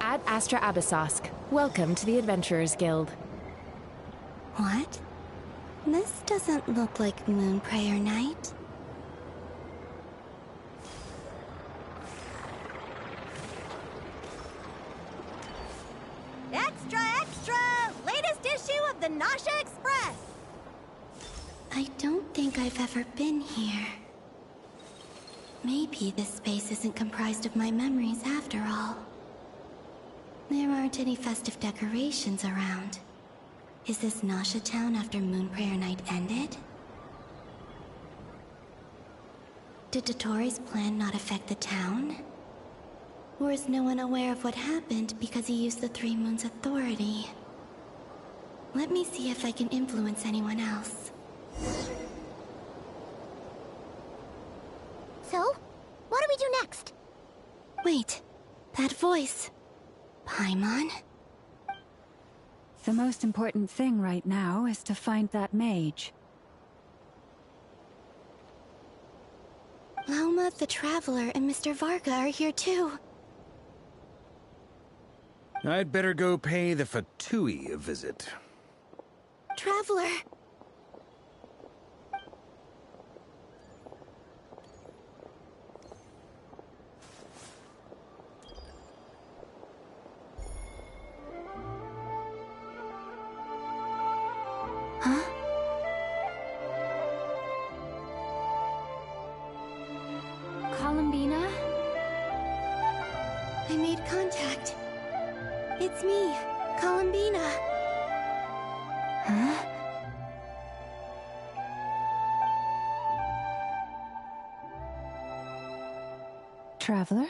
Ad Astra Abyssosk. Welcome to the Adventurers Guild. What? This doesn't look like Moonprayer Night. Extra, extra! Latest issue of the Nasha Express! I don't think I've ever been here. Maybe this space isn't comprised of my memories after all. There aren't any festive decorations around. Is this Nasha Town after Moonprayer Night ended? Did Dottoro's plan not affect the town? Or is no one aware of what happened because he used the Three Moons' authority? Let me see if I can influence anyone else. So, what do we do next? Wait, that voice. Paimon? The most important thing right now is to find that mage. Lauma the Traveler and Mr. Varga are here too. I'd better go pay the Fatui a visit. Traveler! Huh? Columbina? I made contact. It's me, Columbina. Huh? Traveler?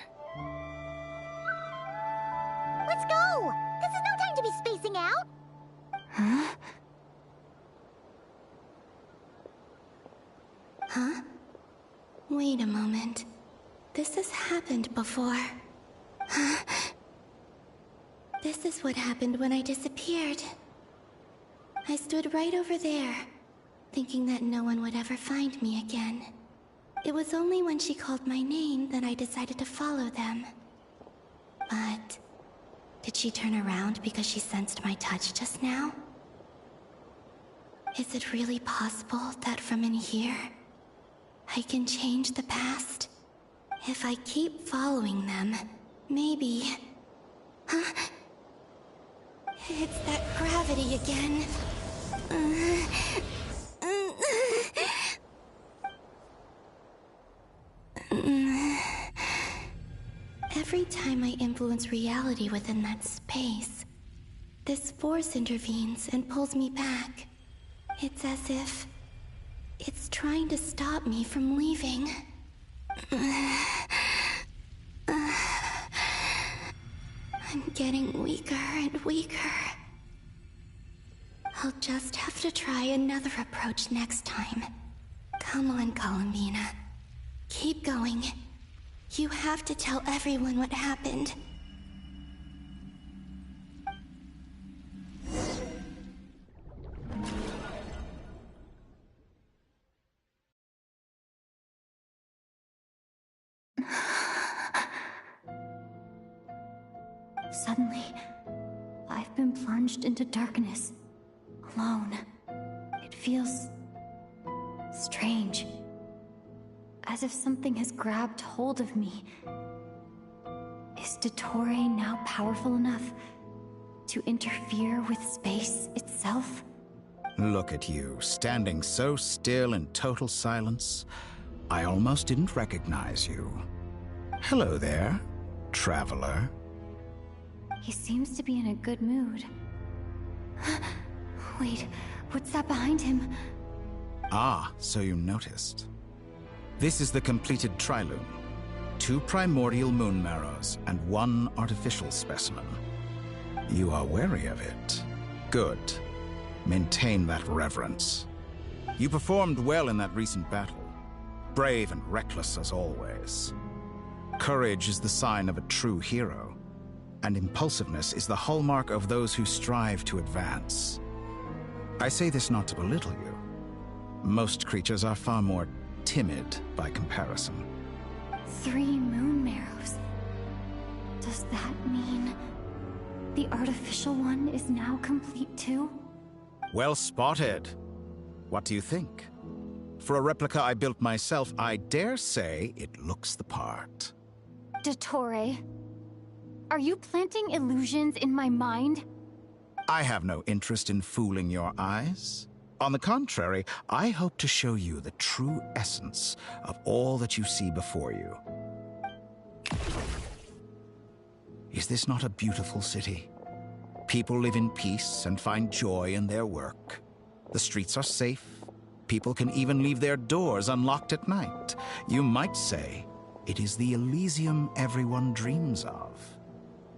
Let's go! This is no time to be spacing out! Huh? Huh? Wait a moment. This has happened before. Huh? This is what happened when I disappeared. I stood right over there, thinking that no one would ever find me again. It was only when she called my name that I decided to follow them. But did she turn around because she sensed my touch just now? Is it really possible that from in here, I can change the past? If I keep following them, maybe... Huh? It's that gravity again. Every time I influence reality within that space, this force intervenes and pulls me back. It's as if it's trying to stop me from leaving. I'm getting weaker and weaker. I'll just have to try another approach next time. Come on, Columbina. Keep going. You have to tell everyone what happened. Suddenly, I've been plunged into darkness, alone. It feels strange, as if something has grabbed hold of me. Is Dottore now powerful enough to interfere with space itself? Look at you, standing so still in total silence. I almost didn't recognize you. Hello there, traveler. He seems to be in a good mood. Wait, what's that behind him? Ah, so you noticed. This is the completed Triloom. 2 primordial moon marrows and 1 artificial specimen. You are wary of it. Good. Maintain that reverence. You performed well in that recent battle. Brave and reckless as always. Courage is the sign of a true hero, and impulsiveness is the hallmark of those who strive to advance. I say this not to belittle you. Most creatures are far more timid by comparison. 3 moon marrows. Does that mean the artificial one is now complete too? Well spotted. What do you think? For a replica I built myself, I dare say it looks the part. Dottore, are you planting illusions in my mind? I have no interest in fooling your eyes. On the contrary, I hope to show you the true essence of all that you see before you. Is this not a beautiful city? People live in peace and find joy in their work. The streets are safe. People can even leave their doors unlocked at night. You might say it is the Elysium everyone dreams of.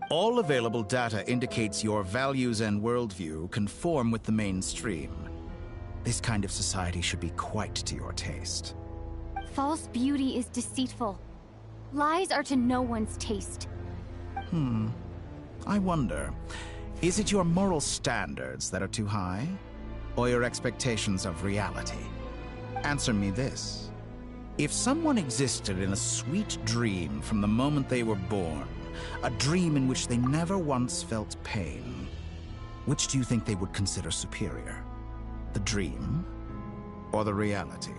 All available data indicates your values and worldview conform with the mainstream. This kind of society should be quite to your taste. False beauty is deceitful. Lies are to no one's taste. I wonder, is it your moral standards that are too high? Or your expectations of reality? Answer me this. If someone existed in a sweet dream from the moment they were born, a dream in which they never once felt pain, which do you think they would consider superior? The dream or the reality?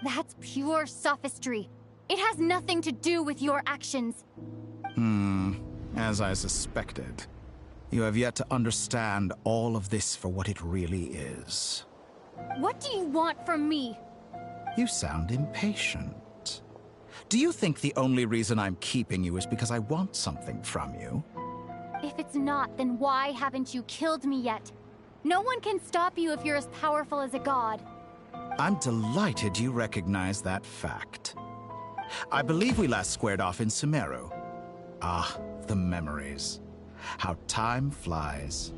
That's pure sophistry. It has nothing to do with your actions. As I suspected. You have yet to understand all of this for what it really is. What do you want from me? You sound impatient. Do you think the only reason I'm keeping you is because I want something from you? If it's not, then why haven't you killed me yet? No one can stop you if you're as powerful as a god. I'm delighted you recognize that fact. I believe we last squared off in Sumeru. Ah, the memories. How time flies.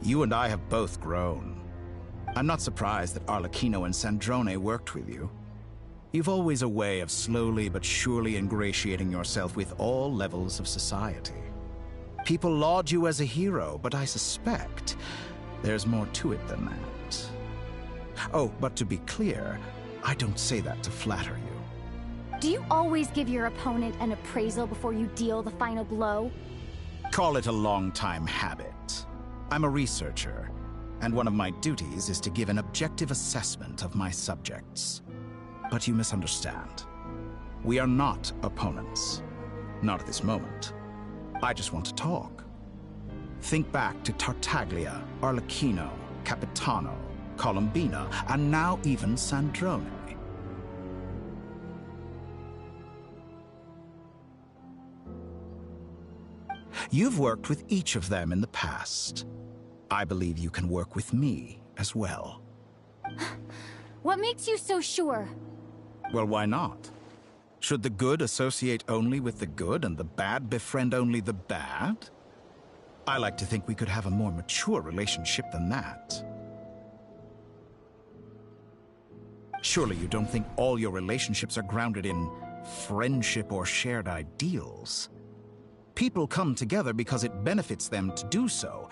You and I have both grown. I'm not surprised that Arlecchino and Sandrone worked with you. You've always a way of slowly but surely ingratiating yourself with all levels of society. People laud you as a hero, but I suspect there's more to it than that. Oh, but to be clear, I don't say that to flatter you. Do you always give your opponent an appraisal before you deal the final blow? Call it a long-time habit. I'm a researcher, and one of my duties is to give an objective assessment of my subjects. But you misunderstand. We are not opponents. Not at this moment. I just want to talk. Think back to Tartaglia, Arlecchino, Capitano, Columbina, and now even Sandrone. You've worked with each of them in the past. I believe you can work with me as well. What makes you so sure? Well, why not? Should the good associate only with the good and the bad befriend only the bad? I like to think we could have a more mature relationship than that. Surely you don't think all your relationships are grounded in friendship or shared ideals? People come together because it benefits them to do so.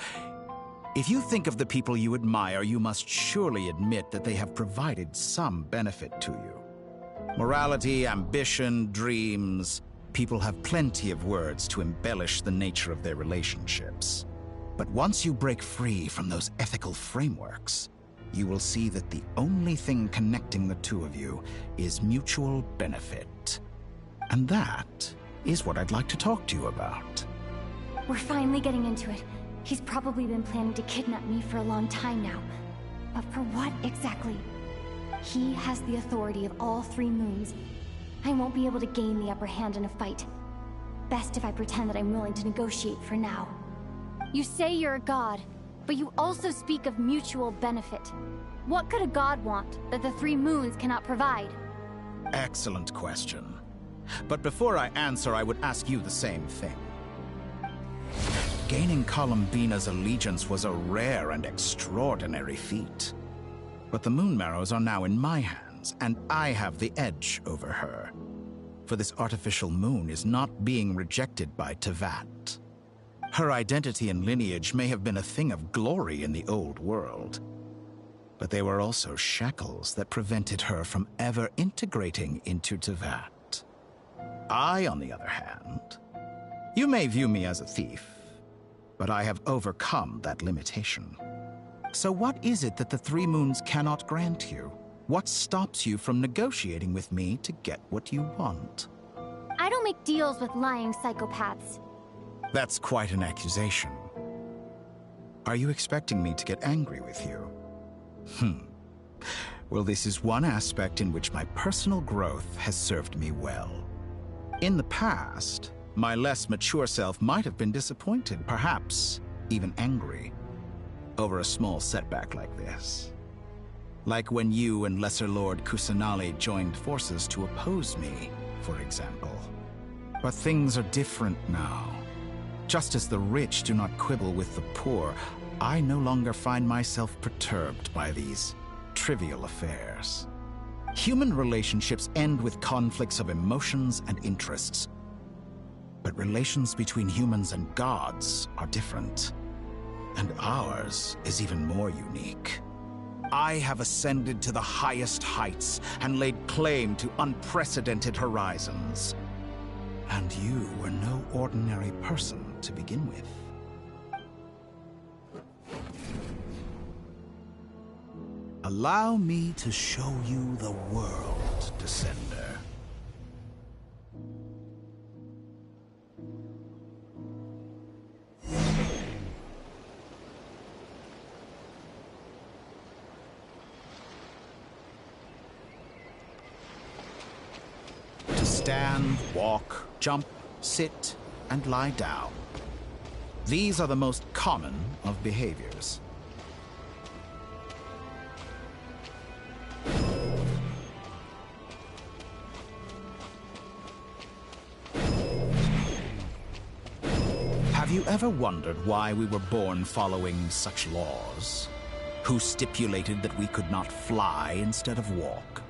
If you think of the people you admire, you must surely admit that they have provided some benefit to you. Morality, ambition, dreams. People have plenty of words to embellish the nature of their relationships. But once you break free from those ethical frameworks, you will see that the only thing connecting the two of you is mutual benefit. And that is what I'd like to talk to you about. We're finally getting into it. He's probably been planning to kidnap me for a long time now. But for what exactly? He has the authority of all 3 moons. I won't be able to gain the upper hand in a fight. Best if I pretend that I'm willing to negotiate for now. You say you're a god, but you also speak of mutual benefit. What could a god want that the 3 moons cannot provide? Excellent question. But before I answer, I would ask you the same thing. Gaining Columbina's allegiance was a rare and extraordinary feat. But the Moon Marrows are now in my hands, and I have the edge over her. For this artificial moon is not being rejected by Tevat. Her identity and lineage may have been a thing of glory in the old world, but they were also shackles that prevented her from ever integrating into Tevat. I, on the other hand, you may view me as a thief, but I have overcome that limitation. So what is it that the 3 moons cannot grant you? What stops you from negotiating with me to get what you want? I don't make deals with lying psychopaths. That's quite an accusation. Are you expecting me to get angry with you? Well, this is one aspect in which my personal growth has served me well. In the past, my less mature self might have been disappointed, perhaps even angry, over a small setback like this. Like when you and Lesser Lord Kusanali joined forces to oppose me, for example. But things are different now. Just as the rich do not quibble with the poor, I no longer find myself perturbed by these trivial affairs. Human relationships end with conflicts of emotions and interests. But relations between humans and gods are different. And ours is even more unique. I have ascended to the highest heights and laid claim to unprecedented horizons. And you were no ordinary person to begin with. Allow me to show you the world, Descender. To stand, walk, jump, sit, and lie down. These are the most common of behaviors. Have you ever wondered why we were born following such laws? Who stipulated that we could not fly instead of walk?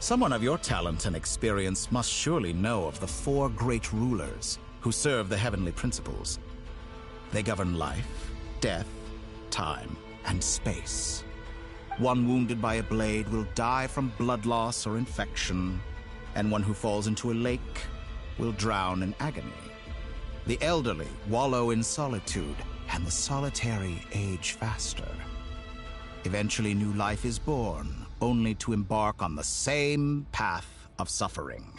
Someone of your talent and experience must surely know of the 4 great rulers who serve the heavenly principles. They govern life, death, time, and space. One wounded by a blade will die from blood loss or infection, and one who falls into a lake will drown in agony. The elderly wallow in solitude, and the solitary age faster. Eventually, new life is born, only to embark on the same path of suffering.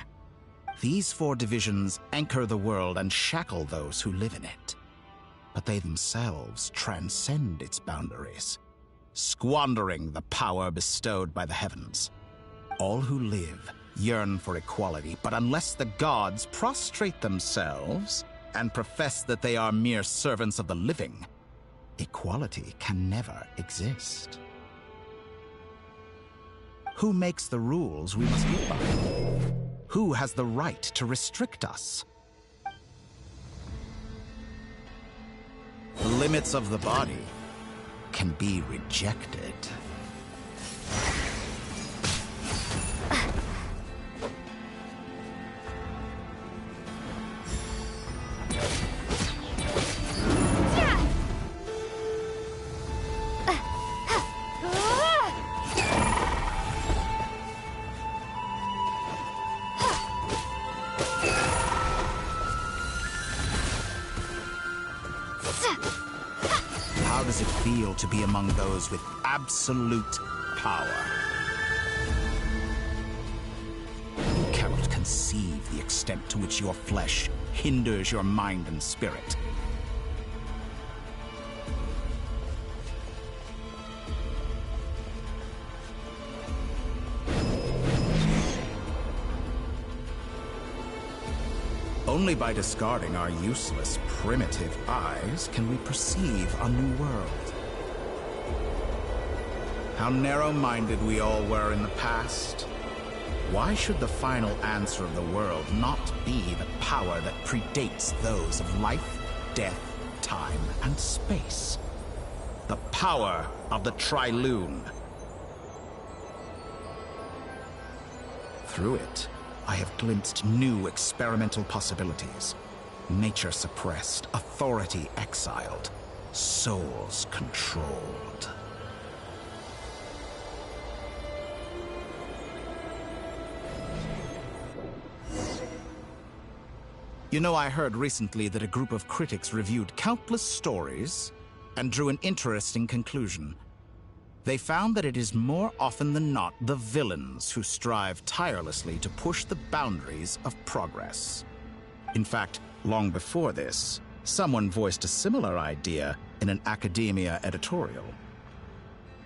These 4 divisions anchor the world and shackle those who live in it. But they themselves transcend its boundaries, squandering the power bestowed by the heavens. All who live yearn for equality, but unless the gods prostrate themselves and profess that they are mere servants of the living, equality can never exist. Who makes the rules we must live by? Who has the right to restrict us? The limits of the body can be rejected. How does it feel to be among those with absolute power? You cannot conceive the extent to which your flesh hinders your mind and spirit. Only by discarding our useless, primitive eyes can we perceive a new world. How narrow-minded we all were in the past. Why should the final answer of the world not be the power that predates those of life, death, time, and space? The power of the Trilune. Through it, I have glimpsed new experimental possibilities. Nature suppressed, authority exiled, souls controlled. You know, I heard recently that a group of critics reviewed countless stories and drew an interesting conclusion. They found that it is more often than not the villains who strive tirelessly to push the boundaries of progress. In fact, long before this, someone voiced a similar idea in an academia editorial.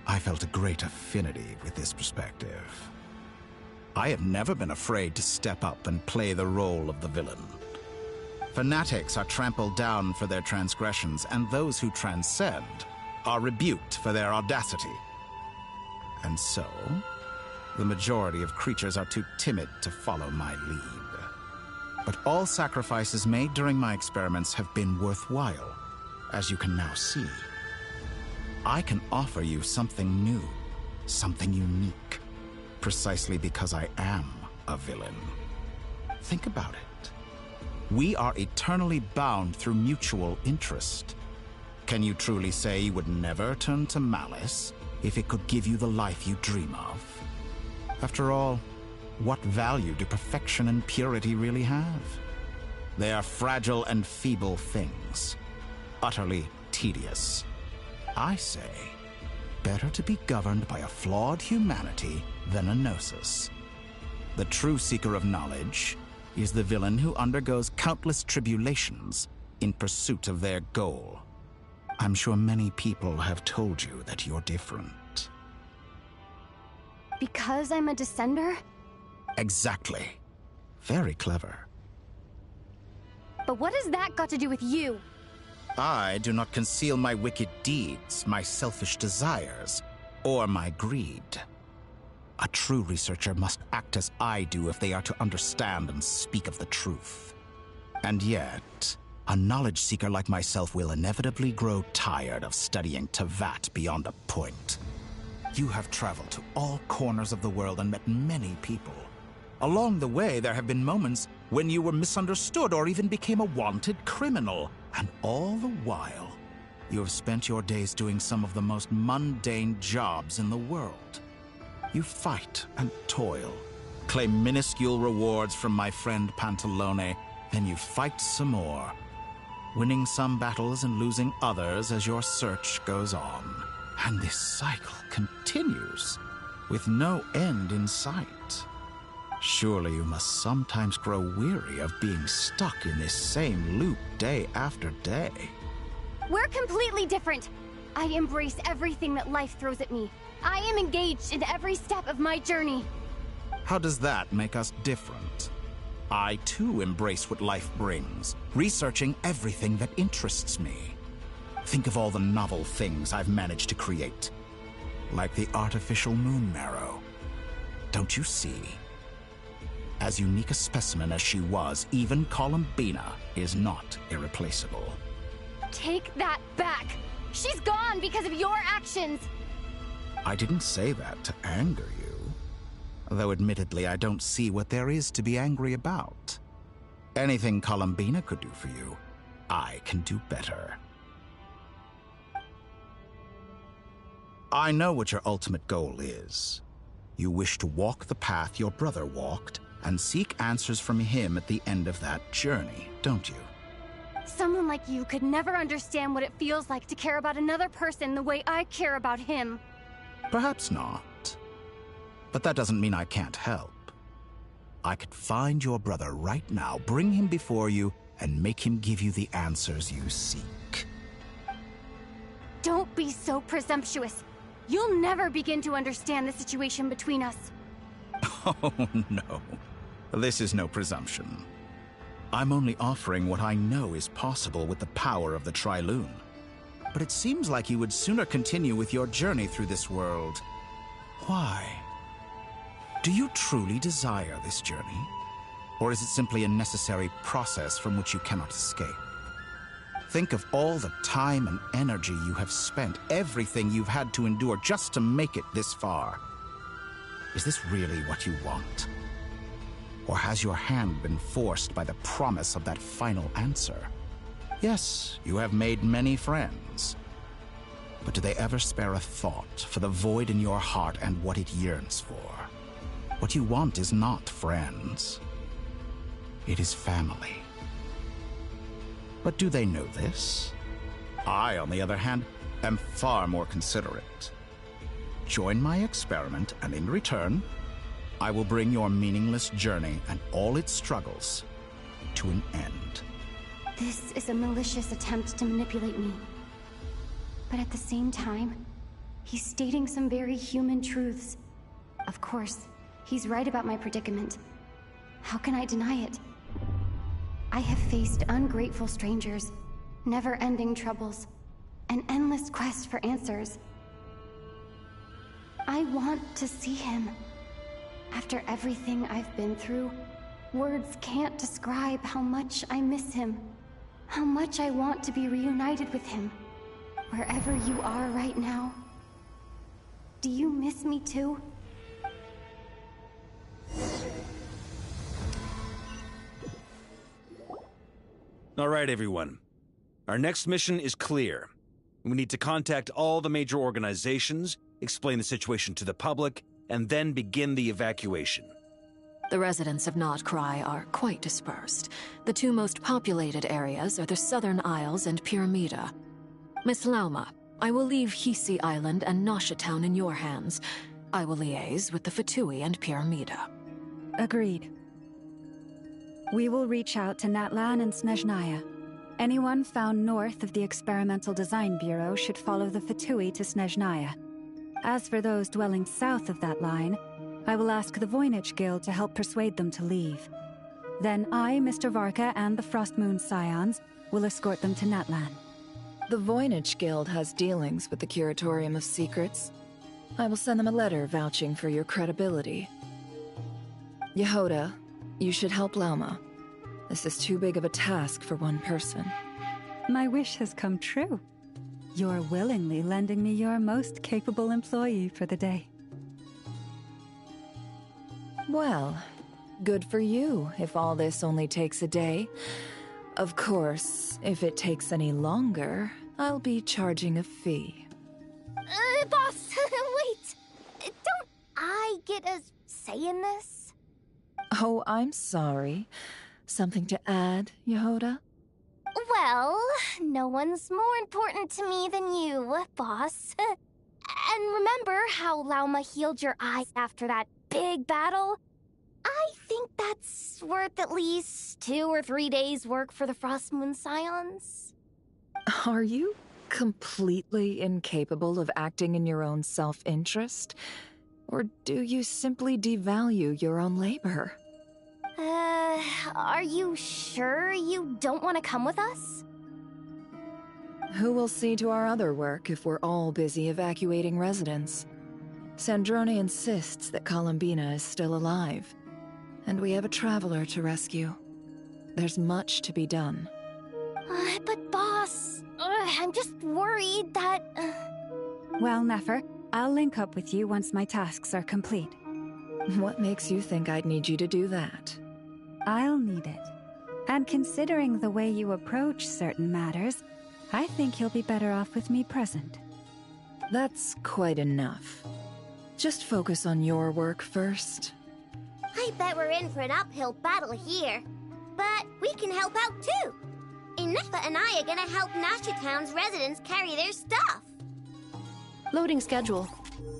I felt a great affinity with this perspective. I have never been afraid to step up and play the role of the villain. Fanatics are trampled down for their transgressions, and those who transcend are rebuked for their audacity. And so, the majority of creatures are too timid to follow my lead. But all sacrifices made during my experiments have been worthwhile, as you can now see. I can offer you something new, something unique, precisely because I am a villain. Think about it. We are eternally bound through mutual interest. Can you truly say you would never turn to malice if it could give you the life you dream of? After all, what value do perfection and purity really have? They are fragile and feeble things, utterly tedious. I say, better to be governed by a flawed humanity than a gnosis. The true seeker of knowledge is the villain who undergoes countless tribulations in pursuit of their goal. I'm sure many people have told you that you're different. Because I'm a descender? Exactly. Very clever. But what has that got to do with you? I do not conceal my wicked deeds, my selfish desires, or my greed. A true researcher must act as I do if they are to understand and speak of the truth. And yet, a knowledge seeker like myself will inevitably grow tired of studying Tevat beyond a point. You have traveled to all corners of the world and met many people. Along the way, there have been moments when you were misunderstood or even became a wanted criminal. And all the while, you have spent your days doing some of the most mundane jobs in the world. You fight and toil, claim minuscule rewards from my friend Pantalone, then you fight some more, winning some battles and losing others as your search goes on. And this cycle continues, with no end in sight. Surely you must sometimes grow weary of being stuck in this same loop day after day. We're completely different. I embrace everything that life throws at me. I am engaged in every step of my journey. How does that make us different? I too embrace what life brings, researching everything that interests me. Think of all the novel things I've managed to create, like the artificial moon marrow. Don't you see? As unique a specimen as she was, even Columbina is not irreplaceable. Take that back! She's gone because of your actions! I didn't say that to anger you. Though admittedly, I don't see what there is to be angry about. Anything Columbina could do for you, I can do better. I know what your ultimate goal is. You wish to walk the path your brother walked and seek answers from him at the end of that journey, don't you? Someone like you could never understand what it feels like to care about another person the way I care about him. Perhaps not. But that doesn't mean I can't help. I could find your brother right now, bring him before you, and make him give you the answers you seek. Don't be so presumptuous. You'll never begin to understand the situation between us. Oh, no. This is no presumption. I'm only offering what I know is possible with the power of the Trilune. But it seems like you would sooner continue with your journey through this world. Why? Do you truly desire this journey? Or is it simply a necessary process from which you cannot escape? Think of all the time and energy you have spent, everything you've had to endure just to make it this far. Is this really what you want? Or has your hand been forced by the promise of that final answer? Yes, you have made many friends. But do they ever spare a thought for the void in your heart and what it yearns for? What you want is not friends. It is family. But do they know this? I, on the other hand, am far more considerate. Join my experiment, and in return, I will bring your meaningless journey and all its struggles to an end. This is a malicious attempt to manipulate me. But at the same time, he's stating some very human truths. Of course, he's right about my predicament. How can I deny it? I have faced ungrateful strangers, never-ending troubles, an endless quest for answers. I want to see him. After everything I've been through, words can't describe how much I miss him, how much I want to be reunited with him. Wherever you are right now, do you miss me too? All right, everyone. Our next mission is clear. We need to contact all the major organizations, explain the situation to the public, and then begin the evacuation. The residents of Not Cry are quite dispersed. The two most populated areas are the Southern Isles and Pyramida. Miss Lauma, I will leave Hisi Island and Nasha Town in your hands. I will liaise with the Fatui and Pyramida. Agreed. We will reach out to Natlan and Snezhnaya. Anyone found north of the Experimental Design Bureau should follow the Fatui to Snezhnaya. As for those dwelling south of that line, I will ask the Voynich Guild to help persuade them to leave. Then I, Mr. Varka, and the Frostmoon Scions will escort them to Natlan. The Voynich Guild has dealings with the Curatorium of Secrets. I will send them a letter vouching for your credibility. Yehoda, you should help Lauma. This is too big of a task for one person. My wish has come true. You're willingly lending me your most capable employee for the day. Well, Good for you, if all this only takes a day. Of course, if it takes any longer, I'll be charging a fee. Boss, wait! Don't I get a say in this? Oh, I'm sorry. Something to add, Yehoda? Well, no one's more important to me than you, boss. And remember how Lauma healed your eyes after that big battle? I think that's worth at least 2 or 3 days' work for the Frost Moon Scions. Are you completely incapable of acting in your own self-interest? Or do you simply devalue your own labor? Are you sure you don't want to come with us? Who will see to our other work if we're all busy evacuating residents? Sandrone insists that Columbina is still alive, and we have a traveler to rescue. There's much to be done. But boss, I'm just worried that... Well, Nefer, I'll link up with you once my tasks are complete. What makes you think I'd need you to do that? I'll need it. And considering the way you approach certain matters, I think you'll be better off with me present. That's quite enough. Just focus on your work first. I bet we're in for an uphill battle here. But we can help out too. Inefa and I are gonna help Nasha Town's residents carry their stuff. Loading schedule.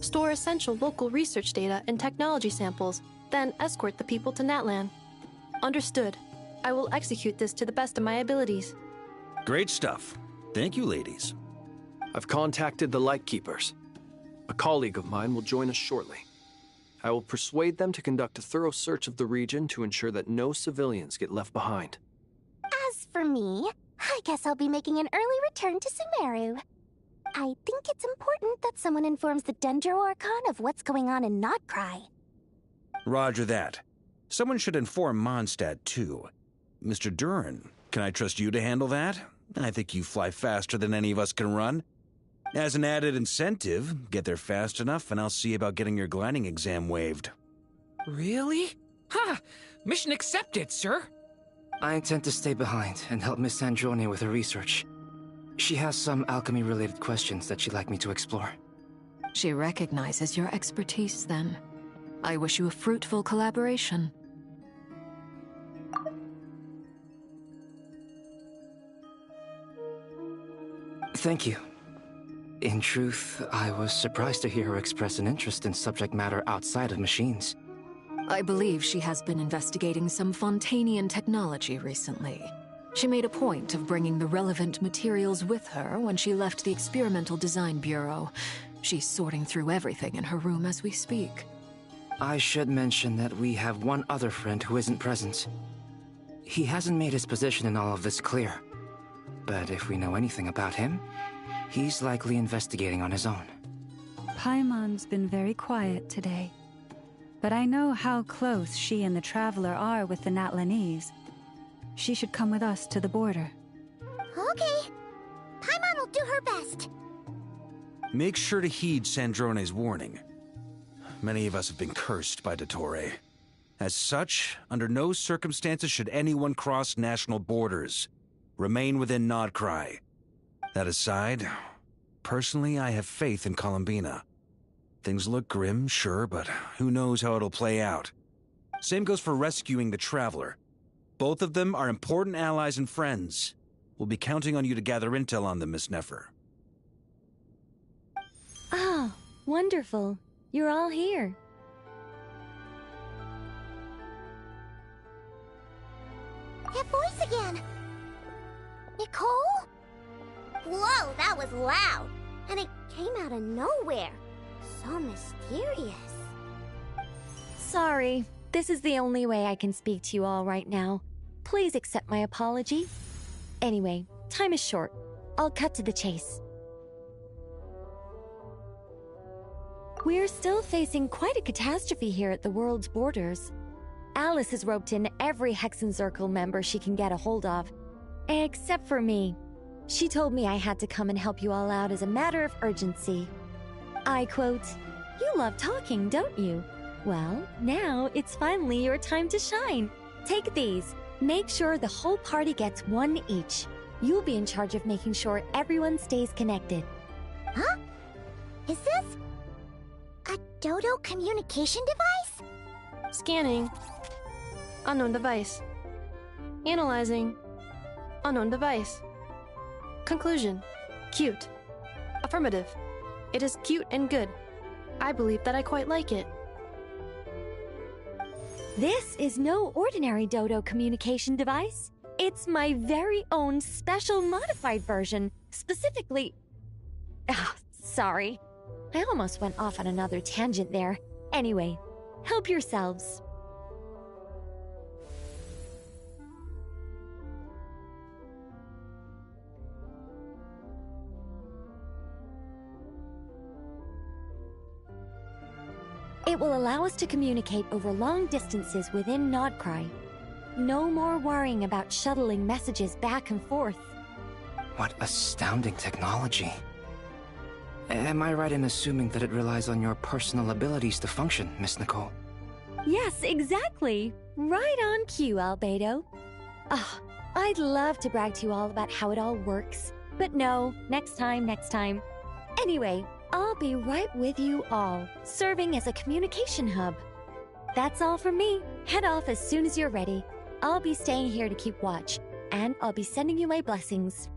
Store essential local research data and technology samples, then escort the people to Natlan. Understood. I will execute this to the best of my abilities. Great stuff. Thank you, ladies. I've contacted the Lightkeepers. A colleague of mine will join us shortly. I will persuade them to conduct a thorough search of the region to ensure that no civilians get left behind. As for me, I guess I'll be making an early return to Sumeru. I think it's important that someone informs the Dendro Archon of what's going on in Notcry. Roger that. Someone should inform Mondstadt, too. Mr. Duran, can I trust you to handle that? I think you fly faster than any of us can run. As an added incentive, get there fast enough and I'll see about getting your gliding exam waived. Really? Ha! Mission accepted, sir. I intend to stay behind and help Miss Sandrone with her research. She has some alchemy-related questions that she'd like me to explore. She recognizes your expertise, then. I wish you a fruitful collaboration. Thank you. In truth, I was surprised to hear her express an interest in subject matter outside of machines. I believe she has been investigating some Fontanian technology recently. She made a point of bringing the relevant materials with her when she left the Experimental Design Bureau. She's sorting through everything in her room as we speak. I should mention that we have one other friend who isn't present. He hasn't made his position in all of this clear. But if we know anything about him, he's likely investigating on his own. Paimon's been very quiet today. But I know how close she and the Traveler are with the Natlanese. She should come with us to the border. Okay. Paimon will do her best. Make sure to heed Sandrone's warning. Many of us have been cursed by Dottore. As such, under no circumstances should anyone cross national borders. Remain within Notcry. That aside, personally, I have faith in Columbina. Things look grim, sure, but who knows how it'll play out. Same goes for rescuing the Traveler. Both of them are important allies and friends. We'll be counting on you to gather intel on them, Miss Nefer. Ah, wonderful. You're all here. That voice again! Nicole? Whoa, that was loud! And it came out of nowhere. So mysterious. Sorry, this is the only way I can speak to you all right now. Please accept my apology. Anyway, time is short. I'll cut to the chase. We're still facing quite a catastrophe here at the world's borders. Alice has roped in every Hexencircle member she can get a hold of. Except for me. She told me I had to come and help you all out as a matter of urgency. I quote, "You love talking, don't you? Well, now it's finally your time to shine. Take these. Make sure the whole party gets one each. You'll be in charge of making sure everyone stays connected. Huh? Is this a Dodo communication device? Scanning. Unknown device. Analyzing. Unknown device. Conclusion. Cute. Affirmative. It is cute and good. I believe that I quite like it. This is no ordinary Dodo communication device. It's my very own special modified version, specifically... Ah, sorry. I almost went off on another tangent there. Anyway, help yourselves. It will allow us to communicate over long distances within Nodcry. No more worrying about shuttling messages back and forth. What astounding technology. Am I right in assuming that it relies on your personal abilities to function, Miss Nicole? Yes, exactly. Right on cue, Albedo. Ah, I'd love to brag to you all about how it all works. But no, next time. Anyway, I'll be right with you all, serving as a communication hub. That's all from me. Head off as soon as you're ready. I'll be staying here to keep watch, and I'll be sending you my blessings.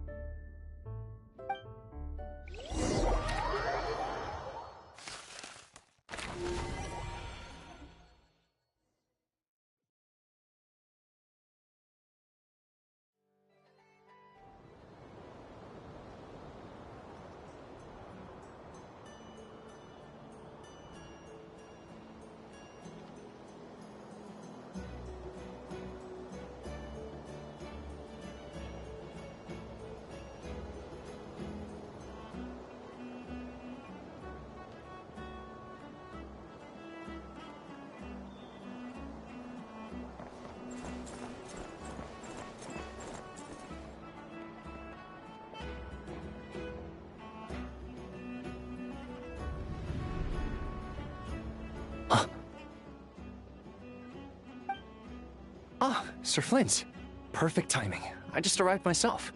Ah, Sir Flint. Perfect timing. I just arrived myself.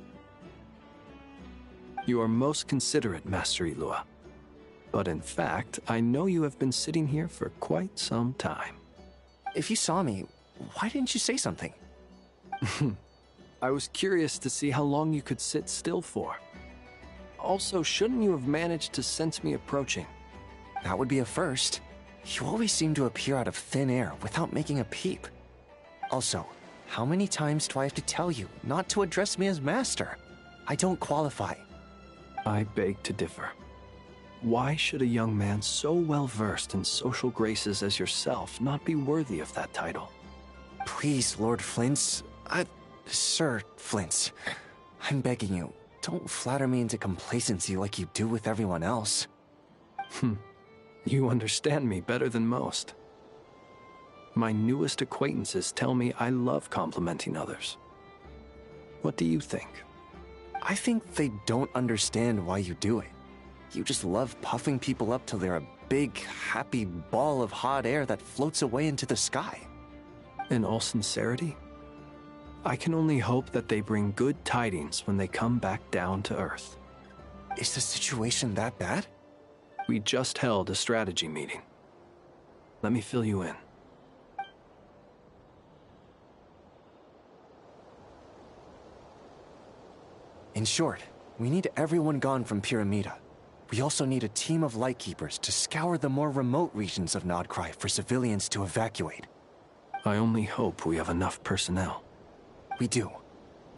You are most considerate, Master Ilua. But in fact, I know you have been sitting here for quite some time. If you saw me, why didn't you say something? I was curious to see how long you could sit still for. Also, shouldn't you have managed to sense me approaching? That would be a first. You always seem to appear out of thin air without making a peep. Also, how many times do I have to tell you not to address me as master? I don't qualify. I beg to differ. Why should a young man so well versed in social graces as yourself not be worthy of that title? Please, Lord Flint's... Sir Flint's. I'm begging you, don't flatter me into complacency like you do with everyone else. You understand me better than most. My newest acquaintances tell me I love complimenting others. What do you think? I think they don't understand why you do it. You just love puffing people up till they're a big, happy ball of hot air that floats away into the sky. In all sincerity, I can only hope that they bring good tidings when they come back down to Earth. Is the situation that bad? We just held a strategy meeting. Let me fill you in. In short, we need everyone gone from Pyramida. We also need a team of Lightkeepers to scour the more remote regions of Nodcry for civilians to evacuate. I only hope we have enough personnel. We do.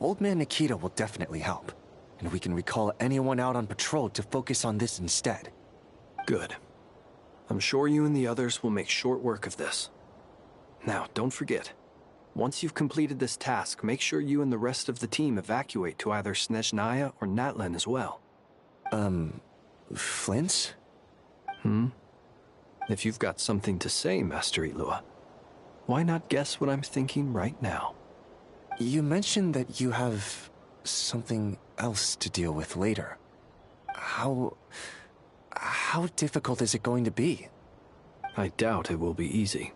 Old Man Nikita will definitely help, and we can recall anyone out on patrol to focus on this instead. Good. I'm sure you and the others will make short work of this. Now, don't forget. Once you've completed this task, make sure you and the rest of the team evacuate to either Snezhnaya or Natlan as well. Flint? If you've got something to say, Master Ilua, why not guess what I'm thinking right now? You mentioned that you have something else to deal with later. How difficult is it going to be? I doubt it will be easy.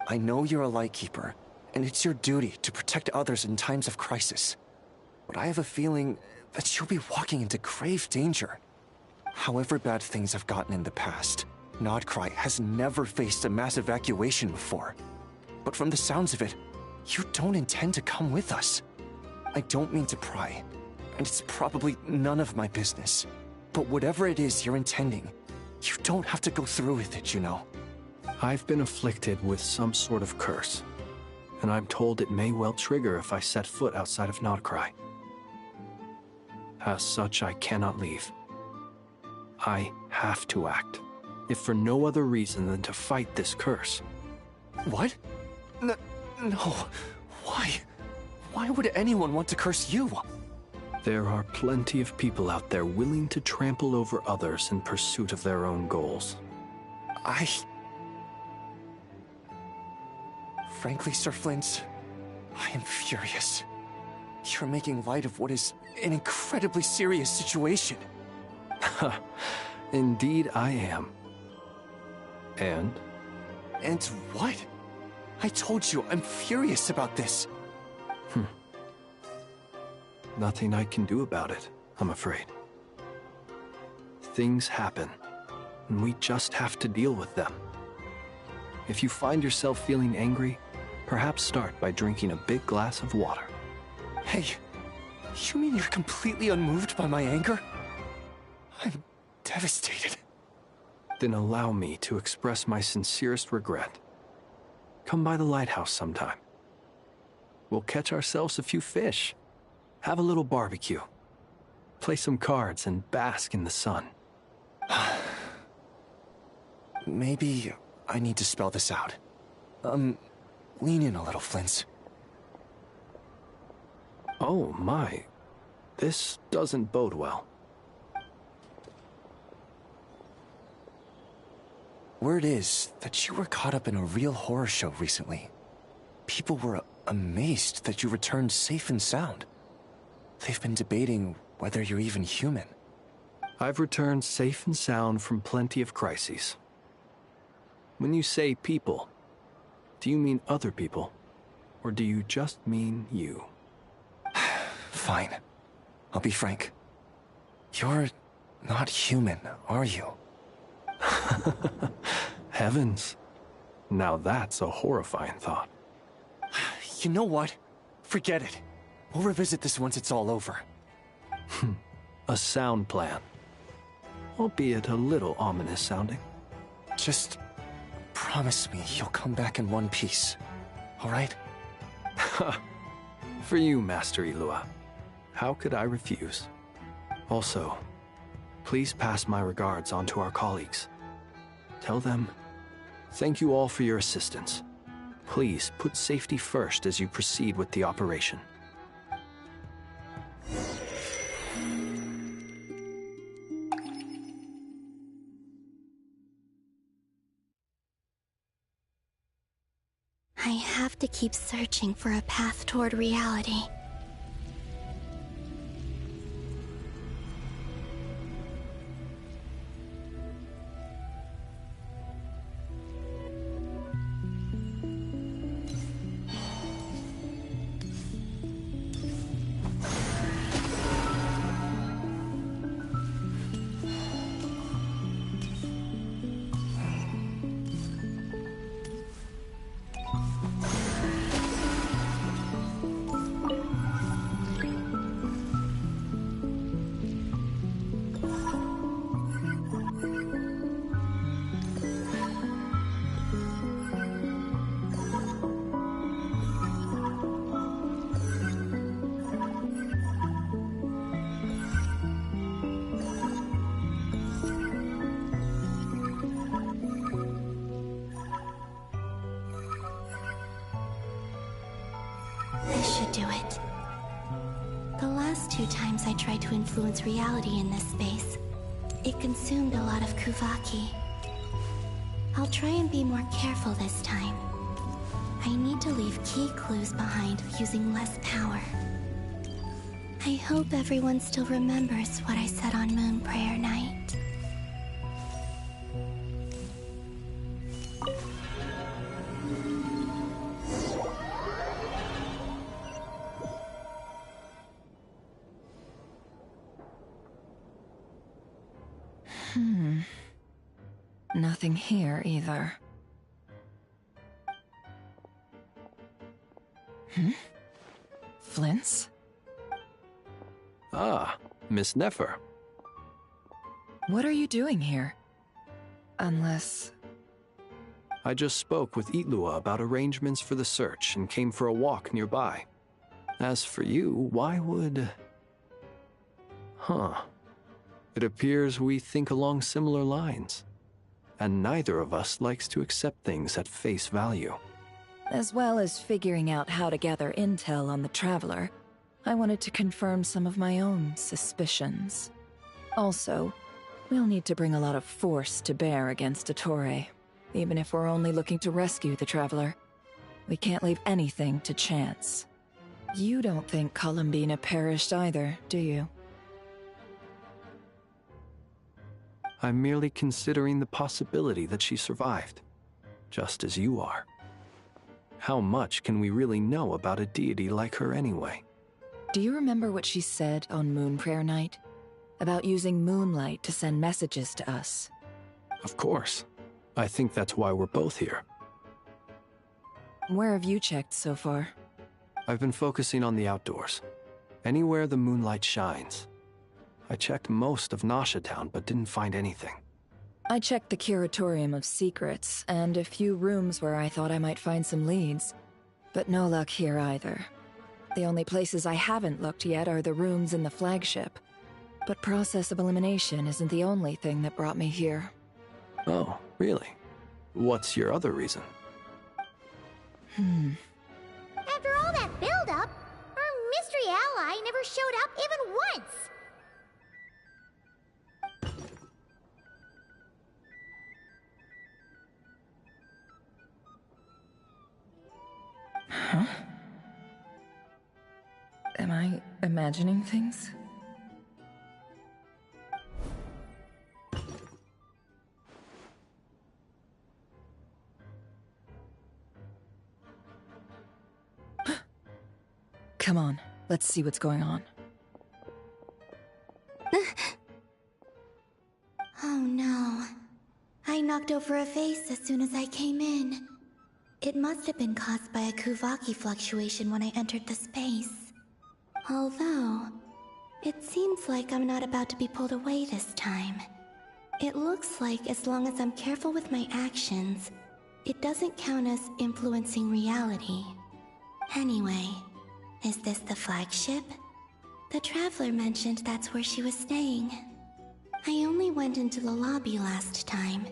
I know you're a Lightkeeper, and it's your duty to protect others in times of crisis. But I have a feeling that you'll be walking into grave danger. However bad things have gotten in the past, Nodcry has never faced a mass evacuation before. But from the sounds of it, you don't intend to come with us. I don't mean to pry, and it's probably none of my business. But whatever it is you're intending, you don't have to go through with it, you know. I've been afflicted with some sort of curse, and I'm told it may well trigger if I set foot outside of Nodcry. As such, I cannot leave. I have to act, if for no other reason than to fight this curse. What? No. Why? Why would anyone want to curse you? There are plenty of people out there willing to trample over others in pursuit of their own goals. Frankly, Sir Flint, I am furious. You're making light of what is an incredibly serious situation. Indeed I am. And? And what? I told you, I'm furious about this. Nothing I can do about it, I'm afraid. Things happen, and we just have to deal with them. If you find yourself feeling angry, perhaps start by drinking a big glass of water. Hey, you mean you're completely unmoved by my anger? I'm devastated. Then allow me to express my sincerest regret. Come by the lighthouse sometime. We'll catch ourselves a few fish, have a little barbecue, play some cards, and bask in the sun. Maybe I need to spell this out. Lean in a little, Flint. Oh my, this doesn't bode well. Word is that you were caught up in a real horror show recently. People were amazed that you returned safe and sound. They've been debating whether you're even human. I've returned safe and sound from plenty of crises. When you say people, do you mean other people, or do you just mean you? Fine. I'll be frank. You're not human, are you? Heavens. Now that's a horrifying thought. You know what? Forget it. We'll revisit this once it's all over. A sound plan. Albeit a little ominous sounding. Just promise me you'll come back in one piece, all right? For you, Master Ilua. How could I refuse? Also, please pass my regards on to our colleagues. Tell them, thank you all for your assistance. Please put safety first as you proceed with the operation. I have to keep searching for a path toward reality. This should do it. The last 2 times I tried to influence reality in this space, it consumed a lot of Kuvaki. I'll try and be more careful this time. I need to leave key clues behind using less power. I hope everyone still remembers what I said on Moon Prayer Night. Nothing here either. Flints? Ah, Miss Nefer. What are you doing here? Unless... I just spoke with Itlua about arrangements for the search and came for a walk nearby. As for you, why would... Huh. It appears we think along similar lines. And neither of us likes to accept things at face value. As well as figuring out how to gather intel on the Traveler, I wanted to confirm some of my own suspicions. Also, we'll need to bring a lot of force to bear against Ettore, even if we're only looking to rescue the Traveler. We can't leave anything to chance. You don't think Columbina perished either, do you? I'm merely considering the possibility that she survived, just as you are. How much can we really know about a deity like her anyway? Do you remember what she said on Moon Prayer Night? About using moonlight to send messages to us? Of course. I think that's why we're both here. Where have you checked so far? I've been focusing on the outdoors. Anywhere the moonlight shines. I checked most of Nasha Town, but didn't find anything. I checked the Curatorium of Secrets, and a few rooms where I thought I might find some leads. But no luck here either. The only places I haven't looked yet are the rooms in the flagship. But process of elimination isn't the only thing that brought me here. Oh, really? What's your other reason? After all that build-up, our mystery ally never showed up even once! Huh? Am I imagining things? Come on, let's see what's going on. Oh no. I knocked over a vase as soon as I came in. It must have been caused by a Kuvaki fluctuation when I entered the space. Although, it seems like I'm not about to be pulled away this time. It looks like as long as I'm careful with my actions, it doesn't count as influencing reality. Anyway, is this the flagship? The Traveler mentioned that's where she was staying. I only went into the lobby last time,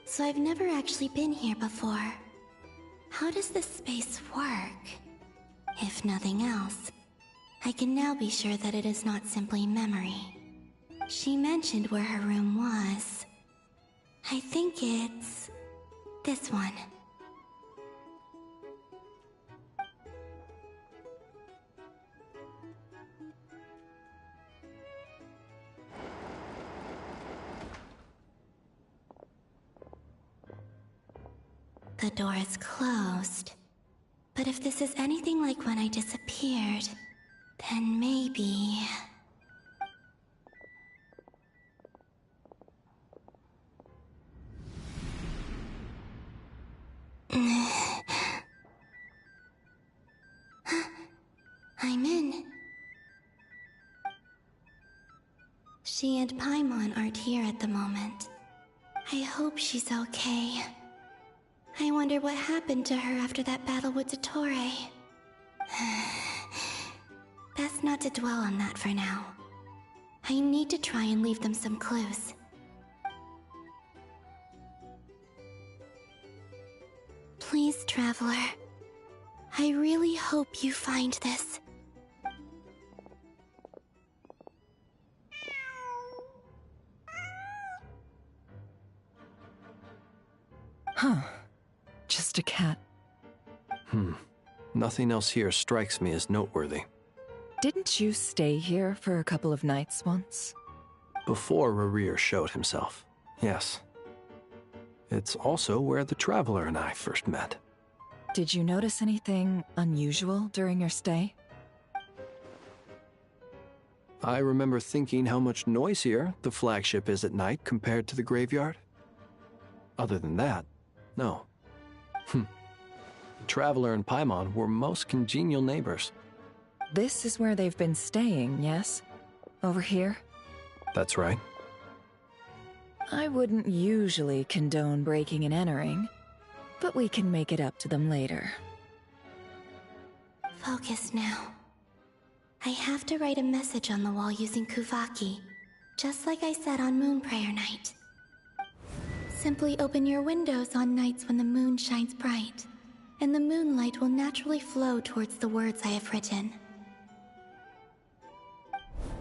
so I've never actually been here before. How does this space work? If nothing else, I can now be sure that it is not simply memory. She mentioned where her room was. I think it's... this one. The door is closed. But if this is anything like when I disappeared, then maybe... I'm in. She and Paimon aren't here at the moment. I hope she's okay. I wonder what happened to her after that battle with Ettore. Best not to dwell on that for now. I need to try and leave them some clues. Please, Traveler. I really hope you find this. Huh. Just a cat. Nothing else here strikes me as noteworthy. Didn't you stay here for a couple of nights once? Before Rarir showed himself, yes. It's also where the Traveler and I first met. Did you notice anything unusual during your stay? I remember thinking how much noisier the flagship is at night compared to the graveyard. Other than that, no. The Traveler and Paimon were most congenial neighbors. This is where they've been staying, yes? Over here? That's right. I wouldn't usually condone breaking and entering, but we can make it up to them later. Focus now. I have to write a message on the wall using Kuvaki, just like I said on Moon Prayer Night. Simply open your windows on nights when the moon shines bright, and the moonlight will naturally flow towards the words I have written.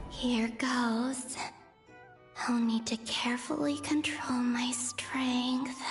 Here goes. I'll need to carefully control my strength.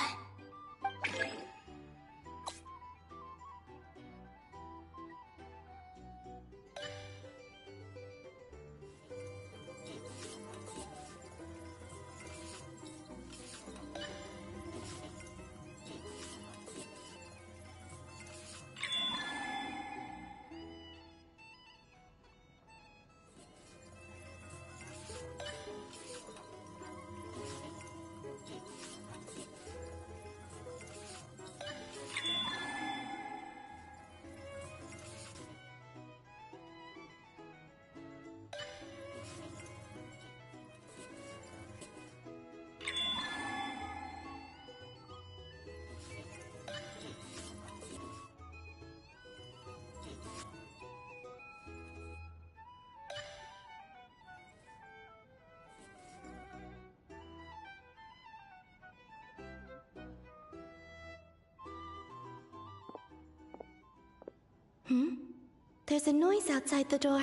There's a noise outside the door.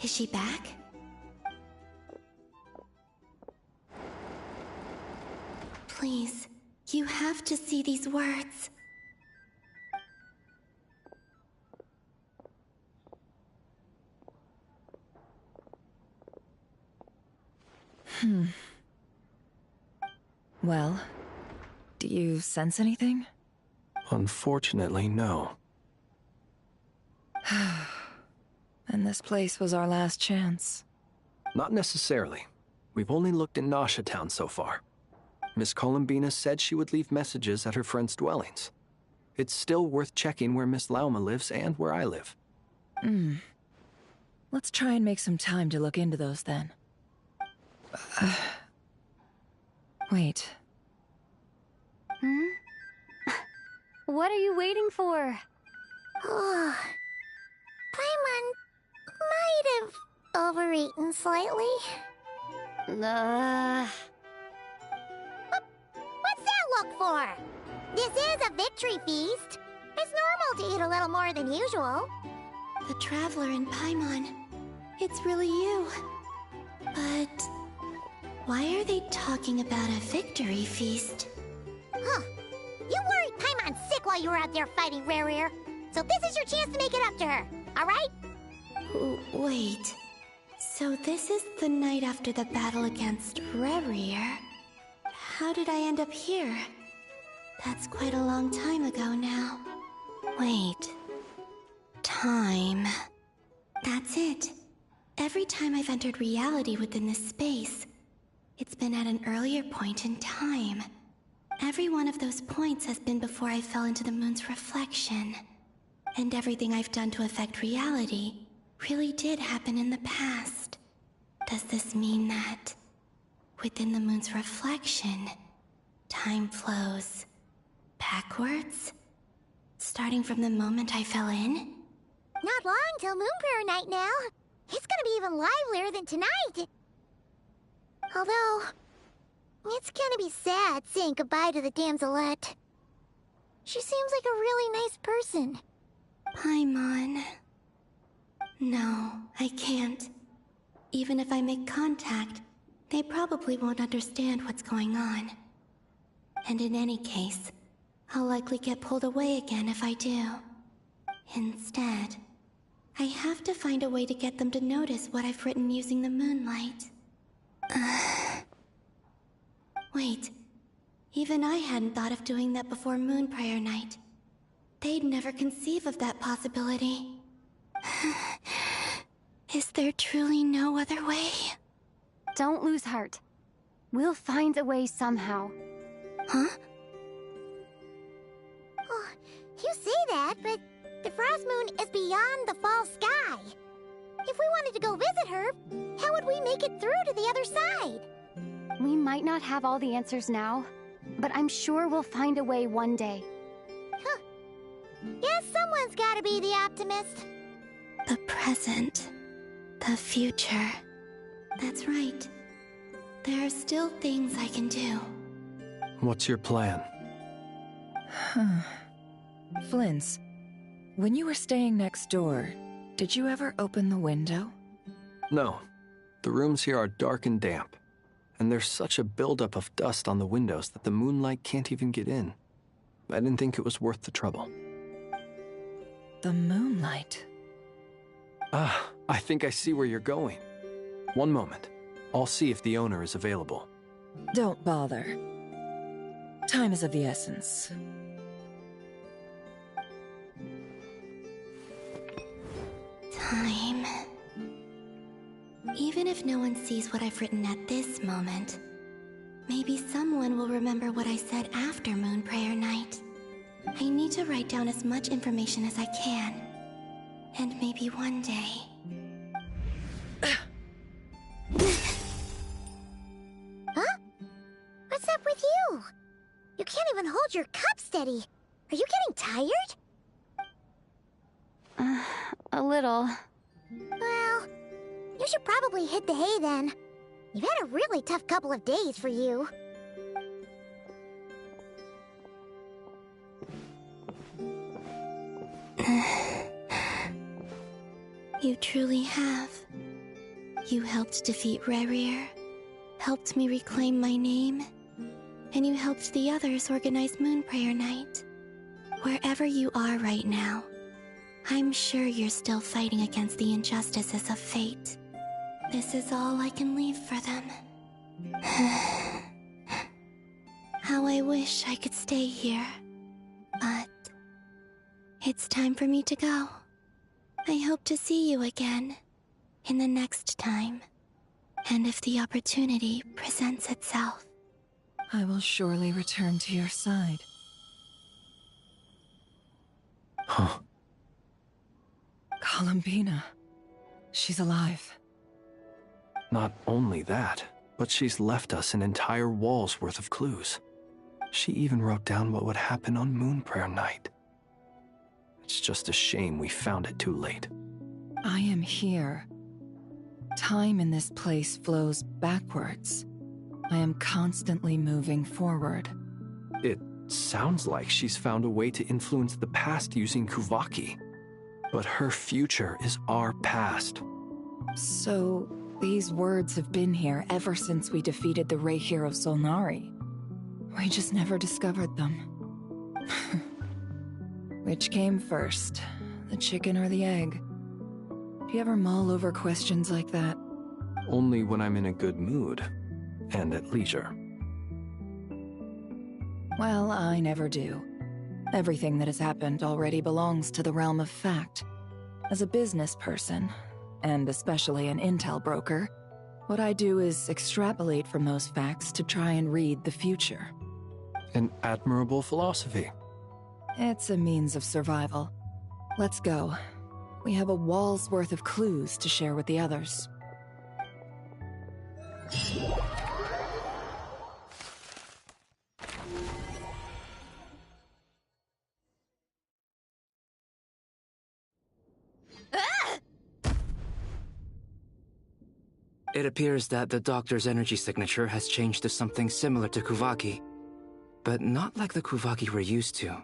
Is she back? Please, you have to see these words. Well, do you sense anything? Unfortunately, no. And this place was our last chance. Not necessarily. We've only looked in Nasha Town so far. Miss Columbina said she would leave messages at her friends' dwellings. It's still worth checking where Miss Lauma lives and where I live. Let's try and make some time to look into those then. Wait. What are you waiting for? Oh, Paimon might have overeaten slightly. What's that look for? This is a victory feast. It's normal to eat a little more than usual. The Traveler and Paimon. It's really you. But why are they talking about a victory feast? Huh. You worried Paimon's sick while you were out there fighting Rare. So this is your chance to make it up to her, alright? Wait. So this is the night after the battle against Rare. How did I end up here? That's quite a long time ago now. Wait. Time. That's it. Every time I've entered reality within this space, it's been at an earlier point in time. Every one of those points has been before I fell into the moon's reflection. And everything I've done to affect reality really did happen in the past. Does this mean that within the moon's reflection, time flows backwards? Starting from the moment I fell in? Not long till Moon Prayer Night now. It's gonna be even livelier than tonight. Although, it's gonna be sad saying goodbye to the damselette. She seems like a really nice person. Paimon. No, I can't. Even if I make contact, they probably won't understand what's going on. And in any case, I'll likely get pulled away again if I do. Instead, I have to find a way to get them to notice what I've written using the moonlight. Wait, even I hadn't thought of doing that before Moon Prayer Night. They'd never conceive of that possibility. Is there truly no other way? Don't lose heart. We'll find a way somehow. Huh? Oh, you say that, but the Frost Moon is beyond the fall sky. If we wanted to go visit her, how would we make it through to the other side? We might not have all the answers now, but I'm sure we'll find a way one day. Huh. Guess someone's gotta be the optimist. The present. The future. That's right. There are still things I can do. What's your plan? Flint's, when you were staying next door, did you ever open the window? No. The rooms here are dark and damp, and there's such a buildup of dust on the windows that the moonlight can't even get in. I didn't think it was worth the trouble. The moonlight? Ah, I think I see where you're going. One moment. I'll see if the owner is available. Don't bother. Time is of the essence. Time. Even if no one sees what I've written at this moment, maybe someone will remember what I said after Moon Prayer Night. I need to write down as much information as I can. And maybe one day... Huh? What's up with you? You can't even hold your cup steady. Are you getting tired? A little. Well, you should probably hit the hay then. You've had a really tough couple of days for you. You truly have. You helped defeat Rerir, helped me reclaim my name, and you helped the others organize Moon Prayer Night. Wherever you are right now, I'm sure you're still fighting against the injustices of fate. This is all I can leave for them. How I wish I could stay here. But it's time for me to go. I hope to see you again in the next time. And if the opportunity presents itself. I will surely return to your side. Huh. Columbina. She's alive. Not only that, but she's left us an entire wall's worth of clues. She even wrote down what would happen on Moon Prayer Night. It's just a shame we found it too late. I am here. Time in this place flows backwards. I am constantly moving forward. It sounds like she's found a way to influence the past using Kuvaki. But her future is our past. So, these words have been here ever since we defeated the Ray hero Solnari. We just never discovered them. Which came first, the chicken or the egg? Do you ever mull over questions like that? Only when I'm in a good mood, and at leisure. Well, I never do. Everything that has happened already belongs to the realm of fact. As a business person, and especially an intel broker, what I do is extrapolate from those facts to try and read the future. An admirable philosophy. It's a means of survival. Let's go. We have a wall's worth of clues to share with the others. It appears that the doctor's energy signature has changed to something similar to Kuvaki, but not like the Kuvaki we're used to.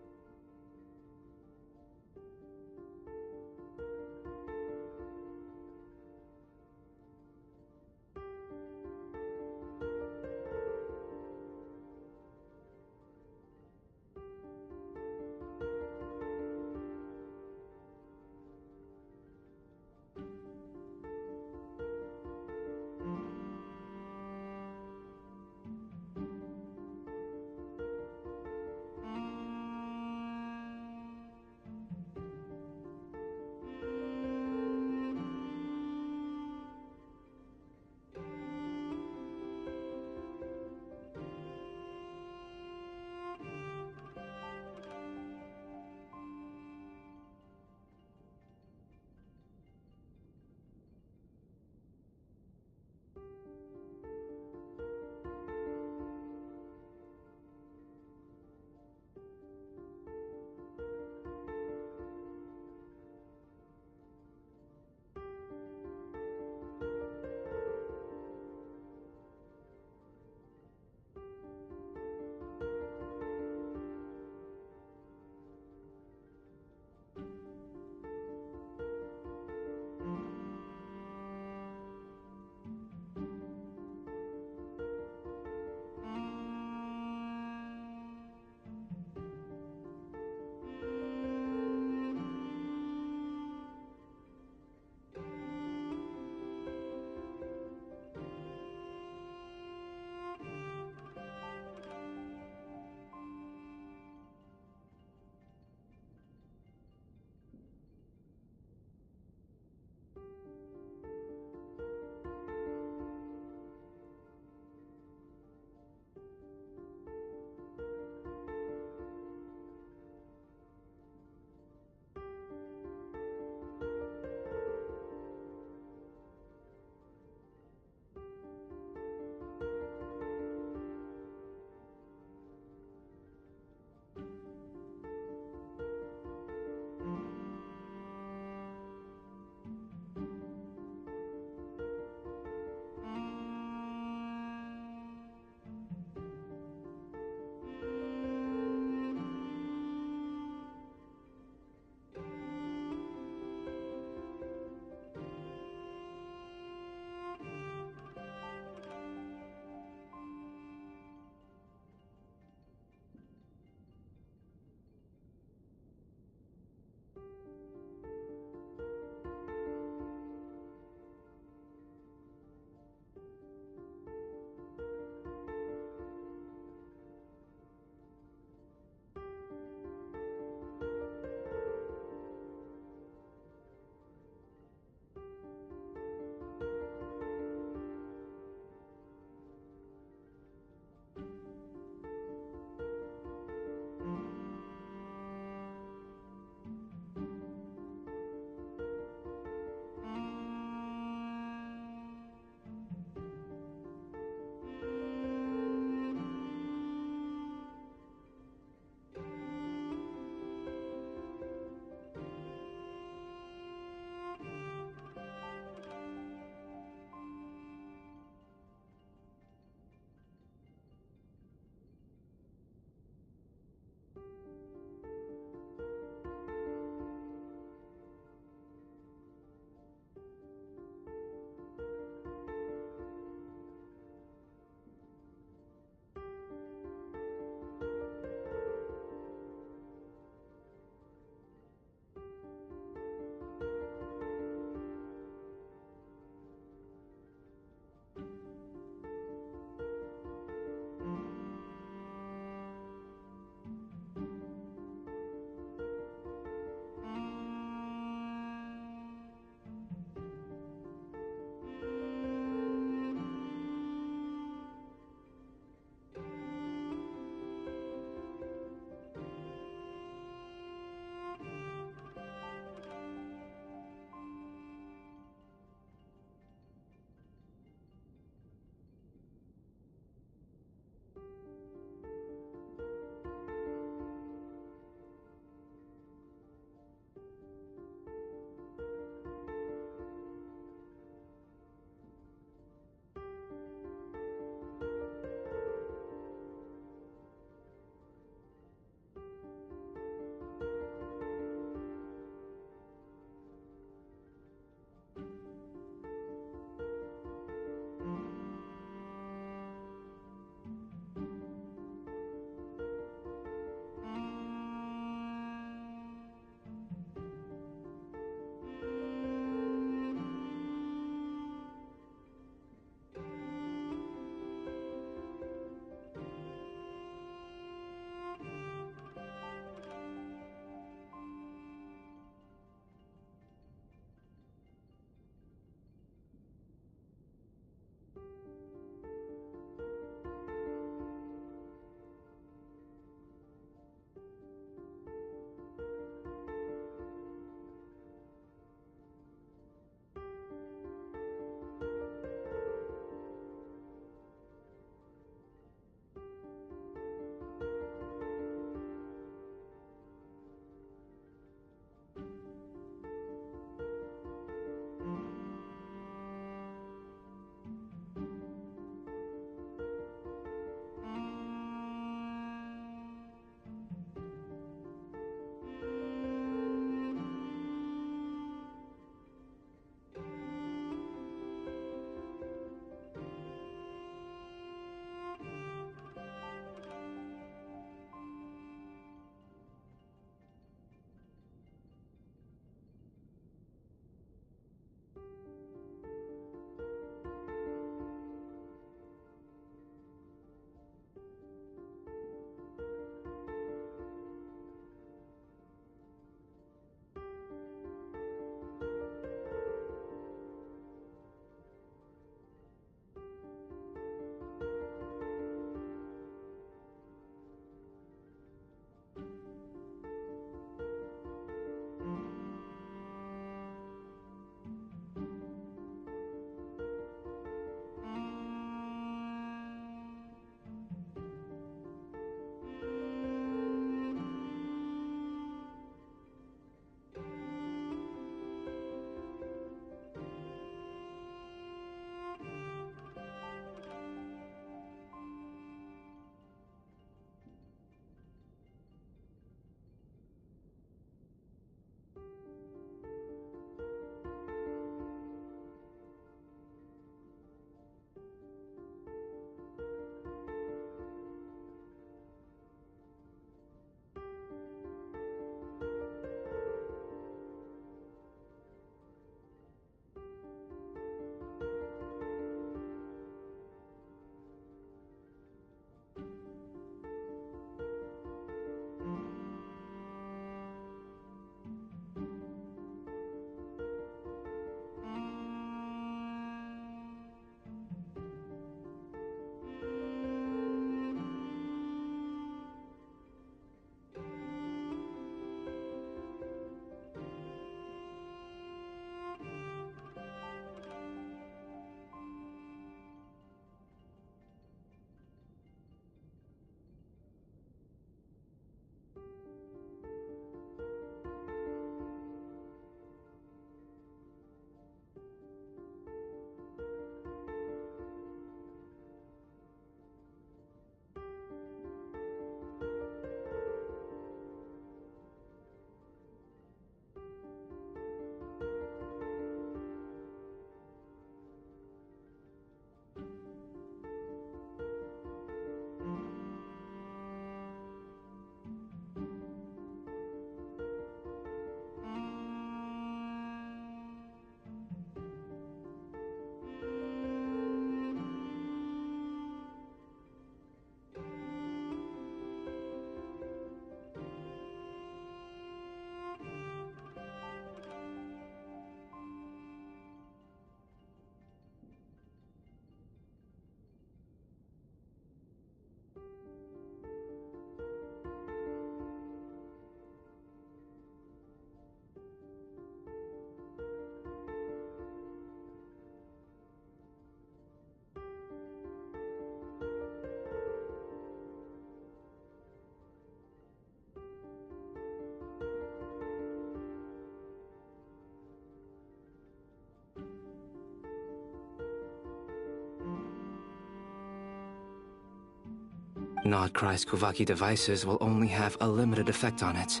Nodcry's Kuvaki devices will only have a limited effect on it.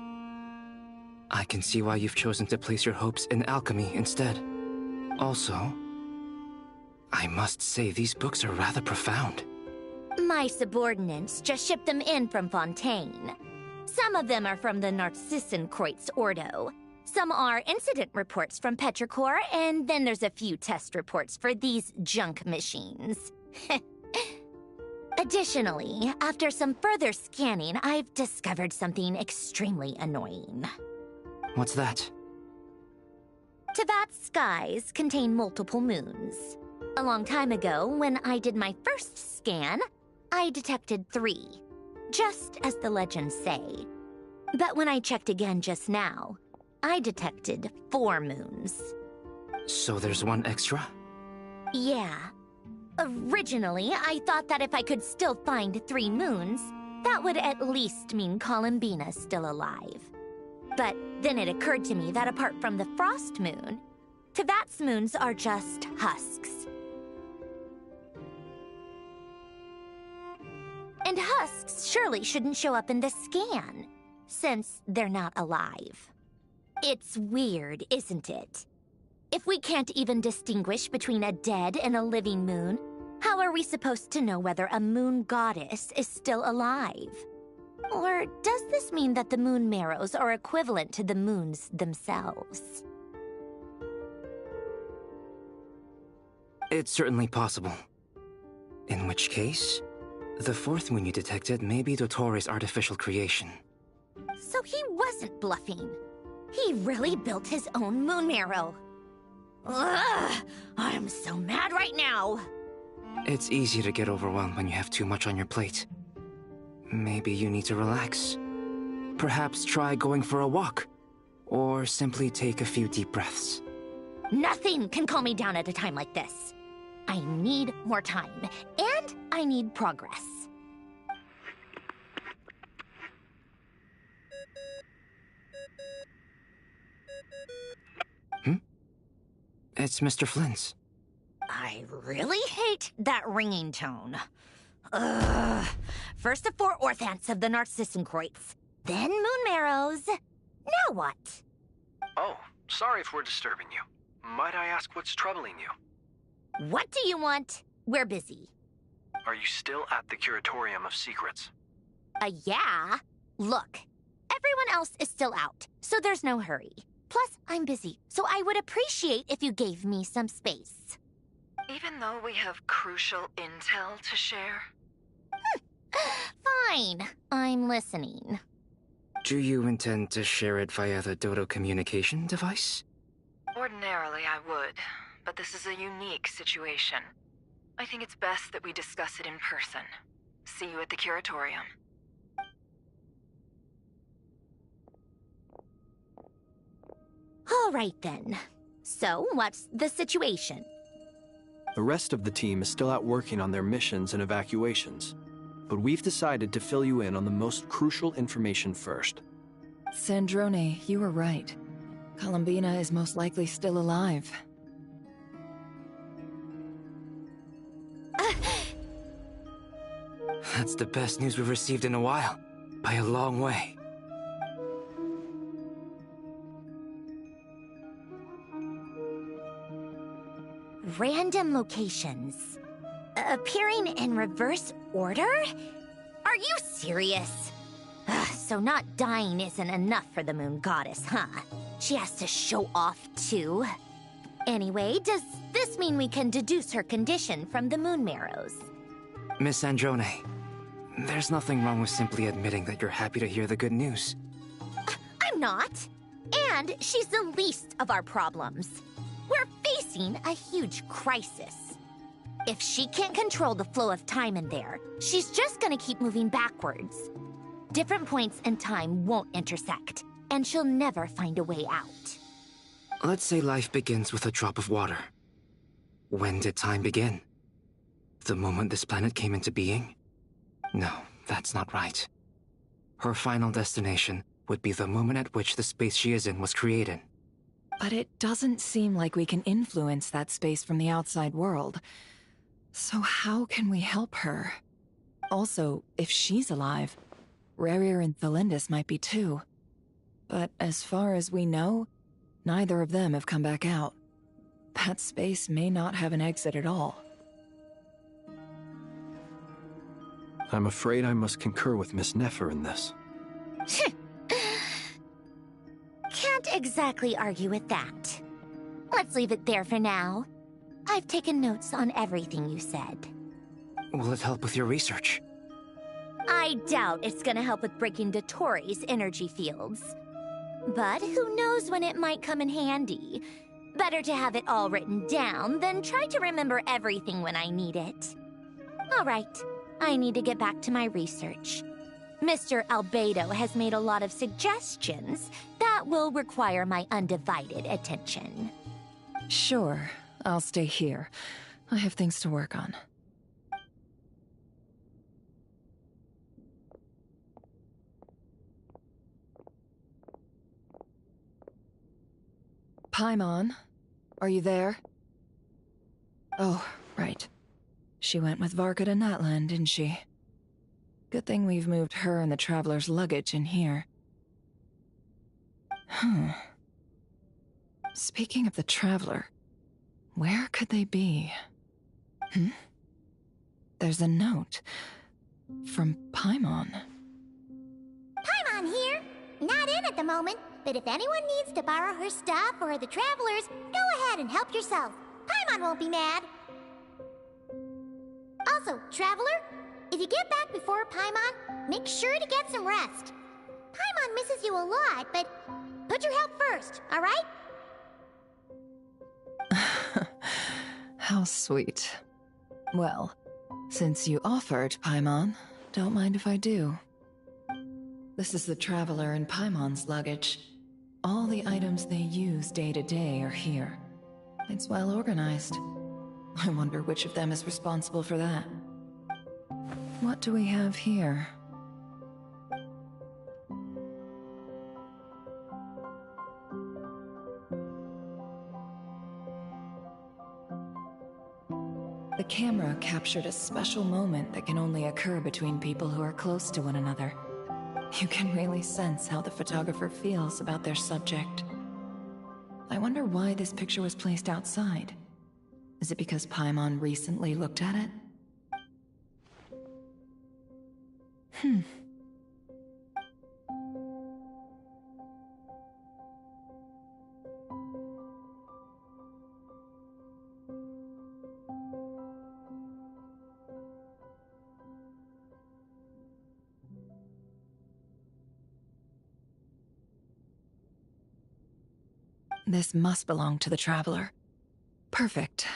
I can see why you've chosen to place your hopes in alchemy instead. Also, I must say these books are rather profound. My subordinates just shipped them in from Fontaine. Some of them are from the Narcissenkreuz Ordo. Some are incident reports from Petrichor, and then there's a few test reports for these junk machines. Additionally, after some further scanning, I've discovered something extremely annoying. What's that? Tevat's skies contain multiple moons. A long time ago, when I did my first scan, I detected 3, just as the legends say. But when I checked again just now, I detected 4 moons. So there's one extra? Yeah. Originally, I thought that if I could still find 3 moons, that would at least mean Columbina's still alive. But then it occurred to me that apart from the frost moon, Tevat's moons are just husks. And husks surely shouldn't show up in the scan, since they're not alive. It's weird, isn't it? If we can't even distinguish between a dead and a living moon, how are we supposed to know whether a moon goddess is still alive? Or does this mean that the moon marrows are equivalent to the moons themselves? It's certainly possible. In which case, the 4th moon you detected may be Dottore artificial creation. So he wasn't bluffing. He really built his own moon marrow. Ugh! I'm so mad right now! It's easy to get overwhelmed when you have too much on your plate. Maybe you need to relax. Perhaps try going for a walk. Or simply take a few deep breaths. Nothing can calm me down at a time like this. I need more time, and I need progress. It's Mr. Flynn's. I really hate that ringing tone. Ugh. First the 4 orthants of the Narcissenkreuz, then moon marrows. Now what? Oh, sorry if we're disturbing you. Might I ask what's troubling you? What do you want? We're busy. Are you still at the Curatorium of Secrets? Yeah. Look, everyone else is still out, so there's no hurry. Plus, I'm busy, so I would appreciate if you gave me some space. Even though we have crucial intel to share? Fine. I'm listening. Do you intend to share it via the Dodo communication device? Ordinarily, I would, but this is a unique situation. I think it's best that we discuss it in person. See you at the Curatorium. All right, then. So, what's the situation? The rest of the team is still out working on their missions and evacuations, but we've decided to fill you in on the most crucial information first. Sandrone, you were right. Columbina is most likely still alive. That's the best news we've received in a while, by a long way. Random locations. Appearing in reverse order? Are you serious? So not dying isn't enough for the moon goddess, huh? She has to show off too. Anyway, does this mean we can deduce her condition from the moon marrows? Miss Sandrone, there's nothing wrong with simply admitting that you're happy to hear the good news. I'm not. And she's the least of our problems. We're facing a huge crisis. If she can't control the flow of time in there, she's just gonna keep moving backwards. Different points in time won't intersect, and she'll never find a way out. Let's say life begins with a drop of water. When did time begin? The moment this planet came into being? No, that's not right. Her final destination would be the moment at which the space she is in was created. But it doesn't seem like we can influence that space from the outside world. So how can we help her? Also, if she's alive, Rerir and Thalindus might be too. But as far as we know, neither of them have come back out. That space may not have an exit at all. I'm afraid I must concur with Miss Nefer in this. Can't exactly argue with that. Let's leave it there for now. I've taken notes on everything you said. Will it help with your research? I doubt it's gonna help with breaking Dottore energy fields. But who knows when it might come in handy. Better to have it all written down than try to remember everything when I need it. All right, I need to get back to my research. Mr. Albedo has made a lot of suggestions that will require my undivided attention. Sure, I'll stay here. I have things to work on. Paimon, are you there? Oh, right. She went with Varka to Natlan, didn't she? Good thing we've moved her and the Traveler's luggage in here. Speaking of the Traveler, where could they be? There's a note from Paimon. Paimon here. Not in at the moment, but if anyone needs to borrow her stuff or the Travelers, go ahead and help yourself. Paimon won't be mad. Also, Traveler, if you get back before Paimon, make sure to get some rest. Paimon misses you a lot, but put your health first, all right? How sweet. Well, since you offered, Paimon, don't mind if I do. This is the Traveler and Paimon's luggage. All the items they use day to day are here. It's well organized. I wonder which of them is responsible for that. What do we have here? The camera captured a special moment that can only occur between people who are close to one another. You can really sense how the photographer feels about their subject. I wonder why this picture was placed outside. Is it because Paimon recently looked at it? This must belong to the Traveler. Perfect.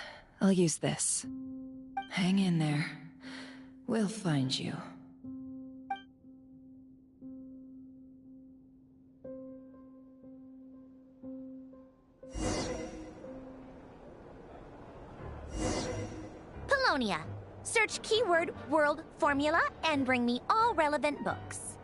I'll use this. Hang in there. We'll find you. Colonia. Search keyword world formula and bring me all relevant books.